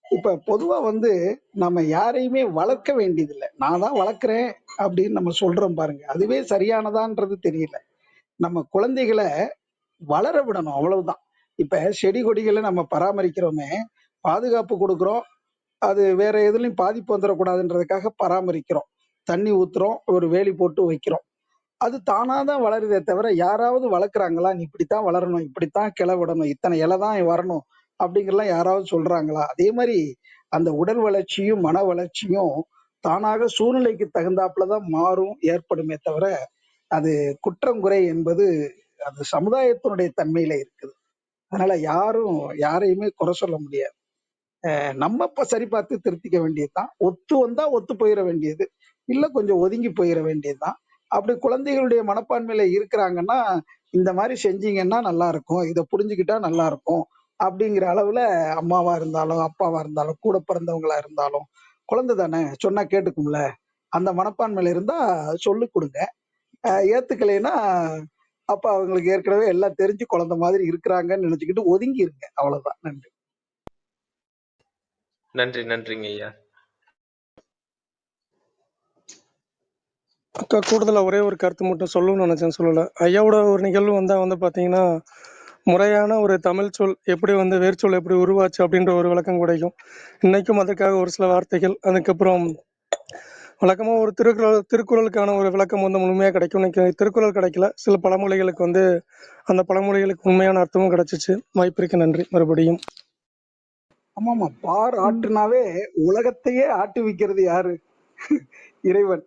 இப்ப பொதுவா நம்ம யாரையுமே வளர்க்க வேண்டியதில்லை. நான் தான் வளர்க்குறேன் அப்படின்னு நம்ம சொல்றோம் பாருங்க, அதுவே சரியானதான்றது தெரியல. நம்ம குழந்தைகளை வளர விடணும், அவ்வளவுதான். இப்ப செடி கொடிகளை நம்ம பராமரிக்கிறோமே, பாதுகாப்பு கொடுக்குறோம், அது வேற எதுலயும் பாதிப்பு வந்துடக்கூடாதுன்றதுக்காக பராமரிக்கிறோம், தண்ணி ஊத்துறோம், ஒரு வேலி போட்டு வைக்கிறோம். அது தானாதான் வளருதே தவிர யாராவது வளர்க்குறாங்களா, நீ இப்படித்தான் வளரணும், இப்படித்தான் கிளை விடணும், இத்தனை இலை தான் வரணும் அப்படிங்கிறலாம் யாராவது சொல்றாங்களா? அதே மாதிரி அந்த உடல் வளர்ச்சியும் மன வளர்ச்சியும் தானாக சூழ்நிலைக்கு தகுந்தாப்புலதான் மாறும், ஏற்படுமே தவிர அது குற்றங்குறை என்பது அது சமுதாயத்தினுடைய தன்மையில இருக்குது. அதனால யாரும் யாரையுமே குறை சொல்ல முடியாது. நம்ம இப்ப சரி பார்த்து திருத்திக்க வேண்டியதுதான். ஒத்து வந்தா ஒத்து போயிட வேண்டியது, இல்ல கொஞ்சம் ஒதுங்கி போயிட வேண்டியதுதான். அப்படி குழந்தைகளுடைய மனப்பான்மையில இருக்கிறாங்கன்னா, இந்த மாதிரி செஞ்சீங்கன்னா நல்லா இருக்கும், இதை புரிஞ்சுக்கிட்டா நல்லா இருக்கும் அப்படிங்கிற அளவுல அம்மாவா இருந்தாலும் அப்பாவா இருந்தாலும் கூட பிறந்தவங்களா இருந்தாலும் குழந்தை தானே சொன்னா கேட்டுக்கும்ல, அந்த மனப்பான்மையில இருந்தா சொல்லு கொடுங்க. ஏத்துக்கலைன்னா அப்ப அவங்களுக்கு ஏற்கனவே எல்லாம் தெரிஞ்சு குழந்தை மாதிரி இருக்கிறாங்கன்னு நினைச்சுக்கிட்டு ஒதுங்கி இருங்க, அவ்வளவுதான். நன்றி. நன்றி. நன்றிங்க ஐயா. அக்கா, கூடுதலா ஒரே ஒரு கருத்து மட்டும் சொல்லணும்னு நினைச்சேன், சொல்லல. ஐயாவோட ஒரு நிகழ்வு பாத்தீங்கன்னா, முறையான ஒரு தமிழ் சொல் எப்படி வேர்ச்சொல் எப்படி உருவாச்சு அப்படின்ற ஒரு விளக்கம் கிடைக்கும். இன்னைக்கும் அதற்காக ஒரு சில வார்த்தைகள், அதுக்கப்புறம் வழக்கமா ஒரு திருக்குறளுக்கான ஒரு விளக்கம் முழுமையா கிடைக்கும். இன்னைக்கு திருக்குறள் கிடைக்கல, சில பழமொழிகளுக்கு அந்த பழமொழிகளுக்கு உண்மையான அர்த்தமும் கிடைச்சிச்சு. வாய்ப்பிற்கு நன்றி மறுபடியும். ஆமாமா, பார் ஆட்டுனாவே உலகத்தையே ஆட்டு விக்கிறது யாரு? இறைவன்.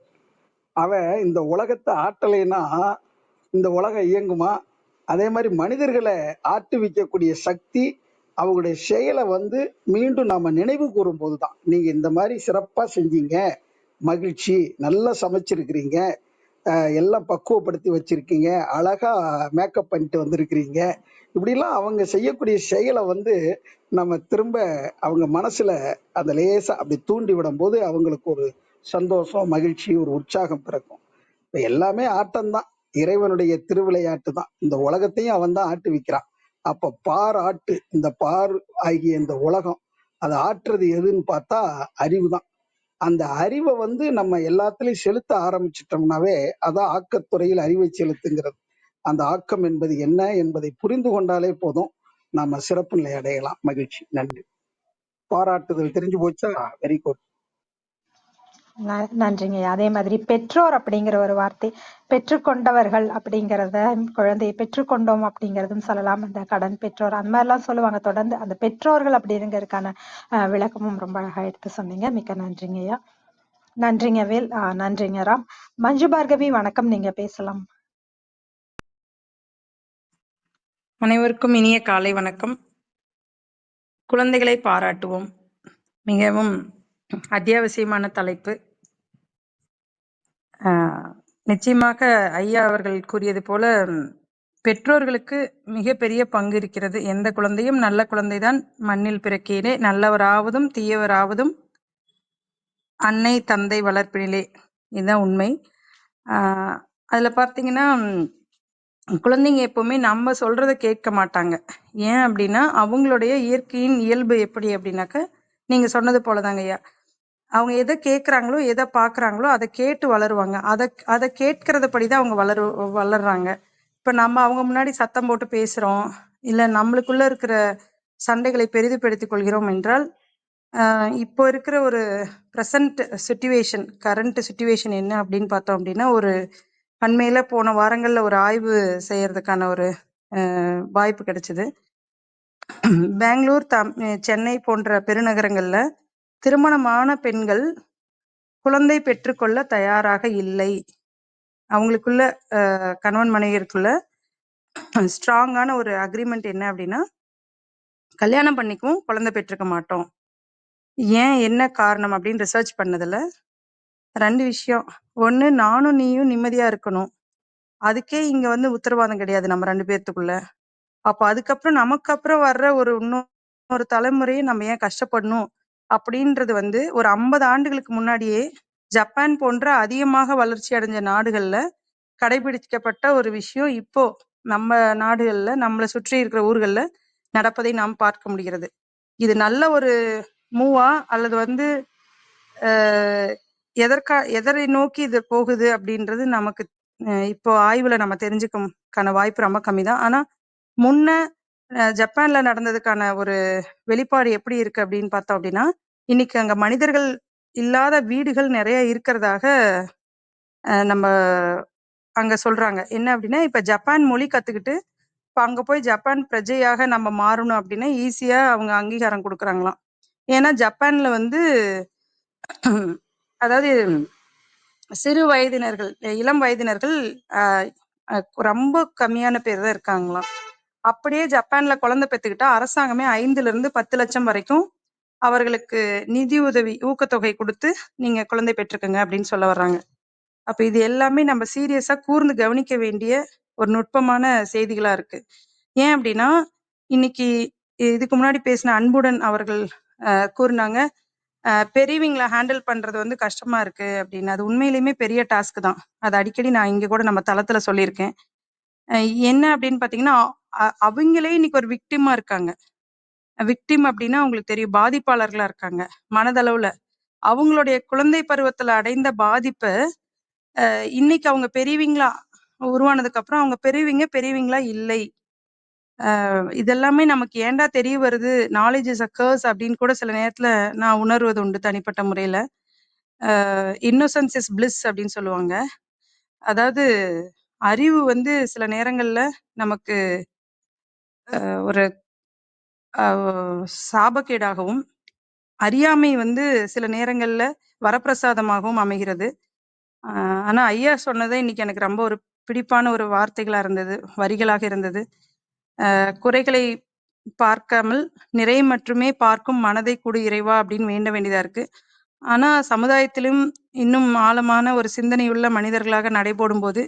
அவன் இந்த உலகத்தை ஆட்டலைன்னா இந்த உலகம் இயங்குமா? அதே மாதிரி மனிதர்களை ஆட்டு விக்கக்கூடிய சக்தி அவங்களுடைய செயலை மீண்டும் நாம நினைவு கூறும் போதுதான். நீங்க இந்த மாதிரி சிறப்பா செஞ்சீங்க, மகிழ்ச்சி, நல்லா சமைச்சிருக்கிறீங்க, எல்லாம் பக்குவப்படுத்தி வச்சிருக்கீங்க, அழகா மேக்கப் பண்ணிட்டு வந்திருக்கிறீங்க, இப்படிலாம் அவங்க செய்யக்கூடிய செயலை நம்ம திரும்ப அவங்க மனசுல அந்த லேசா அப்படி தூண்டி விடும் போது அவங்களுக்கு ஒரு சந்தோஷம், மகிழ்ச்சி, ஒரு உற்சாகம் பிறக்கும். இப்ப எல்லாமே ஆட்டம்தான், இறைவனுடைய திருவிளையாட்டு தான். இந்த உலகத்தையும் அவன் தான் ஆட்டு விக்கிறான். அப்ப பார் ஆட்டு, இந்த பார் ஆகிய இந்த உலகம் அதை ஆட்டுறது எதுன்னு பார்த்தா அறிவு தான். அந்த அறிவை நம்ம எல்லாத்துலயும் செலுத்த ஆரம்பிச்சிட்டோம்னாவே அதான் ஆக்கத்துறையில் அறிவை செலுத்துங்கிறது. அந்த ஆக்கம் என்பது என்ன என்பதை புரிந்து கொண்டாலே போதும், நாம சிறப்பு நிலை அடையலாம். மகிழ்ச்சி. நன்றி. பாராட்டுதல் தெரிஞ்சு போச்சா? Very good. நன்றிங்க. அதே மாதிரி பெற்றோர் அப்படிங்கிற ஒரு வார்த்தை, பெற்றுக்கொண்டவர்கள் அப்படிங்கிறத, குழந்தையை பெற்றுக்கொண்டோம் அப்படிங்கிறதும் சொல்லலாம். அந்த கடன் பெற்றோர் அந்த மாதிரிலாம் சொல்லுவாங்க. தொடர்ந்து அந்த பெற்றோர்கள் அப்படிங்கிறதுக்கான விளக்கமும் ரொம்ப அழகா எடுத்து சொன்னீங்க. மிக்க நன்றிங்கய்யா. நன்றிங்க வேல். நன்றிங்க ராம். மஞ்சு பார்கவி, வணக்கம், நீங்க பேசலாம். அனைவருக்கும் இனிய காலை வணக்கம். குழந்தைகளை பாராட்டுவோம் மிகவும் அத்தியாவசியமான தலைப்பு. நிச்சயமாக ஐயா அவர்கள் கூறியது போல பெற்றோர்களுக்கு மிகப்பெரிய பங்கு இருக்கிறது. எந்த குழந்தையும் நல்ல குழந்தைதான் மண்ணில் பிறக்கையிலே, நல்லவராவதும் தீயவராவதும் அன்னை தந்தை வளர்ப்பினிலே, இதுதான் உண்மை. அதில் பார்த்தீங்கன்னா குழந்தைங்க எப்பவுமே நம்ம சொல்றத கேட்க மாட்டாங்க. ஏன் அப்படின்னா அவங்களுடைய இயற்கையின் இயல்பு எப்படி அப்படின்னாக்க நீங்க சொன்னது போலதாங்க ஐயா. அவங்க எதை கேட்குறாங்களோ எதை பார்க்குறாங்களோ அதை கேட்டு வளருவாங்க. அதை கேட்கறதுபடிதான் அவங்க வளர்றாங்க. இப்ப நம்ம அவங்க முன்னாடி சத்தம் போட்டு பேசுறோம், இல்ல நம்மளுக்குள்ள இருக்கிற சண்டைகளை பெரிதுபடுத்திக் கொள்கிறோம் என்றால் இப்போ இருக்கிற ஒரு கரண்ட் சுச்சுவேஷன் என்ன அப்படின்னு பார்த்தோம் அப்படின்னா, ஒரு அண்மையில போன வாரங்கள்ல ஒரு ஆய்வு செய்யறதுக்கான ஒரு வாய்ப்பு கிடைச்சது. பெங்களூர், சென்னை போன்ற பெருநகரங்கள்ல திருமணமான பெண்கள் குழந்தை பெற்றுக்கொள்ள தயாராக இல்லை. அவங்களுக்குள்ள கணவன் மனைவிக்குள்ள ஸ்ட்ராங்கான ஒரு அக்ரிமெண்ட் என்ன அப்படின்னா, கல்யாணம் பண்ணிக்குவோம், குழந்தை பெற்றுக்க மாட்டோம். ஏன், என்ன காரணம் அப்படின்னு ரிசர்ச் பண்ணதுல 2 விஷயம். ஒண்ணு, நானும் நீயும் நிம்மதியா இருக்கணும். அதுக்கே இங்க உத்தரவாதம் கிடையாது நம்ம 2 பேத்துக்குள்ள. அப்ப அதுக்கப்புறம் நமக்கு அப்புறம் வர்ற இன்னொரு தலைமுறையை நம்ம ஏன் கஷ்டப்படணும் அப்படின்றது ஒரு 50 ஆண்டுகளுக்கு முன்னாடியே ஜப்பான் போன்ற அதிகமாக வளர்ச்சி அடைஞ்ச நாடுகள்ல கடைபிடிக்கப்பட்ட ஒரு விஷயம் இப்போ நம்ம நாடுகள்ல, நம்மளை சுற்றி இருக்கிற ஊர்கள்ல நடப்பதை நாம் பார்க்க முடிகிறது. இது நல்ல ஒரு மூவா அல்லது எதரை நோக்கி இது போகுது அப்படின்றது நமக்கு இப்போ ஆய்வுல நம்ம தெரிஞ்சுக்கான வாய்ப்பு ரொம்ப கம்மிதான். ஆனா முன்ன ஜப்பான்ல நடந்ததுக்கான ஒரு வெளிப்பாடு எப்படி இருக்கு அப்படின்னு பார்த்தோம் அப்படின்னா, இன்னைக்கு அங்க மனிதர்கள் இல்லாத வீடுகள் நிறைய இருக்கிறதாக நம்ம அங்க சொல்றாங்க. என்ன அப்படின்னா, இப்ப ஜப்பான் மொழி கத்துக்கிட்டு இப்ப அங்க போய் ஜப்பான் பிரஜையாக நம்ம மாறணும் அப்படின்னா ஈஸியா அவங்க அங்கீகாரம் கொடுக்குறாங்களாம். ஏன்னா ஜப்பான்ல அதாவது சிறு வயதினர்கள், இளம் வயதினர்கள் ரொம்ப கம்மியான பேர் தான் இருக்காங்களாம். அப்படியே ஜப்பான்ல குழந்தை பெத்துக்கிட்டா அரசாங்கமே 5 இருந்து 10 லட்சம் வரைக்கும் அவர்களுக்கு நிதி உதவி, ஊக்கத்தொகை கொடுத்து நீங்க குழந்தை பெற்றுக்கங்க அப்படின்னு சொல்ல வர்றாங்க. அப்ப இது எல்லாமே நம்ம சீரியஸா கூர்ந்து கவனிக்க வேண்டிய ஒரு நுட்பமான செய்திகளா இருக்கு. ஏன் அப்படின்னா, இன்னைக்கு இதுக்கு முன்னாடி பேசின அன்புடன் அவர்கள் கூறினாங்க, பெரியவங்களை ஹேண்டில் பண்றது கஷ்டமா இருக்கு அப்படின்னு. அது உண்மையிலுமே பெரிய டாஸ்க் தான். அது அடிக்கடி நான் இங்க கூட நம்ம தளத்துல சொல்லியிருக்கேன். என்ன அப்படின்னு பாத்தீங்கன்னா, அவங்களே இன்னைக்கு ஒரு விக்டிமா இருக்காங்க. விக்டிம் அப்படின்னா உங்களுக்கு தெரியும், பாதிப்பாளர்களா இருக்காங்க மனதளவுல. அவங்களுடைய குழந்தை பருவத்துல அடைந்த பாதிப்ப இன்னைக்கு அவங்க பெரியவங்களா உருவானதுக்கு அப்புறம் அவங்க பெரியவங்களா இல்லை. இதெல்லாமே நமக்கு ஏன்டா தெரிய வருது, நாலேஜ் இஸ் அ கர்ஸ் அப்படின்னு கூட சில நேரத்துல நான் உணர்வது உண்டு தனிப்பட்ட முறையில. இன்னோசன்ஸ் இஸ் பிளிஸ் அப்படின்னு சொல்லுவாங்க. அதாவது அறிவு சில நேரங்கள்ல நமக்கு ஒரு சாபக்கேடாகவும், அறியாமை சில நேரங்கள்ல வரப்பிரசாதமாகவும் அமைகிறது. ஆனா ஐயா சொன்னதை இன்னைக்கு எனக்கு ரொம்ப ஒரு பிடிப்பான ஒரு வார்த்தைகளா இருந்தது, வரிகளாக இருந்தது. குறைகளை பார்க்காமல் நிறை மட்டுமே பார்க்கும் மனதை கொடு இறைவா அப்படின்னு வேண்ட வேண்டியதா இருக்கு. ஆனா சமுதாயத்திலும் இன்னும் ஆழமான ஒரு சிந்தனையுள்ள மனிதர்களாக நடைபோடும் போது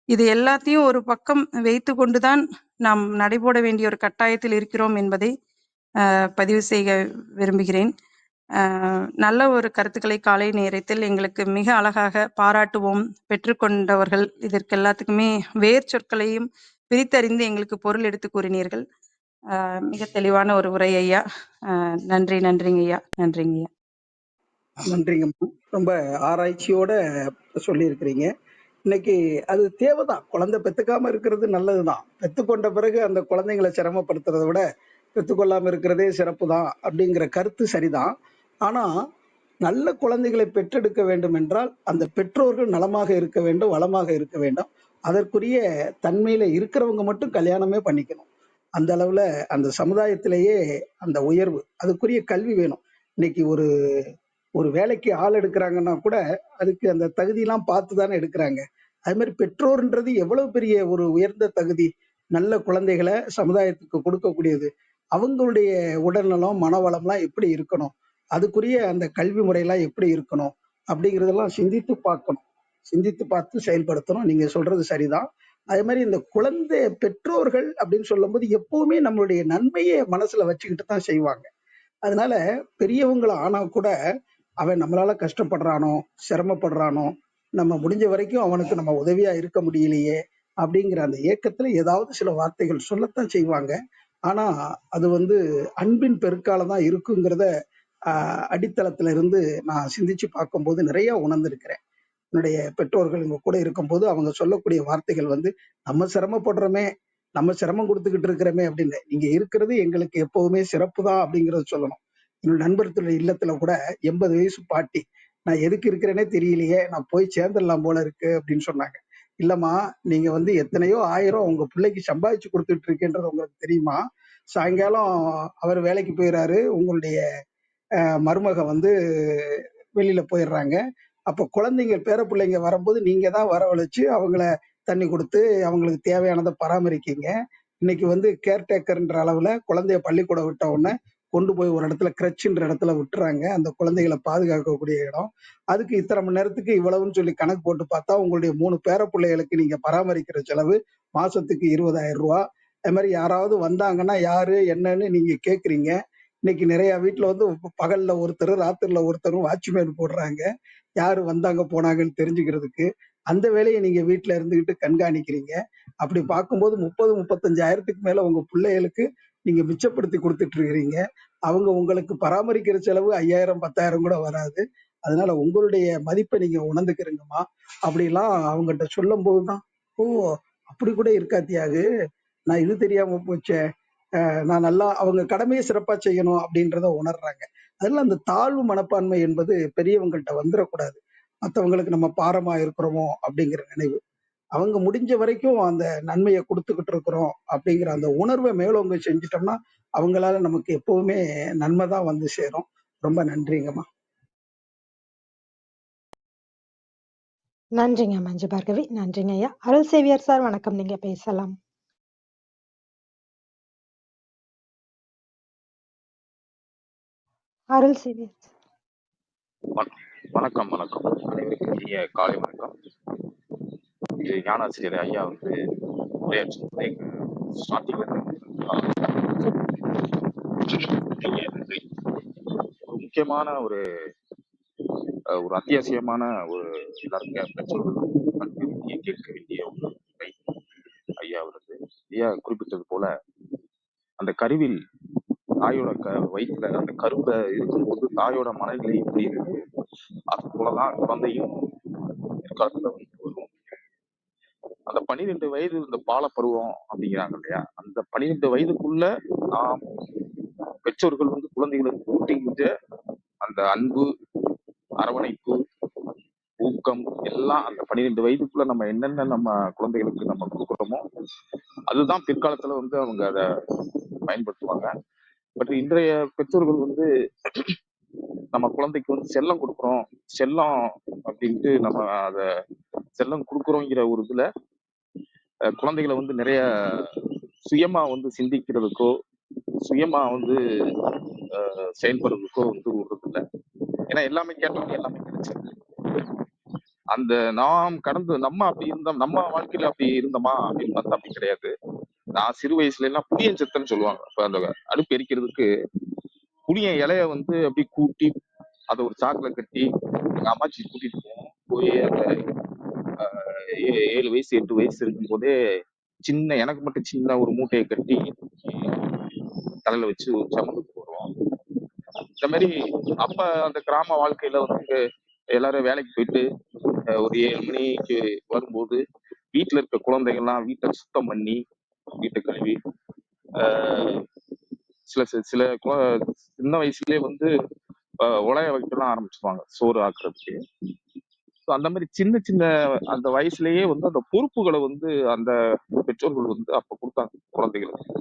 இது எல்லாத்தையும் ஒரு பக்கம் வைத்து கொண்டுதான் நாம் நடைபோட வேண்டிய ஒரு கட்டாயத்தில் இருக்கிறோம் என்பதை பதிவு செய்ய விரும்புகிறேன். நல்ல ஒரு கருத்துக்களை காலை நேரத்தில் எங்களுக்கு மிக அழகாக பாராட்டுவோம் பெற்றுக்கொண்டவர்கள் இதற்கு எல்லாத்துக்குமே வேர் சொற்களையும் பிரித்தறிந்து எங்களுக்கு பொருள் எடுத்து கூறினீர்கள். மிக தெளிவான ஒரு உரை ஐயா. நன்றிங்க ஐயா. நன்றிங்கம்மா. ரொம்ப ஆராய்ச்சியோட சொல்லியிருக்கிறீங்க. இன்னைக்கு அது தேவைதான். குழந்தை பெத்துக்காம இருக்கிறது நல்லதுதான். பெத்துக்கொண்ட பிறகு அந்த குழந்தைங்களை சிரமப்படுத்துறதை விட பெத்துக்கொள்ளாம இருக்கிறதே சிறப்பு தான் அப்படிங்கிற கருத்து சரிதான். ஆனா நல்ல குழந்தைகளை பெற்றெடுக்க வேண்டும் என்றால் அந்த பெற்றோர்கள் நலமாக இருக்க வேண்டும், வளமாக இருக்க வேண்டும். அதற்குரிய தன்மையில இருக்கிறவங்க மட்டும் கல்யாணமே பண்ணிக்கணும். அந்த அளவுல அந்த சமுதாயத்திலேயே அந்த உயர்வு, அதுக்குரிய கல்வி வேணும். இன்னைக்கு ஒரு ஒரு வேலைக்கு ஆள் எடுக்கிறாங்கன்னா கூட அதுக்கு அந்த தகுதியெல்லாம் பார்த்து தானே எடுக்கிறாங்க. அது மாதிரி பெற்றோர்ன்றது எவ்வளவு பெரிய ஒரு உயர்ந்த தகுதி. நல்ல குழந்தைகளை சமுதாயத்துக்கு கொடுக்கக்கூடியது. அவங்களுடைய உடல்நலம், மனவளம்லாம் எப்படி இருக்கணும், அதுக்குரிய அந்த கல்வி முறையெல்லாம் எப்படி இருக்கணும் அப்படிங்கிறதெல்லாம் சிந்தித்து பார்க்கணும். சிந்தித்து பார்த்து செயல்படுத்தணும். நீங்க சொல்றது சரிதான். அதே மாதிரி இந்த குழந்தை பெற்றோர்கள் அப்படின்னு சொல்லும்போது எப்பவுமே நம்மளுடைய நன்மையை மனசுல வச்சுக்கிட்டு தான் செய்வாங்க. அதனால பெரியவங்களை ஆனா கூட அவன் நம்மளால கஷ்டப்படுறானோ, சிரமப்படுறானோ, நம்ம முடிஞ்ச வரைக்கும் அவனுக்கு நம்ம உதவியா இருக்க முடியலையே அப்படிங்கிற அந்த ஏக்கத்துல ஏதாவது சில வார்த்தைகள் சொல்லத்தான் செய்வாங்க. ஆனா அது வந்து அன்பின் பெருக்கால தான் இருக்குங்கிறத அடித்தளத்துல இருந்து நான் சிந்திச்சு பார்க்கும்போது நிறைய உணர்ந்திருக்கிறேன். என்னுடைய பெற்றோர்கள் எங்க கூட இருக்கும்போது அவங்க சொல்லக்கூடிய வார்த்தைகள் வந்து, நம்ம சிரமப்படுறோமே, நம்ம சிரமம் கொடுத்துக்கிட்டு இருக்கிறோமே அப்படின்னு. நீங்க இருக்கிறது எங்களுக்கு எப்பவுமே சிறப்பு தான் அப்படிங்கறத சொல்லணும். என்னோட நண்பர்களுடைய இல்லத்துல கூட 80 வயசு பாட்டி, நான் எதுக்கு இருக்கிறேனே தெரியலையே, நான் போய் சேர்ந்துடலாம் போல இருக்கு அப்படின்னு சொன்னாங்க. இல்லம்மா, நீங்க வந்து எத்தனையோ ஆயிரம் உங்க பிள்ளைக்கு சம்பாதிச்சு கொடுத்துட்டு இருக்கேன்றது உங்களுக்கு தெரியுமா? சாயங்காலம் அவர் வேலைக்கு போயிடுறாரு, உங்களுடைய மருமக வந்து வெளியில போயிடுறாங்க. அப்போ குழந்தைங்க பேர பிள்ளைங்க வரும்போது நீங்க தான் வரவழைச்சு அவங்கள தண்ணி கொடுத்து அவங்களுக்கு தேவையானதை பராமரிக்கீங்க. இன்னைக்கு வந்து கேர்டேக்கர்ன்ற அளவுல குழந்தைய பள்ளிக்கூடம் விட்ட உடனே கொண்டு போய் ஒரு இடத்துல கிரச்சுன்ற இடத்துல விட்டுறாங்க. அந்த குழந்தைகளை பாதுகாக்கக்கூடிய இடம். அதுக்கு இத்தனை மணி நேரத்துக்கு இவ்வளவுன்னு சொல்லி கணக்கு போட்டு பார்த்தா உங்களுடைய 3 பேர பிள்ளைகளுக்கு நீங்க பராமரிக்கிற செலவு மாசத்துக்கு 20,000 ரூபாய். அது மாதிரி யாராவது வந்தாங்கன்னா யாரு என்னன்னு நீங்க கேக்குறீங்க. இன்னைக்கு நிறைய வீட்டுல வந்து பகல்ல ஒருத்தர் ராத்திரில ஒருத்தரும் வாட்ச்மேன் போடுறாங்க, யாரு வந்தாங்க போனாங்கன்னு தெரிஞ்சுக்கிறதுக்கு. அந்த வேலையை நீங்க வீட்டுல இருந்துகிட்டு கண்காணிக்கிறீங்க. அப்படி பார்க்கும்போது 30, 35,000த்துக்கு மேல உங்க பிள்ளைகளுக்கு நீங்க மிச்சப்படுத்தி கொடுத்துட்டு இருக்கிறீங்க. அவங்க உங்களுக்கு பராமரிக்கிற செலவு 5,000, 10,000 கூட வராது. அதனால உங்களுடைய மதிப்பை நீங்க உணர்ந்துக்கிறீங்கம்மா அப்படிலாம் அவங்ககிட்ட சொல்லும் போதுதான், ஓ அப்படி கூட இருக்கா தியாகு, நான் இது தெரியாம போச்சே. நான் நல்லா அவங்க கடமையை சிறப்பா செய்யணும் அப்படின்றத உணர்றாங்க. அதனால அந்த தாழ்வு மனப்பான்மை என்பது பெரியவங்கள்ட்ட வந்துடக்கூடாது. மற்றவங்களுக்கு நம்ம பாரமா இருக்கிறோமோ அப்படிங்கிற நினைவு. அவங்க முடிஞ்ச வரைக்கும் அந்த நன்மையை கொடுத்துக்கிட்டு இருக்கிறோம் அப்படிங்கிற அந்த உணர்வை மேலோங்க செஞ்சிட்டோம்னா அவங்களால நமக்கு எப்பவுமே நன்மை தான் வந்து சேரும். ரொம்ப நன்றிங்கம்மா. நன்றிங்க மஞ்சு பார்கவி. நன்றிங்க ஐயா. அருள் சேவியர் சார் வணக்கம். நீங்க பேசலாம். அருள் சேவியர். வணக்கம் வணக்கம் அனைவருக்கும் இனிய காலை வணக்கம். இது ஞானாசிரியர் ஐயா வந்து உரையாற்றுவதை ஸ்டார்டிங்ல நன்றி. ஒரு முக்கியமான ஒரு அத்தியாவசியமான ஒரு எல்லாருக்கும் பெற்றோர்கள் கேட்க வேண்டிய ஒரு உரை ஐயா வந்து ஐயா குறிப்பிட்டது போல அந்த கருவில் தாயோட வயிற்றுல அந்த கருவுல இருக்கும்போது தாயோட மனநிலை எப்படி இருக்கு, அது போலதான் குழந்தையும் எதிர்காலத்துல வந்து வரும். அந்த 12 வயது இந்த பால பருவம் அப்படிங்கிறாங்க இல்லையா, அந்த 12 வயதுக்குள்ள நாம் பெற்றோர்கள் வந்து குழந்தைகளுக்கு ஊட்டுகின்ற அந்த அன்பு, அரவணைப்பு, ஊக்கம் எல்லாம் அந்த 12 வயதுக்குள்ள நம்ம என்னென்ன நம்ம குழந்தைகளுக்கு நம்ம கொடுக்குறோமோ அதுதான் பிற்காலத்துல வந்து அவங்க அதை பயன்படுத்துவாங்க. பட் இன்றைய பெற்றோர்கள் வந்து நம்ம குழந்தைக்கு வந்து செல்லம் கொடுக்குறோம், செல்லம் அப்படின்ட்டு நம்ம அதை செல்லம் கொடுக்குறோங்கிற ஒரு இதுல குழந்தைகளை வந்து நிறைய சுயமா வந்து சிந்திக்கிறதுக்கோ சுயமா வந்து செயல்படுறதுக்கோ வந்து விடுறது இல்லை. ஏன்னா எல்லாமே கேட்டோம், எல்லாமே கிடைச்சிருக்கு. அந்த நாம் கடந்து நம்ம அப்படி இருந்தோம், நம்ம வாழ்க்கையில அப்படி இருந்தோமா அப்படின்னு பார்த்தா அப்படி கிடையாது. நான் சிறு வயசுல எல்லாம் புளியஞ்சத்தன்னு சொல்லுவாங்க. அப்ப அந்த அடுப்பு எரிக்கிறதுக்கு புளிய இலைய வந்து அப்படி கூட்டி அதை ஒரு சாக்குல கட்டி எங்க அம்மாச்சி கூட்டிட்டு போய் அந்த 7 வயசு 8 வயசு இருக்கும் போதே சின்ன எனக்கு மட்டும் சின்ன ஒரு மூட்டையை கட்டி தலையில வச்சு சமந்துட்டு வருவோம். இந்த மாதிரி அப்ப அந்த கிராம வாழ்க்கையில வந்து எல்லாரும் வேலைக்கு போயிட்டு ஒரு 7 மணிக்கு வரும்போது வீட்டுல இருக்க குழந்தைகள்லாம் வீட்டை சுத்தம் பண்ணி வீட்டை கழுவி சில சின்ன வயசுலயே வந்து உலைய வைக்கலாம் ஆரம்பிச்சுவாங்க சோறு ஆக்குறதுக்கு. அந்த மாதிரி சின்ன சின்ன அந்த வயசுலயே வந்து அந்த பொறுப்புகளை வந்து அந்த பெற்றோர்கள் வந்து அப்ப கொடுத்தாங்க குழந்தைகளுக்கு.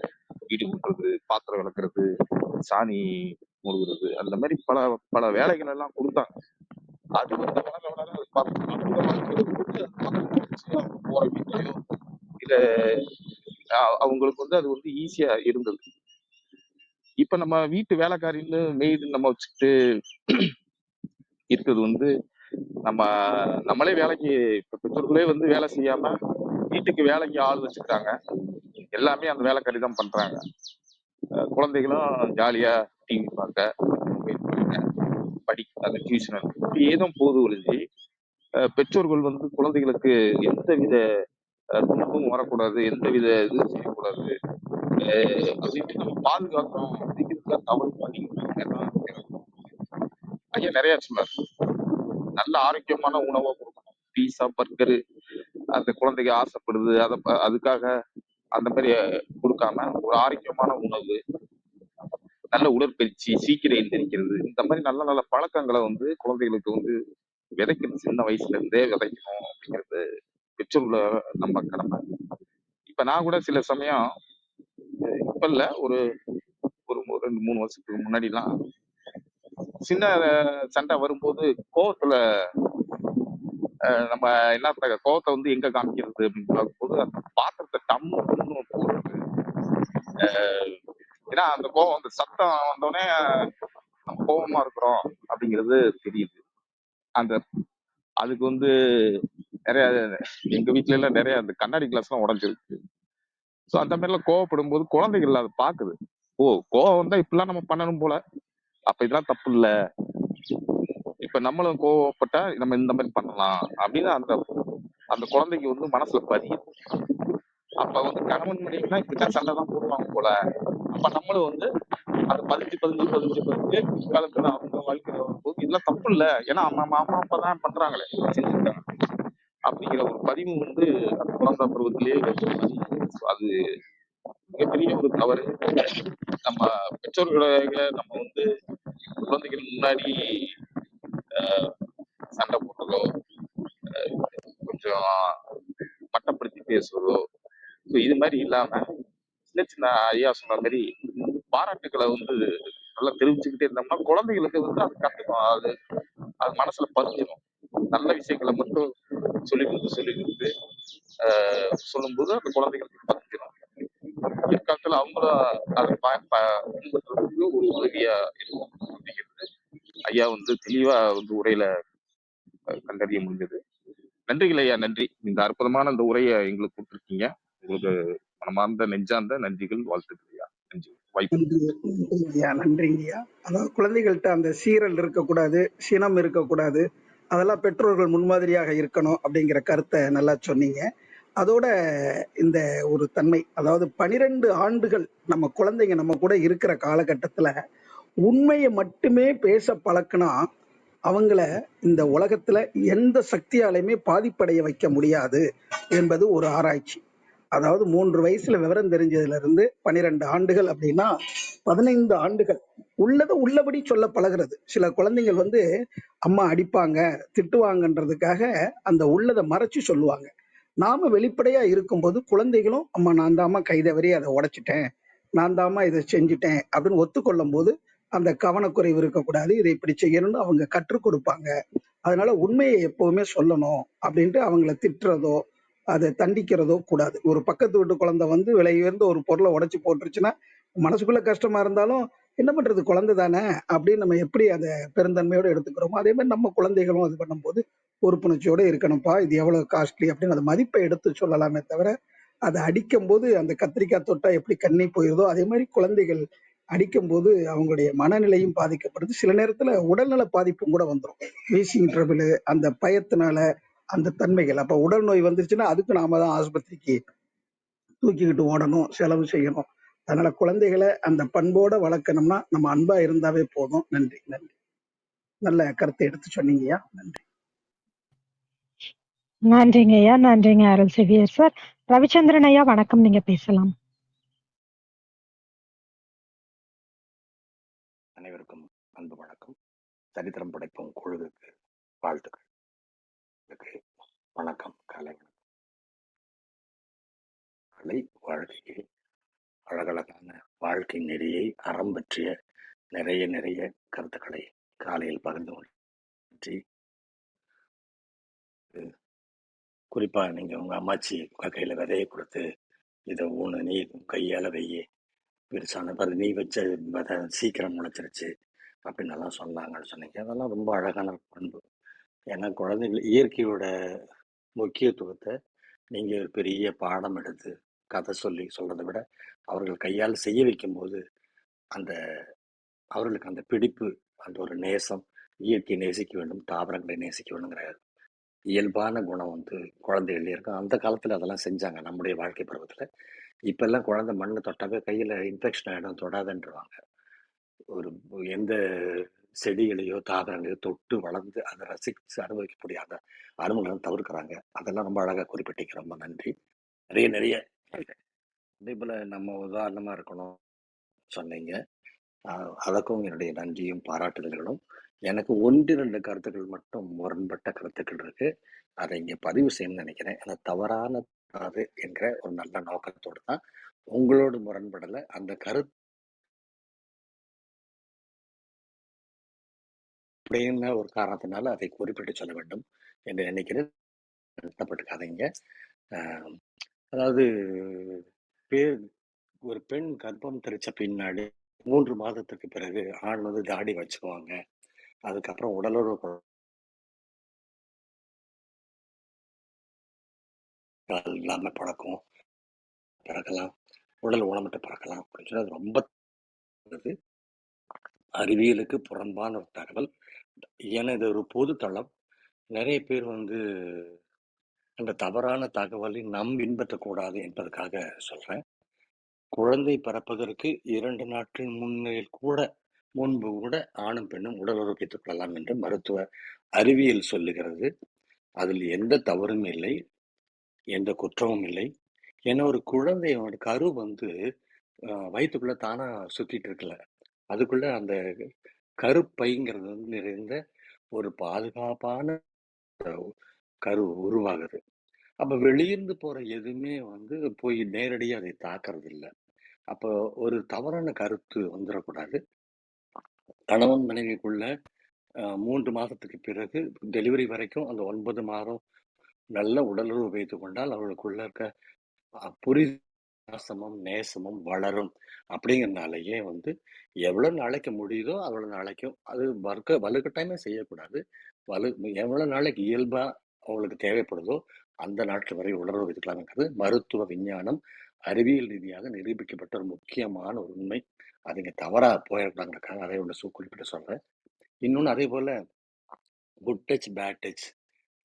வீடு கூட்டுறது, பாத்திரம் விளக்குறது, சாணி முழுகிறது, அந்த மாதிரி பல பல வேலைகள் எல்லாம் கொடுத்தாங்க. அது வந்து வளர போற வீட்டையோ இல்ல அவங்களுக்கு வந்து அது வந்து ஈஸியா இருந்தது. இப்ப நம்ம வீட்டு வேலைக்காரின்னு மெய்டு நம்ம வச்சுக்கிட்டு இருக்கிறது வந்து நம்மளே வேலைக்கு இப்ப பெற்றோர்களே வந்து வேலை செய்யாம வீட்டுக்கு வேலைக்கு ஆள் வச்சுக்கிட்டாங்க. எல்லாமே அந்த வேலைக்காரி தான் பண்றாங்க. குழந்தைகளும் ஜாலியா டிவி பார்க்க படிக்க அந்த டியூஷன் இப்படியே தான் போது ஒழிஞ்சு பெற்றோர்கள் வந்து குழந்தைகளுக்கு எந்தவித துன்பமும் வரக்கூடாது, எந்தவித இதுவும் செய்யக்கூடாது அப்படின்ட்டு நம்ம பாதுகாக்கணும் அப்படிங்கிறதுல தவறு அதிகம். ஐயா நிறைய சொன்னார். நல்ல ஆரோக்கியமான உணவை கொடுக்கணும். பீஸா, பர்கரு அந்த குழந்தைங்க ஆசைப்படுது, அதுக்காக அந்த மாதிரி கொடுக்காம ஒரு ஆரோக்கியமான உணவு, நல்ல உடற்பயிற்சி, சீக்கிரம் எந்திரிக்கிறது, இந்த மாதிரி நல்ல நல்ல பழக்கங்களை வந்து குழந்தைகளுக்கு வந்து விதைக்கணும். சின்ன வயசுல இருந்தே விதைக்கணும் அப்படிங்கிறது பெற்றோர்கள நம்ம கடமை. இப்ப நான் கூட சில சமயம், இப்ப இல்ல, ஒரு ஒரு 2-3 வருஷத்துக்கு முன்னாடி எல்லாம் சின்ன சண்டை வரும்போது கோவத்துல நம்ம என்ன கோவத்தை வந்து எங்க காமிக்கிறது அப்படின்னு பார்க்கும்போது அந்த பாத்திரத்தை டம்னு போடுறது. ஏன்னா அந்த கோவம், அந்த சத்தம் வந்தோடனே நம்ம கோவமா இருக்கிறோம் அப்படிங்கிறது தெரியுது. அதுக்கு வந்து நிறைய, எங்க வீட்டுல எல்லாம் நிறைய அந்த கண்ணாடி கிளாஸ் எல்லாம் உடஞ்சிருக்கு. ஸோ அந்த மாதிரி எல்லாம் கோவப்படும் போது குழந்தைகள் அதை பாக்குது. ஓ, கோவம் வந்தா இப்படிலாம் நம்ம பண்ணணும் போல, அப்ப இதெல்லாம் தப்பு இல்ல, இப்ப நம்மளும் கோவப்பட்டா நம்ம இந்த மாதிரி பண்ணலாம் அப்படின்னு அந்த அந்த குழந்தைக்கு வந்து மனசுல பதியும். அப்ப வந்து கணவன் மனைவினா இப்படிதான் சண்டை தான் போடுவாங்க போல, அப்ப நம்மளும் வந்து அது பதிஞ்சு காலத்துல அவங்க வாழ்க்கையில வரும்போது இதெல்லாம் தப்பு இல்ல, ஏன்னா அம்மா அப்பா தான் பண்றாங்களே, செஞ்சுருக்காங்க அப்படிங்கிற ஒரு பதிவு வந்து அந்த குழந்தை பருவத்திலேயே அது மிகப்பெரிய ஒரு தவறு. நம்ம பெற்றோர்களை நம்ம வந்து குழந்தைகள் முன்னாடி சண்டை போட்டதோ, கொஞ்சம் மட்டப்படுத்தி பேசுவதோ, இது மாதிரி இல்லாம சின்ன சின்ன ஐயா சொன்ன மாதிரி பாராட்டுகளை வந்து நல்லா தெரிவிச்சுக்கிட்டே இருந்தோம்னா குழந்தைகளுக்கு வந்து அது கத்துக்கும், அது மனசுல பதிஞ்சிடும். நல்ல விஷயங்களை மட்டும் சொல்லி கொடுத்து சொல்லும்போது அந்த குழந்தைகளுக்கு பதிஞ்சிடும். பிற்காலத்துல அவங்களும் அதை பின்பற்றுறதுக்கு ஒரு உதவியா இருக்கும் அப்படிங்கிறது ஐயா வந்து தெளிவா வந்து உரையில கண்டறிய முடிஞ்சது. நன்றிகள் ஐயா, நன்றி. இந்த அற்புதமான இந்த உரையை எங்களுக்கு கொடுத்துருக்கீங்க. உங்களுக்கு மனமார்ந்த நெஞ்சார்ந்த நன்றிகள், வாழ்த்துக்கள் ஐயா. நன்றி. நன்றிங்கய்யா, நன்றிங்கய்யா. அதாவது குழந்தைகள்கிட்ட அந்த சீரல் இருக்கக்கூடாது, சினம் இருக்கக்கூடாது, அதெல்லாம் பெற்றோர்கள் முன்மாதிரியாக இருக்கணும் அப்படிங்கிற கருத்தை நல்லா சொன்னீங்க. அதோட இந்த ஒரு தன்மை, அதாவது 12 ஆண்டுகள் நம்ம குழந்தைங்க நம்ம கூட இருக்கிற காலகட்டத்துல உண்மையை மட்டுமே பேச பழக்கினா அவங்கள இந்த உலகத்துல எந்த சக்தியாலையுமே பாதிப்படைய வைக்க முடியாது என்பது ஒரு ஆராய்ச்சி. அதாவது 3 வயசுல விவரம் தெரிஞ்சதுல இருந்து 12 ஆண்டுகள் அப்படின்னா 15 ஆண்டுகள் உள்ளதை உள்ளபடி சொல்ல பழகிறது. சில குழந்தைகள் வந்து அம்மா அடிப்பாங்க, திட்டுவாங்கன்றதுக்காக அந்த உள்ளதை மறைச்சு சொல்லுவாங்க. நாம வெளிப்படையா இருக்கும்போது குழந்தைகளும் அம்மா நான் தாம்மா கைதவறி அதை உடைச்சிட்டேன், நான் தாம்மா இதை செஞ்சுட்டேன் அப்படின்னு ஒத்துக்கொள்ளும் போது அந்த கவனக்குறைவு இருக்கக்கூடாது, இதை இப்படி செய்யணும்னு அவங்க கற்றுக் கொடுப்பாங்க. அதனால உண்மையை எப்பவுமே சொல்லணும் அப்படின்ட்டு அவங்கள திட்டுறதோ அதை தண்டிக்கிறதோ கூடாது. ஒரு பக்கத்து வீட்டு குழந்தை வந்து விலை உயர்ந்த ஒரு பொருளை உடைச்சு போட்டுருச்சுன்னா மனசுக்குள்ள கஷ்டமா இருந்தாலும் என்ன பண்றது, குழந்தை தானே அப்படின்னு நம்ம எப்படி அதை பெருந்தன்மையோட எடுத்துக்கிறோமோ அதே மாதிரி நம்ம குழந்தைகளும் அது பண்ணும்போது பொறுப்புணர்ச்சியோட இருக்கணும்ப்பா, இது எவ்வளவு காஸ்ட்லி அப்படின்னு அந்த மதிப்பை எடுத்து சொல்லலாமே தவிர அதை அடிக்கும் போது அந்த கத்திரிக்காய் தொட்டா எப்படி கண்ணி போயிருதோ அதே மாதிரி குழந்தைகள் அடிக்கும் போது அவங்களுடைய மனநிலையும் பாதிக்கப்படுது. சில நேரத்துல உடல்நல பாதிப்பும் கூட வந்துடும். வீசிங் ட்ரபிள், அந்த பயத்தினால அந்த தன்மைகள். அப்ப உடல் நோய் வந்துருச்சுன்னா அதுக்கு நாம தான் ஆஸ்பத்திரிக்கு தூக்கிக்கிட்டு ஓடணும், செலவு செய்யணும். அதனால குழந்தைகளை அந்த பண்போட வளர்க்கணும்னா நம்ம அன்பா இருந்தாவே போதும். நன்றி நன்றி, நல்ல கருத்தை எடுத்து சொன்னீங்கய்யா, நன்றி. நன்றிங்க ஐயா, நன்றிங்க அருள் செவியர் சார். ரவிச்சந்திரன் ஐயா வணக்கம், நீங்க பேசலாம். அனைவருக்கும் அன்பு வணக்கம். சரித்திரம் படைப்போம் குழுவுக்கு வாழ்த்துக்கள். வணக்கம், காலை வணக்கம். கலை வாழ்க்கைக்கு அழகழகான வாழ்க்கை நெறியை அறம் பற்றிய நிறைய கருத்துக்களை காலையில் பகிர்ந்து கொண்டு, குறிப்பா நீங்க உங்க அம்மாச்சி உங்க கையில விதையை கொடுத்து இதை ஊனு, நீ கையால வெய்ய, பெருசான பிறகு நீ வச்ச விதை சீக்கிரம் முளைச்சிருச்சு அப்படின்னு எல்லாம் சொன்னாங்கன்னு சொன்னீங்க. அதெல்லாம் ரொம்ப அழகான பண்பு. ஏன்னா குழந்தைகள் இயற்கையோட முக்கியத்துவத்தை நீங்கள் ஒரு பெரிய பாடம் எடுத்து கதை சொல்லி சொல்கிறத விட அவர்கள் கையால் செய்ய வைக்கும்போது அந்த அவர்களுக்கு அந்த பிடிப்பு, அந்த ஒரு நேசம், இயற்கையை நேசிக்க வேண்டும், தாவரங்களை நேசிக்க வேண்டுங்கிற இயல்பான குணம் வந்து குழந்தைகள்ல இருக்கும். அந்த காலத்துல அதெல்லாம் செஞ்சாங்க நம்முடைய வாழ்க்கை பருவத்துல. இப்ப எல்லாம் குழந்தை மண்ணை தொட்டாவே கையில இன்ஃபெக்ஷன் ஆயிடும், தொடாதன்றுவாங்க. ஒரு எந்த செடிகளையோ தாவரங்களையோ தொட்டு வளர்ந்து அதை ரசிச்சு அனுபவிக்கக்கூடிய அந்த அனுபவங்களை தவிர்க்கிறாங்க. அதெல்லாம் ரொம்ப அழகா குறிப்பிட்டீங்க. ரொம்ப நன்றி. நிறைய நிறைய அதே போல நம்ம உதாரணமா இருக்கணும் சொன்னீங்க. அதற்கும் என்னுடைய நன்றியும் பாராட்டுதல்களும். எனக்கு 1, 2 கருத்துக்கள் மட்டும் முரண்பட்ட கருத்துக்கள் இருக்கு. அதை இங்க பதிவு செய்யணும்னு நினைக்கிறேன். அந்த தவறான அது என்கிற ஒரு நல்ல நோக்கத்தோடு தான் உங்களோடு முரண்படல. அந்த கருத்து அப்படின்ன ஒரு காரணத்தினால அதை குறிப்பிட்டு சொல்ல வேண்டும் என்று நினைக்கிறேன். வருத்தப்பட்டுக்காதீங்க. ஆஹ் அதாவது ஒரு பெண் கர்ப்பம் தெரிச்ச பின்னாடி 3 மாதத்துக்கு பிறகு ஆண் வந்து தாடி வச்சுக்குவாங்க. அதுக்கப்புறம் உடலுறவு இல்லாம பழக்கம் பிறக்கலாம், உடல் ஊனமிட்டு பிறக்கலாம் அப்படின்னு சொல்லி அது ரொம்ப அறிவியலுக்கு புறம்பான ஒரு தகவல். ஏன்னா இது ஒரு பொது தளம். நிறைய பேர் வந்து அந்த தவறான தகவலை பின்பற்றக்கூடாது என்பதற்காக சொல்றேன். குழந்தை பிறப்பதற்கு 2 நாட்கள் முன்பு கூட ஆணும் பெண்ணும் உடலுறவு வைத்துக் கொள்ளலாம் என்று மருத்துவ அறிவியல் சொல்லுகிறது. அதில் எந்த தவறும் இல்லை, எந்த குற்றமும் இல்லை. ஏன்னா ஒரு குழந்தையோட கரு வந்து வயிற்றுக்குள்ள தானா சுத்திட்டு இருக்குல்ல, அதுக்குள்ள அந்த கருப்பைங்கிறது வந்து நிறைந்த ஒரு பாதுகாப்பான கரு உருவாகுது. அப்ப வெளியிருந்து போற எதுவுமே வந்து போய் நேரடியா அதை தாக்குறது இல்லை. அப்போ ஒரு தவறான கருத்து வந்துடக்கூடாது. கணவன் மனைவிக்குள்ள 3 மாதத்துக்கு பிறகு டெலிவரி வரைக்கும் அந்த 9 மாதம் நல்ல உடலுறவு வைத்துக் கொண்டால் அவர்களுக்குள்ள இருக்க பாசமும் நேசமும் வளரும். அப்படிங்கிறனாலயே வந்து எவ்வளவு நாளைக்கு முடியுதோ அவ்வளவு நாளைக்கும் அது வலுக்கட்டாயமே செய்யக்கூடாது. எவ்வளவு நாளைக்கு இயல்பா அவங்களுக்கு தேவைப்படுதோ அந்த நாட்கள் வரை உணர்வு வைத்துக்கலாம்ங்கிறது மருத்துவ விஞ்ஞானம் அறிவியல் ரீதியாக நிரூபிக்கப்பட்ட ஒரு முக்கியமான ஒரு உண்மை. அது இங்க தவறா போயிடக்கூடாதுக்காக அதை ஒன்று குறிப்பிட்டு சொல்றேன். இன்னொன்னு அதே போல குட் டச் பேட் டச்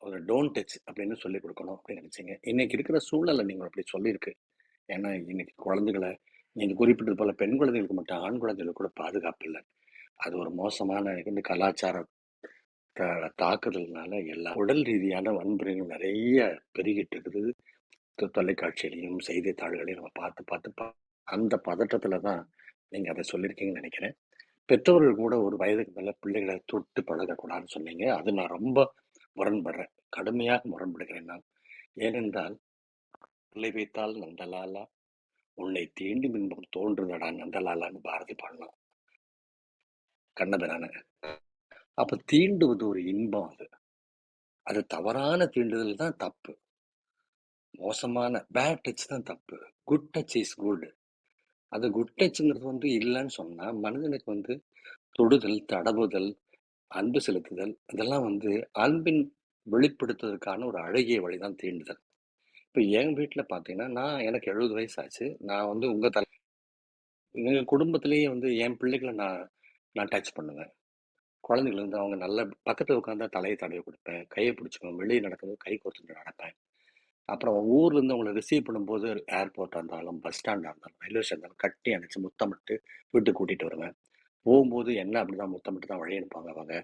ஒரு டோன்ட் டச் அப்படின்னு சொல்லி கொடுக்கணும் அப்படின்னு நினைச்சீங்க. இன்னைக்கு இருக்கிற சூழலை நீங்க அப்படி சொல்லியிருக்கு. ஏன்னா இன்னைக்கு குழந்தைகளை நீங்க குறிப்பிட்டது போல பெண் குழந்தைகளுக்கு மட்டும் ஆண் குழந்தைகளுக்கு கூட பாதுகாப்பு இல்லை. அது ஒரு மோசமான இந்த கலாச்சார தாக்குதல்னால எல்லா உடல் ரீதியான வன்முறைகள் நிறைய பெருகிட்டு இருக்குது. தொலைக்காட்சியிலையும் செய்தித்தாள்களையும் நம்ம பார்த்து அந்த பதட்டத்துல தான் நீங்க அதை சொல்லியிருக்கீங்கன்னு நினைக்கிறேன். பெற்றோர்கள் கூட ஒரு வயதுக்கு மேல பிள்ளைகளை தொட்டு பழகக்கூடாதுன்னு சொன்னீங்க. அது நான் ரொம்ப முரண்படுறேன், கடுமையாக முரண்படுகிறேன் நான். ஏனென்றால் பிள்ளை வைத்தால் நந்தலாலா உன்னை தீண்டும் இன்பம் தோன்றுதடா நந்தலாலான்னு பாரதி பாடலாம் கண்ணபிரான. அப்ப தீண்டுவது ஒரு இன்பம். அது தவறான தீண்டுதல் தான் தப்பு. மோசமான பேட் டச் தான் தப்பு. Good touch is good. அது குட் டச்ங்கிறது வந்து இல்லைன்னு சொன்னா மனிதனுக்கு வந்து தொடுதல், தடவுதல், அன்பு செலுத்துதல் இதெல்லாம் வந்து அன்பின் வெளிப்படுத்துவதற்கான ஒரு அழகிய வழிதான் தீண்டுதல். இப்ப என் வீட்டுல பாத்தீங்கன்னா எனக்கு 70 வயசு ஆச்சு. நான் வந்து எங்க குடும்பத்திலேயே வந்து என் பிள்ளைகளை நான் டச் பண்ணுவேன். குழந்தைகள் வந்து அவங்க நல்ல பக்கத்துல உட்காந்தா தலையை தடவி கொடுப்பேன், கையை பிடிச்சிக்குவேன், வெளியே நடக்கும்போது கை கோர்த்துட்டு நடப்பேன். அப்புறம் ஊர்ல இருந்து அவங்களை ரிசீவ் பண்ணும்போது ஏர்போர்ட்டா இருந்தாலும் பஸ் ஸ்டாண்டா இருந்தாலும் ரயில்வே ஸ்டேஷன் இருந்தாலும் கட்டி அணைச்சு முத்தமிட்டு வீட்டுக்கு கூட்டிட்டு வருவேன். போகும்போது என்ன அப்படிதான் முத்தமிட்டு தான் வழி அனுப்பாங்க அவங்க.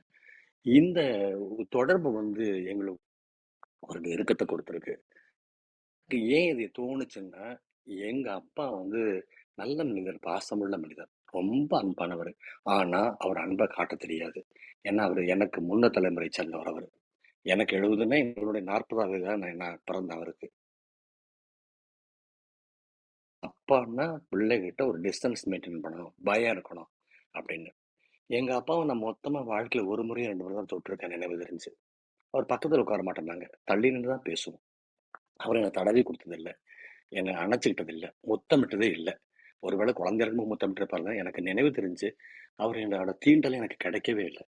இந்த தொடர்பு வந்து எங்களுக்கு ஒரு நெருக்கத்தை கொடுத்துருக்கு. ஏன் இது தோணுச்சுன்னா எங்க அப்பா வந்து நல்ல மனிதர், பாசமுள்ள மனிதர், ரொம்ப அன்பானவர். ஆனா அவர் அன்பை காட்ட தெரியாது. ஏன்னா அவர் எனக்கு முன்ன தலைமுறை சேர்ந்தவர். அவர் எனக்கு 70ன்னா எங்களுடைய 40வது தான் நான் பிறந்த அவருக்கு. அப்பான்னா பிள்ளைகிட்ட ஒரு டிஸ்டன்ஸ் மெயின்டைன் பண்ணணும், பயம் இருக்கணும் அப்படின்னு. எங்க அப்பாவை நான் மொத்தமா வாழ்க்கையில ஒரு முறையும் 2 முறை தான் தொட்டிருக்கேன் நினைவு தெரிஞ்சு. அவர் பக்கத்துல உட்கார மாட்டேன்னாங்க, தள்ளி நின்று தான் பேசுவோம். அவர் என்னை தடவி கொடுத்ததில்லை, என்னை அணைச்சிக்கிட்டது இல்லை, முத்தமிட்டதே இல்லை. ஒருவேளை குழந்தை இருக்கும்போது முத்தமிட்டு எனக்கு நினைவு தெரிஞ்சு அவர் என்னோட தீண்டலை எனக்கு கிடைக்கவே இல்லை.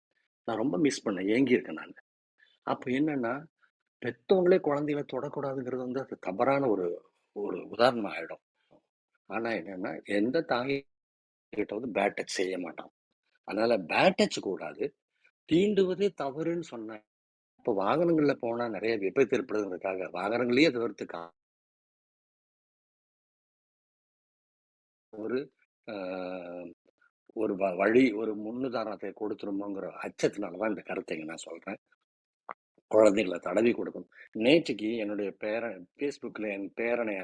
நான் ரொம்ப மிஸ் பண்ணேன், ஏங்கி இருக்கேன் நான். அப்போ என்னன்னா பெற்றவங்களே குழந்தைகளை தொடக்கூடாதுங்கிறது வந்து அது தவறான ஒரு ஒரு உதாரணம் ஆயிடும். ஆனா என்னன்னா எந்த தாய் கிட்ட வந்து பேட் டச் செய்ய மாட்டான். அதனால பேட் டச் கூடாது. தீண்டுவதே தவறுன்னு சொன்ன இப்போ வாகனங்கள்ல போனா நிறைய விபத்து ஏற்படுதுங்கிறதுக்காக வாகனங்களையே தவிர்த்து ஒரு ஆஹ், ஒரு வழி ஒரு முன்னுதாரணத்தை கொடுத்துருமோங்கிற அச்சத்தினாலதான் இந்த கருத்தை நான் சொல்றேன். குழந்தைகளை தடவி கொடுக்கணும். நேற்றுக்கு என்னுடைய ஃபேஸ்புக்கில் என் பேரனை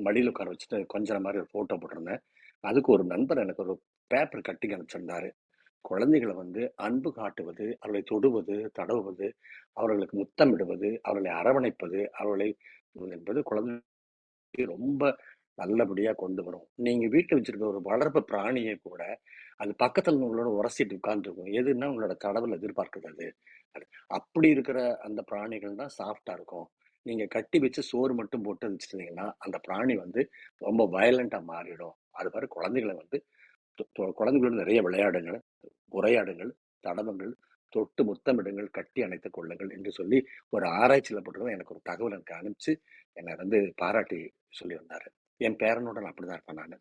மடியில் உட்கார வச்சுட்டு கொஞ்சம் மாதிரி ஒரு ஃபோட்டோ போட்டிருந்தேன். அதுக்கு ஒரு நண்பர் எனக்கு ஒரு பேப்பர் கட்டிங் அனுப்பிச்சிருந்தாரு. குழந்தைகளை அன்பு காட்டுவது, அவர்களை தொடுவது, தடவுவது, அவர்களுக்கு முத்தமிடுவது, அவர்களை அரவணைப்பது, அவர்களை என்பது குழந்தை ரொம்ப நல்லபடியா கொண்டு வரும். நீங்க வீட்டில் வச்சிருக்க ஒரு வளர்ப்பு பிராணியை கூட அது பக்கத்துல உங்களோட உரசிட்டு உட்கார்ந்துருக்கும். எதுன்னா உங்களோட தடவல் எதிர்பார்க்கிறது. அது அப்படி இருக்கிற அந்த பிராணிகள் தான் சாஃப்டா இருக்கும். நீங்க கட்டி வச்சு சோறு மட்டும் போட்டு வச்சுட்டீங்கன்னா அந்த பிராணி ரொம்ப வயலண்டா மாறிடும். அது மாதிரி குழந்தைகளை குழந்தைகளோட நிறைய விளையாடுங்கள், உரையாடுங்கள், தடவுங்கள், தொட்டு முத்தமிடுங்கள், கட்டி அணைத்துக் கொள்ளுங்கள் என்று சொல்லி ஒரு ஆராய்ச்சியில போட்டு எனக்கு ஒரு தகவல் எனக்கு அனுப்பிச்சு என்னை பாராட்டி சொல்லியிருந்தாரு. என் பேரனோட நான் அப்படிதான் இருப்பேன் நான்.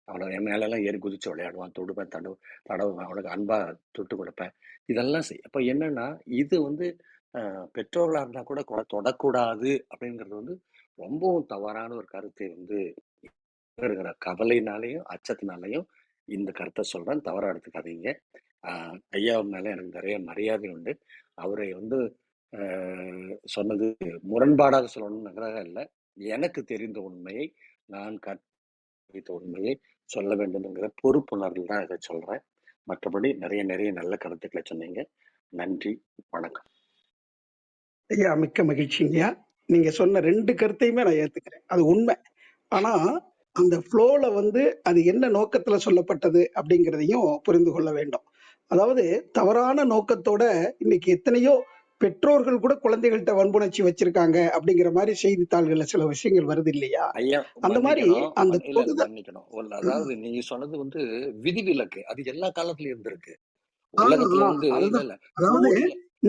அவனை என் மேலெல்லாம் ஏறி குதிச்சு விளையாடுவான், தொடுவேன், தடவுவேன், அவனுக்கு அன்பா தொட்டு கொடுப்பேன். இதெல்லாம் அப்ப என்னன்னா இது பெற்றோர்களா இருந்தா கூட தொடக்கூடாது அப்படிங்கிறது ரொம்பவும் தவறான ஒரு கருத்தை இருக்கிற கவலையினாலையும் அச்சத்தினாலையும் இந்த கருத்தை சொல்றேன். தவறா எடுத்துக்காதீங்க. ஐயா மேல எனக்கு நிறைய மரியாதை உண்டு. அவரை சொன்னது முரண்பாடாக சொல்லணும்ங்கிறதாக இல்லை. எனக்கு தெரிந்த உண்மையை நான் கற்பித்த உண்மையை சொல்ல வேண்டும் என்கிற பொறுப்புணர்வில் தான் இதை சொல்றேன். மற்றபடி நிறைய நிறைய நல்ல கருத்துக்களை சொன்னீங்க. நன்றி, வணக்கம். ஐயா மிக்க மகிழ்ச்சிங்கய்யா. நீங்க சொன்ன 2 கருத்தையுமே நான் ஏத்துக்கிறேன். அது உண்மை. ஆனா அந்த ஃப்ளோல அது என்ன நோக்கத்துல சொல்லப்பட்டது அப்படிங்கிறதையும் புரிந்து கொள்ள வேண்டும். அதாவது தவறான நோக்கத்தோட இன்னைக்கு எத்தனையோ பெற்றோர்கள் கூட குழந்தைகள்கிட்ட வன்புணர்ச்சி வச்சிருக்காங்க அப்படிங்கிற மாதிரி செய்தித்தாள்கள்ல சில விஷயங்கள் வருது இல்லையா? ஐயா அந்த மாதிரி அந்த மன்னிக்கணும். அதாவது நீங்க சொன்னது விதிவிலக்கு. அது எல்லா காலத்திலயும் இருந்திருக்கு. உலகத்துல அதுதான். இல்ல அதாவது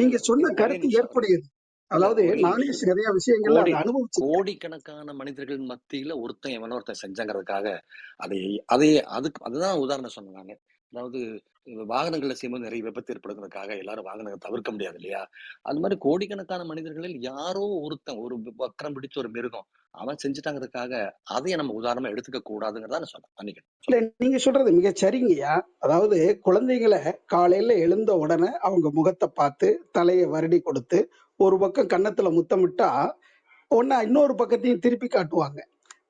நீங்க சொன்ன ஒரே கருத்து நிமிஷம். ஏற்புடையது. அதாவது ஒரே நானே நிமிஷம். நிறைய விஷயங்கள்ல அதை அனுபவிச்சிருக்கேன். கோடிக்கணக்கான மனிதர்கள் மத்தியில ஒருத்தன் செஞ்சாங்கிறதுக்காக அதுதான் உதாரணம் சொன்னேன் நானு. அதாவது வாகனங்கள்ல செய்யும்போது நிறைய விபத்து ஏற்படுங்கிறதுக்காக எல்லாரும் வாகனங்களை தவிர்க்க முடியாது இல்லையா? அது மாதிரி கோடிக்கணக்கான மனிதர்களில் யாரோ ஒருத்தன் ஒரு வக்கரம் பிடிச்ச ஒரு மிருகம் அவன் செஞ்சுட்டாங்கிறதுக்காக அதையே நம்ம உதாரணமா எடுத்துக்க கூடாதுங்கிறதா நான் சொன்னேன். மன்னிக்கணும். இல்ல நீங்க சொல்றது மிக சரிங்கய்யா. அதாவது குழந்தைகளை காலையில எழுந்த உடனே அவங்க முகத்தை பார்த்து தலையை வருடி கொடுத்து ஒரு பக்கம் கன்னத்துல முத்தமிட்டா இன்னொரு பக்கத்தையும் திருப்பி காட்டுவாங்க.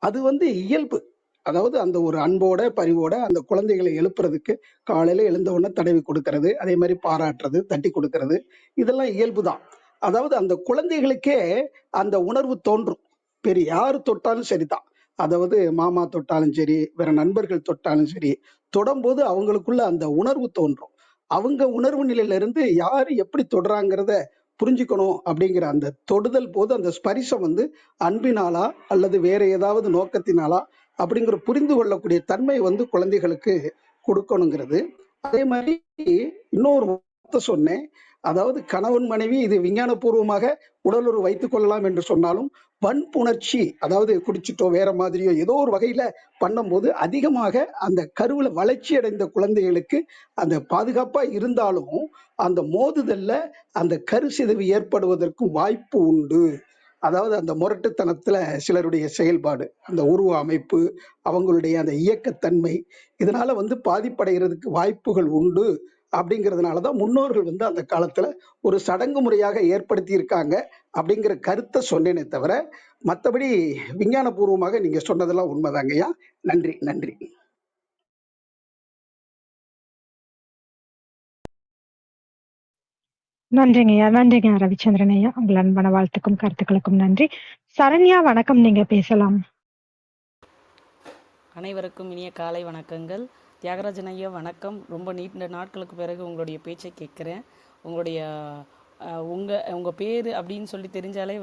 அது இயல்பு. அதாவது அந்த ஒரு அன்போட பரிவோட அந்த குழந்தைகளை எழுப்புறதுக்கு காலையில எழுந்த உடனே தடவி கொடுக்கறது, அதே மாதிரி பாராட்டுறது, தட்டி கொடுக்கறது, இதெல்லாம் இயல்புதான். அதாவது அந்த குழந்தைகளுக்கே அந்த உணர்வு தோன்றும். பெரிய யாரு தொட்டாலும் சரிதான். அதாவது மாமா தொட்டாலும் சரி, வேற நண்பர்கள் தொட்டாலும் சரி, தொடும்போது அவங்களுக்குள்ள அந்த உணர்வு தோன்றும். அவங்க உணர்வு நிலையில இருந்து யாரு எப்படி தொடுறாங்கிறத புரிஞ்சுக்கணும். அப்படிங்கிற அந்த தொடுதல் போது அந்த ஸ்பரிசம் அன்பினாலா அல்லது வேற ஏதாவது நோக்கத்தினாலா அப்படிங்கிற புரிந்து கொள்ளக்கூடிய தன்மை குழந்தைகளுக்கு கொடுக்கணுங்கிறது. அதே மாதிரி இன்னொரு வார்த்தை சொன்னேன். அதாவது கணவன் மனைவி இது விஞ்ஞானபூர்வமாக உடலுறவு வைத்துக் கொள்ளலாம் என்று சொன்னாலும் வன்புணர்ச்சி, அதாவது குடிச்சிட்டோ வேற மாதிரியோ ஏதோ ஒரு வகையில பண்ணும்போது அதிகமாக அந்த கருவுல வளர்ச்சி அடைந்த குழந்தைகளுக்கு அந்த பாதுகாப்பா இருந்தாலும் அந்த மோதுதல்ல அந்த கருசிதைவு ஏற்படுவதற்கு வாய்ப்பு உண்டு. அதாவது அந்த முரட்டுத்தனத்துல சிலருடைய செயல்பாடு, அந்த உருவ அமைப்பு, அவங்களுடைய அந்த இயக்கத்தன்மை, இதனால பாதிப்படைகிறதுக்கு வாய்ப்புகள் உண்டு. அப்படிங்கிறதுனாலதான் முன்னோர்கள் அந்த காலத்துல ஒரு சடங்கு முறையாக ஏற்படுத்தி இருக்காங்க அப்படிங்கிற கருத்தை சொன்னேனே தவிர, மற்றபடி விஞ்ஞான பூர்வமாக நீங்க சொன்னதெல்லாம் உண்மைதாங்கய்யா. நன்றி நன்றி. நன்றிங்கய்யா. நன்றிங்க ரவிச்சந்திரன் ஐயா. உங்கள் அன்பான வாழ்த்துக்கும் கருத்துக்களுக்கும் நன்றி. சரண்யா வணக்கம், நீங்க பேசலாம். அனைவருக்கும் இனிய காலை வணக்கங்கள். தியாகராஜன் ஐயா வணக்கம். ரொம்ப நீண்ட நாட்களுக்கு பிறகு உங்களுடைய பேச்சை கேட்குறேன். உங்களுடைய உங்கள் பேர் அப்படின்னு சொல்லி தெரிஞ்சாலே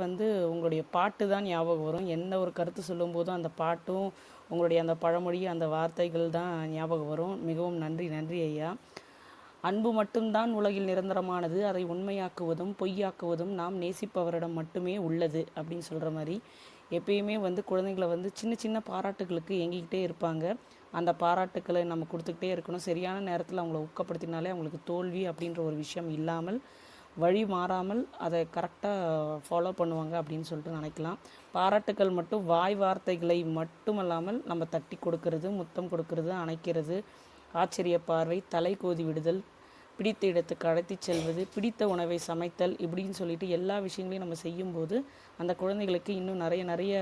உங்களுடைய பாட்டு தான் ஞாபகம் வரும். எந்த ஒரு கருத்து சொல்லும்போதும் அந்த பாட்டும் உங்களுடைய அந்த பழமொழி அந்த வார்த்தைகள் தான் ஞாபகம் வரும். மிகவும் நன்றி நன்றி ஐயா. அன்பு மட்டும்தான் உலகில் நிரந்தரமானது, அதை உண்மையாக்குவதும் பொய்யாக்குவதும் நாம் நேசிப்பவரிடம் மட்டுமே உள்ளது அப்படின்னு சொல்கிற மாதிரி எப்பயுமே குழந்தைங்களை சின்ன சின்ன பாராட்டுகளுக்கு ஏங்கிக்கிட்டே இருப்பாங்க. அந்த பாராட்டுக்களை நம்ம கொடுத்துக்கிட்டே இருக்கணும். சரியான நேரத்தில் அவங்கள ஊக்கப்படுத்தினாலே அவங்களுக்கு தோல்வி அப்படின்ற ஒரு விஷயம் இல்லாமல் வழி மாறாமல் அதை கரெக்டாக ஃபாலோ பண்ணுவாங்க அப்படின்னு சொல்லிட்டு நினைக்கலாம். பாராட்டுக்கள் மட்டும் வாய் வார்த்தைகளை மட்டுமல்லாமல் நம்ம தட்டி கொடுக்கறது, முத்தம் கொடுக்கறது, அணைக்கிறது, ஆச்சரிய பார்வை, தலை கோதி விடுதல், பிடித்த இடத்துக்கு அழைத்துச் செல்வது, பிடித்த உணவை சமைத்தல், இப்படின்னு சொல்லிட்டு எல்லா விஷயங்களையும் நம்ம செய்யும்போது அந்த குழந்தைகளுக்கு இன்னும் நிறைய நிறைய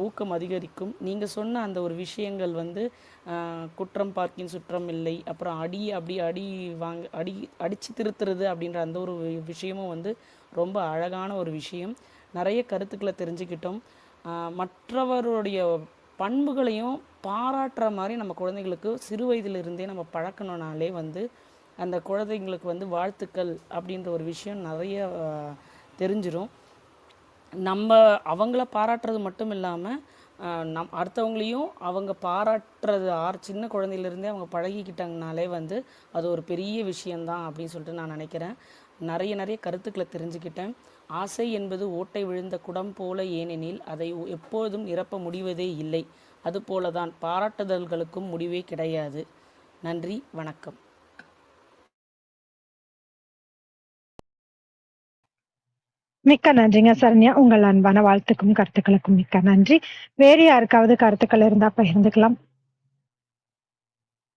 ஊக்கம் அதிகரிக்கும். நீங்கள் சொன்ன அந்த ஒரு விஷயங்கள் வந்து குற்றம் பார்க்கின் சுற்றம் இல்லை, அப்புறம் அடித்து திருத்துறது அப்படின்ற அந்த ஒரு விஷயமும் வந்து ரொம்ப அழகான ஒரு விஷயம். நிறைய கருத்துக்களை தெரிஞ்சுக்கிட்டோம். மற்றவருடைய பண்புகளையும் பாராட்டுற மாதிரி நம்ம குழந்தைங்களுக்கு சிறு வயதிலிருந்தே நம்ம பழக்கணுனாலே வந்து அந்த குழந்தைங்களுக்கு வந்து வாழ்த்துக்கள் அப்படின்ற ஒரு விஷயம் நிறைய தெரிஞ்சிடும். நம்ம அவங்கள பாராட்டுறது மட்டும் இல்லாமல் அடுத்தவங்களையும் அவங்க பாராட்டுறது சின்ன குழந்தையிலேருந்தே அவங்க பழகிக்கிட்டாங்கனாலே வந்து அது ஒரு பெரிய விஷயந்தான் அப்படின்னு சொல்லிட்டு நான் நினைக்கிறேன். நிறைய நிறைய கருத்துக்களை தெரிஞ்சுக்கிட்டேன். ஆசை என்பது ஓட்டை விழுந்த குடம் போல, ஏனெனில் அதை எப்போதும் நிரப்ப முடிவதே இல்லை. அதுபோல தான் பாராட்டுதல்களுக்கும் முடிவே கிடையாது. நன்றி, வணக்கம். மிக்க நன்றிங்க சரண்யா. உங்கள் அன்பான வாழ்த்துக்கும் கருத்துக்களுக்கும் மிக்க நன்றி. வேறு யாருக்காவது கருத்துக்கள் இருந்தா பகிர்ந்துக்கலாம்.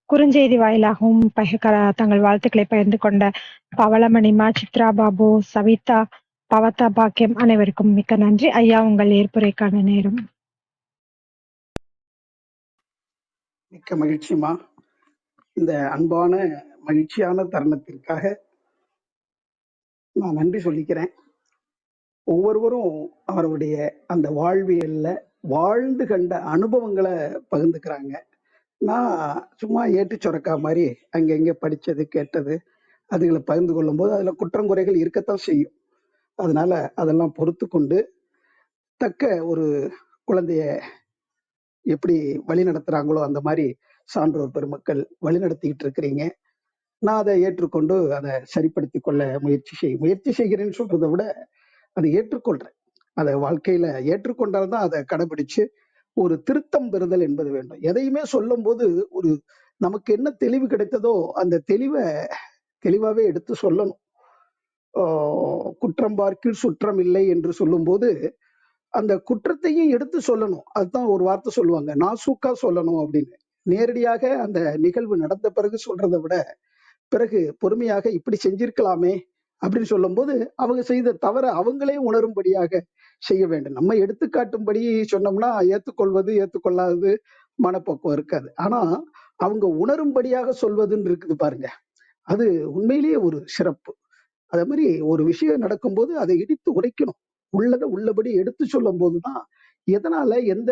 குறுஞ்செய்தி வாயிலாகவும் தங்கள் வாழ்த்துக்களை பகிர்ந்து கொண்ட பவளமணிமா, சித்ரா பாபு, சவிதா, பவதா பாக்கியம் அனைவருக்கும் மிக்க நன்றி. ஐயா, உங்கள் ஏற்புரைக்கான நேரம். மிக்க மகிழ்ச்சிமா. இந்த அன்பான மகிழ்ச்சியான தருணத்திற்காக நான் நன்றி சொல்லிக்கிறேன். ஒவ்வொருவரும் அவருடைய அந்த வாழ்வியல்ல வாழ்ந்து கண்ட அனுபவங்களை பகிர்ந்துக்கிறாங்க. நான் சும்மா ஏட்டு சொரக்கா மாதிரி அங்கங்க படிச்சது கேட்டது அதுகளை பகிர்ந்து கொள்ளும் போது அதுல குற்றங்குறைகள் இருக்கத்தான் செய்யும். அதனால அதெல்லாம் பொறுத்து கொண்டு தக்க ஒரு குழந்தைய எப்படி வழி நடத்துறாங்களோ அந்த மாதிரி சான்றோர் பெருமக்கள் வழி நடத்திக்கிட்டு இருக்கிறீங்க. நான் அதை ஏற்றுக்கொண்டு அதை சரிப்படுத்தி கொள்ள முயற்சி செய்கிறேன்னு சொல்றதை விட அதை ஏற்றுக்கொள்றேன். அதை வாழ்க்கையில ஏற்றுக்கொண்டால்தான் அதை கடைபிடிச்சு ஒரு திருத்தம் பெறுதல் என்பது வேண்டும். எதையுமே சொல்லும் போது ஒரு நமக்கு என்ன தெளிவு கிடைத்ததோ அந்த தெளிவாவே எடுத்து சொல்லணும். குற்றம் பார்க்கில் சுற்றம் இல்லை என்று சொல்லும் போது அந்த குற்றத்தையும் எடுத்து சொல்லணும். அதுதான் ஒரு வார்த்தை சொல்லுவாங்க, நாசூக்கா சொல்லணும் அப்படின்னு. நேரடியாக அந்த நிகழ்வு நடந்த பிறகு சொல்றதை விட பிறகு பொறுமையாக இப்படி செஞ்சிருக்கலாமே அப்படின்னு சொல்லும் போது அவங்க செய்த தவற அவங்களே உணரும்படியாக செய்ய வேண்டும். நம்ம எடுத்துக்காட்டும்படி சொன்னோம்னா ஏத்துக்கொள்ளாதது மனப்போக்கம் இருக்காது. ஆனா அவங்க உணரும்படியாக சொல்வதுன்னு இருக்குது பாருங்க, அது உண்மையிலேயே ஒரு சிறப்பு. அதே மாதிரி ஒரு விஷயம் நடக்கும்போது அதை இடித்து உடைக்கணும். உள்ளதை உள்ளபடி எடுத்து சொல்லும் போதுதான் எதனால எந்த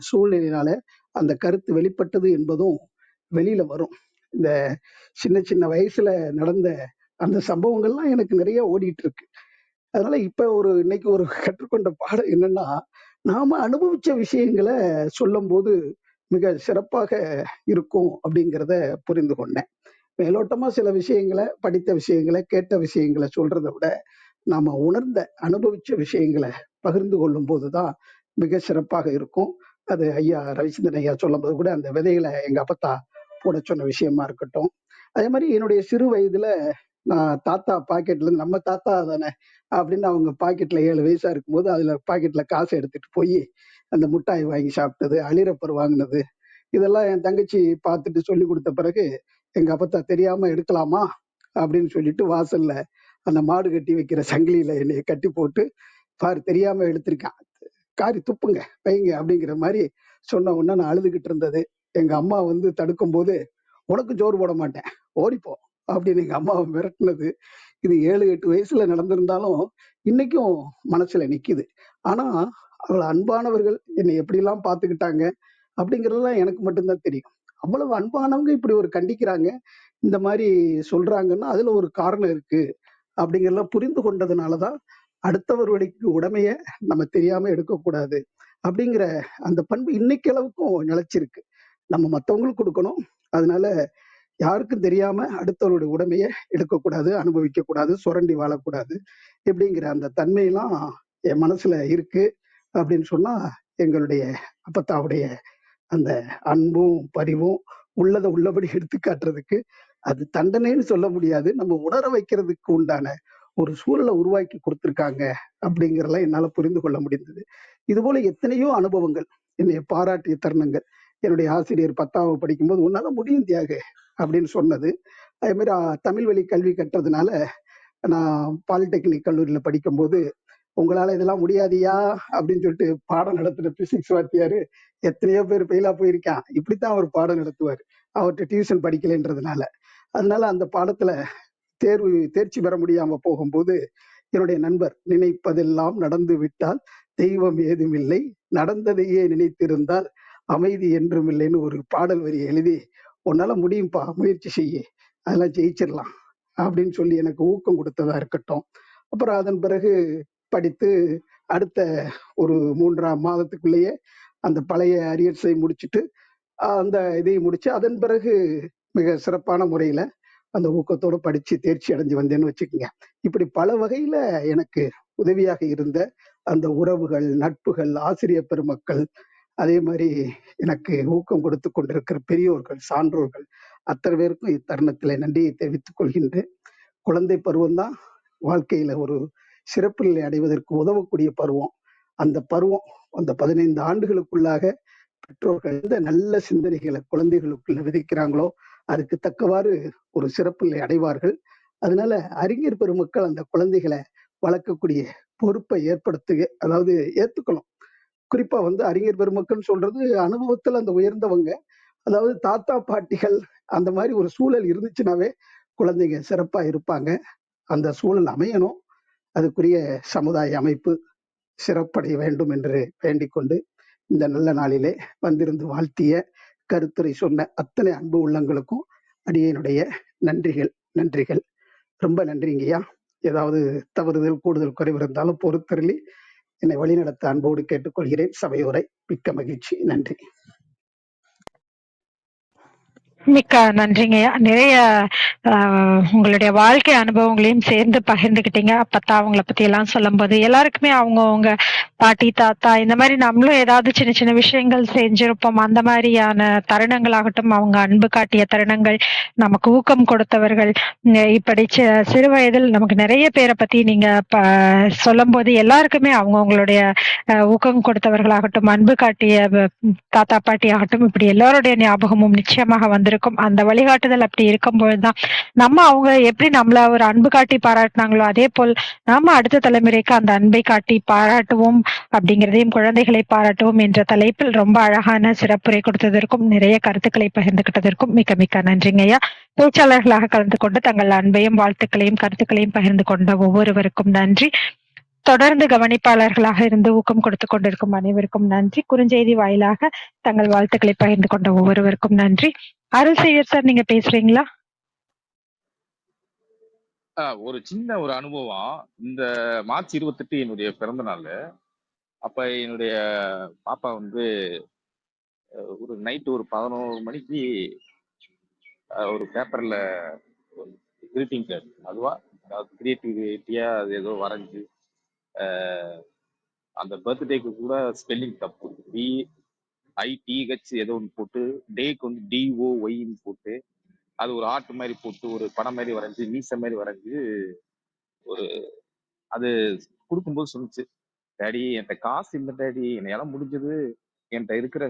சூழ்நிலையினால அந்த கருத்து வெளிப்பட்டது என்பதும் வெளியில வரும். இந்த சின்ன சின்ன வயசுல நடந்த அந்த சம்பவங்கள்லாம் எனக்கு நிறைய ஓடிட்டு இருக்கு. அதனால இப்ப இன்னைக்கு ஒரு கற்றுக்கொண்ட பாடம் என்னன்னா, நாம அனுபவிச்ச விஷயங்களை சொல்லும் போது மிக சிறப்பாக இருக்கும் அப்படிங்கிறத புரிந்து கொண்டேன். மேலோட்டமா சில விஷயங்களை, படித்த விஷயங்களை, கேட்ட விஷயங்களை சொல்றதை விட நாம உணர்ந்த அனுபவிச்ச விஷயங்களை பகிர்ந்து கொள்ளும் போதுதான் மிக சிறப்பாக இருக்கும். அது ஐயா ரவிச்சந்திரன் ஐயா சொல்லும் போது கூட அந்த விதைகளை எங்க அப்பத்தா போட சொன்ன விஷயமா இருக்கட்டும். அதே மாதிரி என்னுடைய சிறு வயதுல நான் தாத்தா பாக்கெட்ல இருந்து, நம்ம தாத்தா தானே அப்படின்னு அவங்க பாக்கெட்ல 7 வயசா இருக்கும்போது அதுல பாக்கெட்ல காசு எடுத்துட்டு போய் அந்த முட்டாய் வாங்கி சாப்பிட்டது, அழிரப்பர் வாங்கினது, இதெல்லாம் என் தங்கச்சி பார்த்துட்டு சொல்லி கொடுத்த பிறகு எங்க அப்பத்தா தெரியாம எடுக்கலாமா அப்படின்னு சொல்லிட்டு வாசல்ல அந்த மாடு கட்டி வைக்கிற சங்கிலியில என்னைய கட்டி போட்டு, பாரு தெரியாம எடுத்திருக்கான், காரி துப்புங்க வைங்க அப்படிங்கிற மாதிரி சொன்ன உடனே நான் அழுதுகிட்டு இருந்தது. எங்க அம்மா வந்து தடுக்கும் போது, உனக்கு ஜோறு போட மாட்டேன் ஓடிப்போ அப்படின்னு எங்க அம்மாவை மிரட்டினது. இது 7-8 வயசுல நடந்திருந்தாலும் இன்னைக்கும் மனசுல நிக்குது. ஆனா அவள் அன்பானவர்கள் என்னை எப்படிலாம் பார்த்துக்கிட்டாங்க அப்படிங்கிறதுலாம் எனக்கு மட்டும்தான் தெரியும். அவ்வளவு அன்பானவங்க இப்படி ஒரு கண்டிக்கிறாங்க, இந்த மாதிரி சொல்றாங்கன்னா அதுல ஒரு காரணம் இருக்கு அப்படிங்கிறதெல்லாம் புரிந்து கொண்டதுனாலதான் அடுத்தவர்களுக்கு உடமைய நம்ம தெரியாம எடுக்கக்கூடாது அப்படிங்கிற அந்த பண்பு இன்னைக்கு அளவுக்கும் நிலைச்சிருக்கு. நம்ம மற்றவங்களுக்கு கொடுக்கணும். அதனால யாருக்கும் தெரியாம அடுத்தவருடைய உடமைய எடுக்கக்கூடாது, அனுபவிக்க கூடாது, சுரண்டி வாழக்கூடாது இப்படிங்கிற அந்த தன்மையெல்லாம் என் மனசுல இருக்கு. அப்படின்னு சொன்னா எங்களுடைய அப்பத்தாவுடைய அந்த அன்பும் பரிவும் உள்ளதை உள்ளபடி எடுத்து காட்டுறதுக்கு அது தண்டனைன்னு சொல்ல முடியாது, நம்ம உணர வைக்கிறதுக்கு உண்டான ஒரு சூழலை உருவாக்கி கொடுத்துருக்காங்க அப்படிங்கிறதெல்லாம் என்னால புரிந்து கொள்ள முடிந்தது. இது போல எத்தனையோ அனுபவங்கள், என்னைய பாராட்டிய தருணங்கள். என்னுடைய ஆசிரியர் 10ஆவது படிக்கும்போது உன்னால முடியும் தியாகு அப்படின்னு சொன்னது. அதே மாதிரி தமிழ் வழி கல்வி கற்றதுனால நான் பாலிடெக்னிக் கல்லூரியில படிக்கும்போது உங்களால இதெல்லாம் முடியாதியா அப்படின்னு சொல்லிட்டு பாடம் நடத்துற பிசிக்ஸ் வாத்தியாரு எத்தனையோ பேர் ஃபெயிலா போயிருக்கான். இப்படித்தான் அவர் பாடம் நடத்துவார், அவர்கிட்ட டியூஷன் படிக்கலைன்றதுனால. அதனால அந்த பாடத்துல தேர்ச்சி பெற முடியாம போகும்போது என்னுடைய நண்பர், நினைப்பதெல்லாம் நடந்து விட்டால் தெய்வம் ஏதும் இல்லை, நடந்ததையே நினைத்திருந்தால் அமைதி என்றும் இல்லைன்னு ஒரு பாடல் வரி எழுதி, உன்னால முடியும்பா, முயற்சி செய்ய, அதெல்லாம் ஜெயிச்சிடலாம் அப்படின்னு சொல்லி எனக்கு ஊக்கம் கொடுத்ததா இருக்கட்டும். அப்புறம் அதன் பிறகு படித்து அடுத்த ஒரு 3ஆம் மாதத்துக்குள்ளேயே அந்த பழைய அரியர்ஸை முடிச்சுட்டு அந்த இதையும் முடிச்சு அதன் பிறகு மிக சிறப்பான முறையில அந்த ஊக்கத்தோட படிச்சு தேர்ச்சி அடைஞ்சு வந்தேன்னு வச்சுக்கோங்க. இப்படி பல வகையில எனக்கு உதவியாக இருந்த அந்த உறவுகள், நட்புகள், ஆசிரியர் பெருமக்கள், அதே மாதிரி எனக்கு ஊக்கம் கொடுத்து கொண்டிருக்கிற பெரியோர்கள், சான்றோர்கள், அத்தனை பேருக்கும் இத்தருணத்துல நன்றியை தெரிவித்துக் கொள்கின்றேன். குழந்தை பருவம் தான் வாழ்க்கையில ஒரு சிறப்பு நிலை அடைவதற்கு உதவக்கூடிய பருவம். அந்த பருவம் அந்த 15 ஆண்டுகளுக்குள்ளாக பெற்றோர்கள் எந்த நல்ல சிந்தனைகளை குழந்தைகளுக்குள்ள விதைக்கிறாங்களோ அதுக்கு தக்கவாறு ஒரு சிறப்பு நிலை அடைவார்கள். அதனால அறிஞர் பெருமக்கள் அந்த குழந்தைகளை வளர்க்கக்கூடிய பொறுப்பை அதாவது ஏத்துக்கணும். குறிப்பா அறிஞர் பெருமக்கள் சொல்றது அனுபவத்துல அந்த உயர்ந்தவங்க, அதாவது தாத்தா பாட்டிகள், அந்த மாதிரி ஒரு சூழல் இருந்துச்சுனாவே குழந்தைங்க சிறப்பா இருப்பாங்க. அந்த சூழல் அமையணும். அதுக்குரிய சமுதாய அமைப்பு சிறப்படைய வேண்டும் என்று வேண்டிக் கொண்டு இந்த நல்ல நாளிலே வந்திருந்து வாழ்த்திய, கருத்துரை சொன்ன அத்தனை அன்பு உள்ளங்களுக்கும் அடியனுடைய நன்றிகள். ரொம்ப நன்றிங்கய்யா. ஏதாவது தவறுதல் கூடுதல் குறைவு இருந்தாலும் பொறுத்தருளி என்னை வழிநடத்த அன்போடு கேட்டுக்கொள்கிறேன். சபையோரை மிக்க மகிழ்ச்சி. நன்றி. மிக்க நன்றிங்கய்யா. நிறைய உங்களுடைய வாழ்க்கை அனுபவங்களையும் சேர்ந்து பகிர்ந்துக்கிட்டீங்க. அப்பத்தா அவங்கள பத்தி எல்லாம் சொல்லும்போது எல்லாருக்குமே அவங்க பாட்டி, தாத்தா இந்த மாதிரி நம்மளும் ஏதாவது சின்ன சின்ன விஷயங்கள் செஞ்சிருப்போம். அந்த மாதிரியான தருணங்களாகட்டும், அவங்க அன்பு காட்டிய தருணங்கள், நமக்கு ஊக்கம் கொடுத்தவர்கள், இப்படி சிறு வயதில் நமக்கு நிறைய பேரை பத்தி நீங்க சொல்லும்போது எல்லாருக்குமே அவங்களுடைய ஊக்கம் கொடுத்தவர்களாகட்டும், அன்பு காட்டிய தாத்தா பாட்டி ஆகட்டும், இப்படி எல்லாருடைய ஞாபகமும் நிச்சயமாக வந்திருக்கும். அந்த வழிகாட்டுதல் அப்படி இருக்கும்பொழுதுதான் நம்ம அவங்க எப்படி நம்மள ஒரு அன்பு காட்டி பாராட்டினாங்களோ அதே போல் நாம அடுத்த தலைமுறைக்கு அந்த அன்பை காட்டி பாராட்டுவோம் அப்படிங்கிறதையும், குழந்தைகளை பாராட்டுவோம் என்ற தலைப்பில் ரொம்ப அழகான சிறப்புரை கொடுத்ததற்கும், நிறைய கருத்துக்களை பகிர்ந்துகிட்டதற்கும் மிக்க மிக்க நன்றிங்க ஐயா. பேச்சாளர்களாக கலந்து கொண்டு தங்கள் அன்பையும் வாழ்த்துக்களையும் கருத்துக்களையும் பகிர்ந்து கொண்ட ஒவ்வொருவருக்கும் நன்றி. தொடர்ந்து கவனிப்பாளர்களாக இருந்து ஊக்கம் கொடுத்து கொண்டிருக்கும் அனைவருக்கும் நன்றி. குறுஞ்செய்தி வாயிலாக தங்கள் வாழ்த்துக்களை பகிர்ந்து கொண்ட ஒவ்வொருவருக்கும் நன்றி. அருள்செய்யர் சார், நீங்க பேசுறீங்களா? ஒரு சின்ன ஒரு அனுபவம். இந்த மார்ச் 28 என்னுடைய பிறந்த நாள். அப்ப என்னுடைய பாப்பா ஒரு நைட்டு ஒரு 11 மணிக்கு ஒரு பேப்பர்ல கிரீட்டிங் கார்டு, அதுவா கிரியேட்டிவிட்டியா அது ஏதோ வரைஞ்சு அந்த பர்த்டேக்கு கூட ஸ்பெல்லிங் தப்பு, BITH ஏதோ ஒன்று போட்டு, டேக்கு DOYன்னு போட்டு, அது ஒரு ஆர்ட் மாதிரி போட்டு ஒரு படம் மாதிரி வரைஞ்சி மீச மாதிரி வரைஞ்சி ஒரு அது கொடுக்கும்போது சொல்லிச்சு, டேடி என்கிட்ட காசு இல்லை டேடி, என்னையால முடிஞ்சது என்கிட்ட இருக்கிற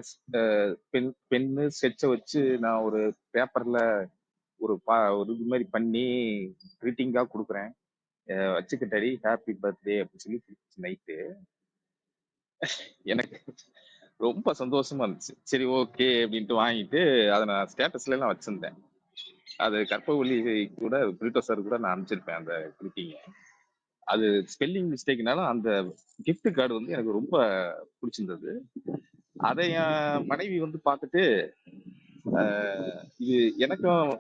பென்னு ஸ்கெட்சை வச்சு நான் ஒரு பேப்பர்ல ஒரு இது மாதிரி பண்ணி கிரீட்டிங்கா கொடுக்குறேன், வச்சுக்க டேடி, ஹாப்பி பர்த்டே அப்படின்னு சொல்லி நைட்டு. எனக்கு ரொம்ப சந்தோஷமா இருந்துச்சு. சரி ஓகே அப்படின்ட்டு வாங்கிட்டு அதை நான் ஸ்டேட்டஸ்ல எல்லாம் வச்சிருந்தேன். அது கற்பவழி கூட பிரிட்டோ சார் கூட நான் அனுப்பிச்சிருப்பேன் அந்த கிரீட்டிங்க. அது ஸ்பெல்லிங் மிஸ்டேக்னால அந்த கிஃப்ட் கார்டு எனக்கு ரொம்ப பிடிச்சிருந்தது. அதை என் மனைவி பார்த்துட்டு இது எனக்கும்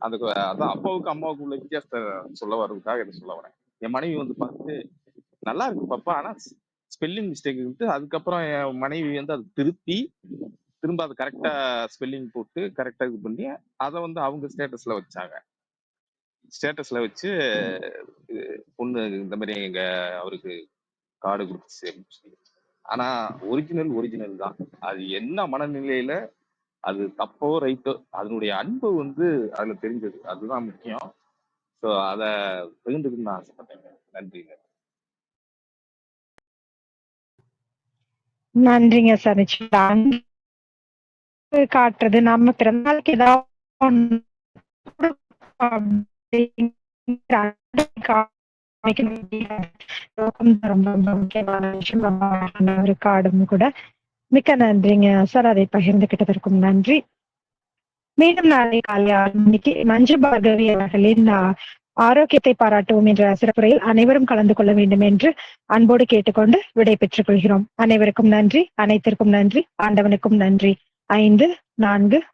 அதான் அப்பாவுக்கு அம்மாவுக்கு உள்ள வித்தியாசத்தை சொல்ல வர்றதுக்காக இதை சொல்ல வரேன். என் மனைவி பார்த்துட்டு, நல்லா இருக்கு பாப்பா, ஆனா ஸ்பெல்லிங் மிஸ்டேக். அதுக்கப்புறம் என் மனைவி அதை திரும்ப அது கரெக்டா ஸ்பெல்லிங் போட்டு கரெக்டா இது பண்ணி அதை அவங்க ஸ்டேட்டஸ்ல வச்சாங்க. ஸ்டேட்டஸ்ல வச்சு பொண்ணு இந்த மாதிரி எங்க அவருக்கு கார்டு கொடுத்துச்சு அப்படின்னு சொல்லி. ஆனா ஒரிஜினல் தான். அது என்ன மனநிலையில அது தப்போ ரைட்டோ, அதனுடைய அன்பு அதுல தெரிஞ்சது. அதுதான் முக்கியம். ஸோ அதை பகிர்ந்துக்கணும்னு ஆசைப்பட்டேங்க. நன்றிங்க. நன்றிங்க சார். நிச்சயமா அன்பு காட்டுறது நம்ம பிறந்தநாளுக்கு ஏதாவது ஒண்ணு அப்படிங்கிற அன்பை காமிக்கணும் அப்படிங்கிற ரொம்ப ரொம்ப முக்கியமான விஷயம். ரொம்ப அழகான ஒரு கார்டும் கூட. மிக்க நன்றிங்க சார். அதை பகிர்ந்துகிட்டதற்கும் நன்றி. மீண்டும் நாளை காலை 6 மணிக்கு மஞ்சு பார்கவி அவர்களின் ஆரோக்கியத்தை பாராட்டுவோம் என்ற சிறப்புரையில் அனைவரும் கலந்து கொள்ள வேண்டும் என்று அன்போடு கேட்டுக்கொண்டு விடை பெற்றுக் கொள்கிறோம். அனைவருக்கும் நன்றி, அனைத்திற்கும் நன்றி, ஆண்டவனுக்கும் நன்றி. 5, 4,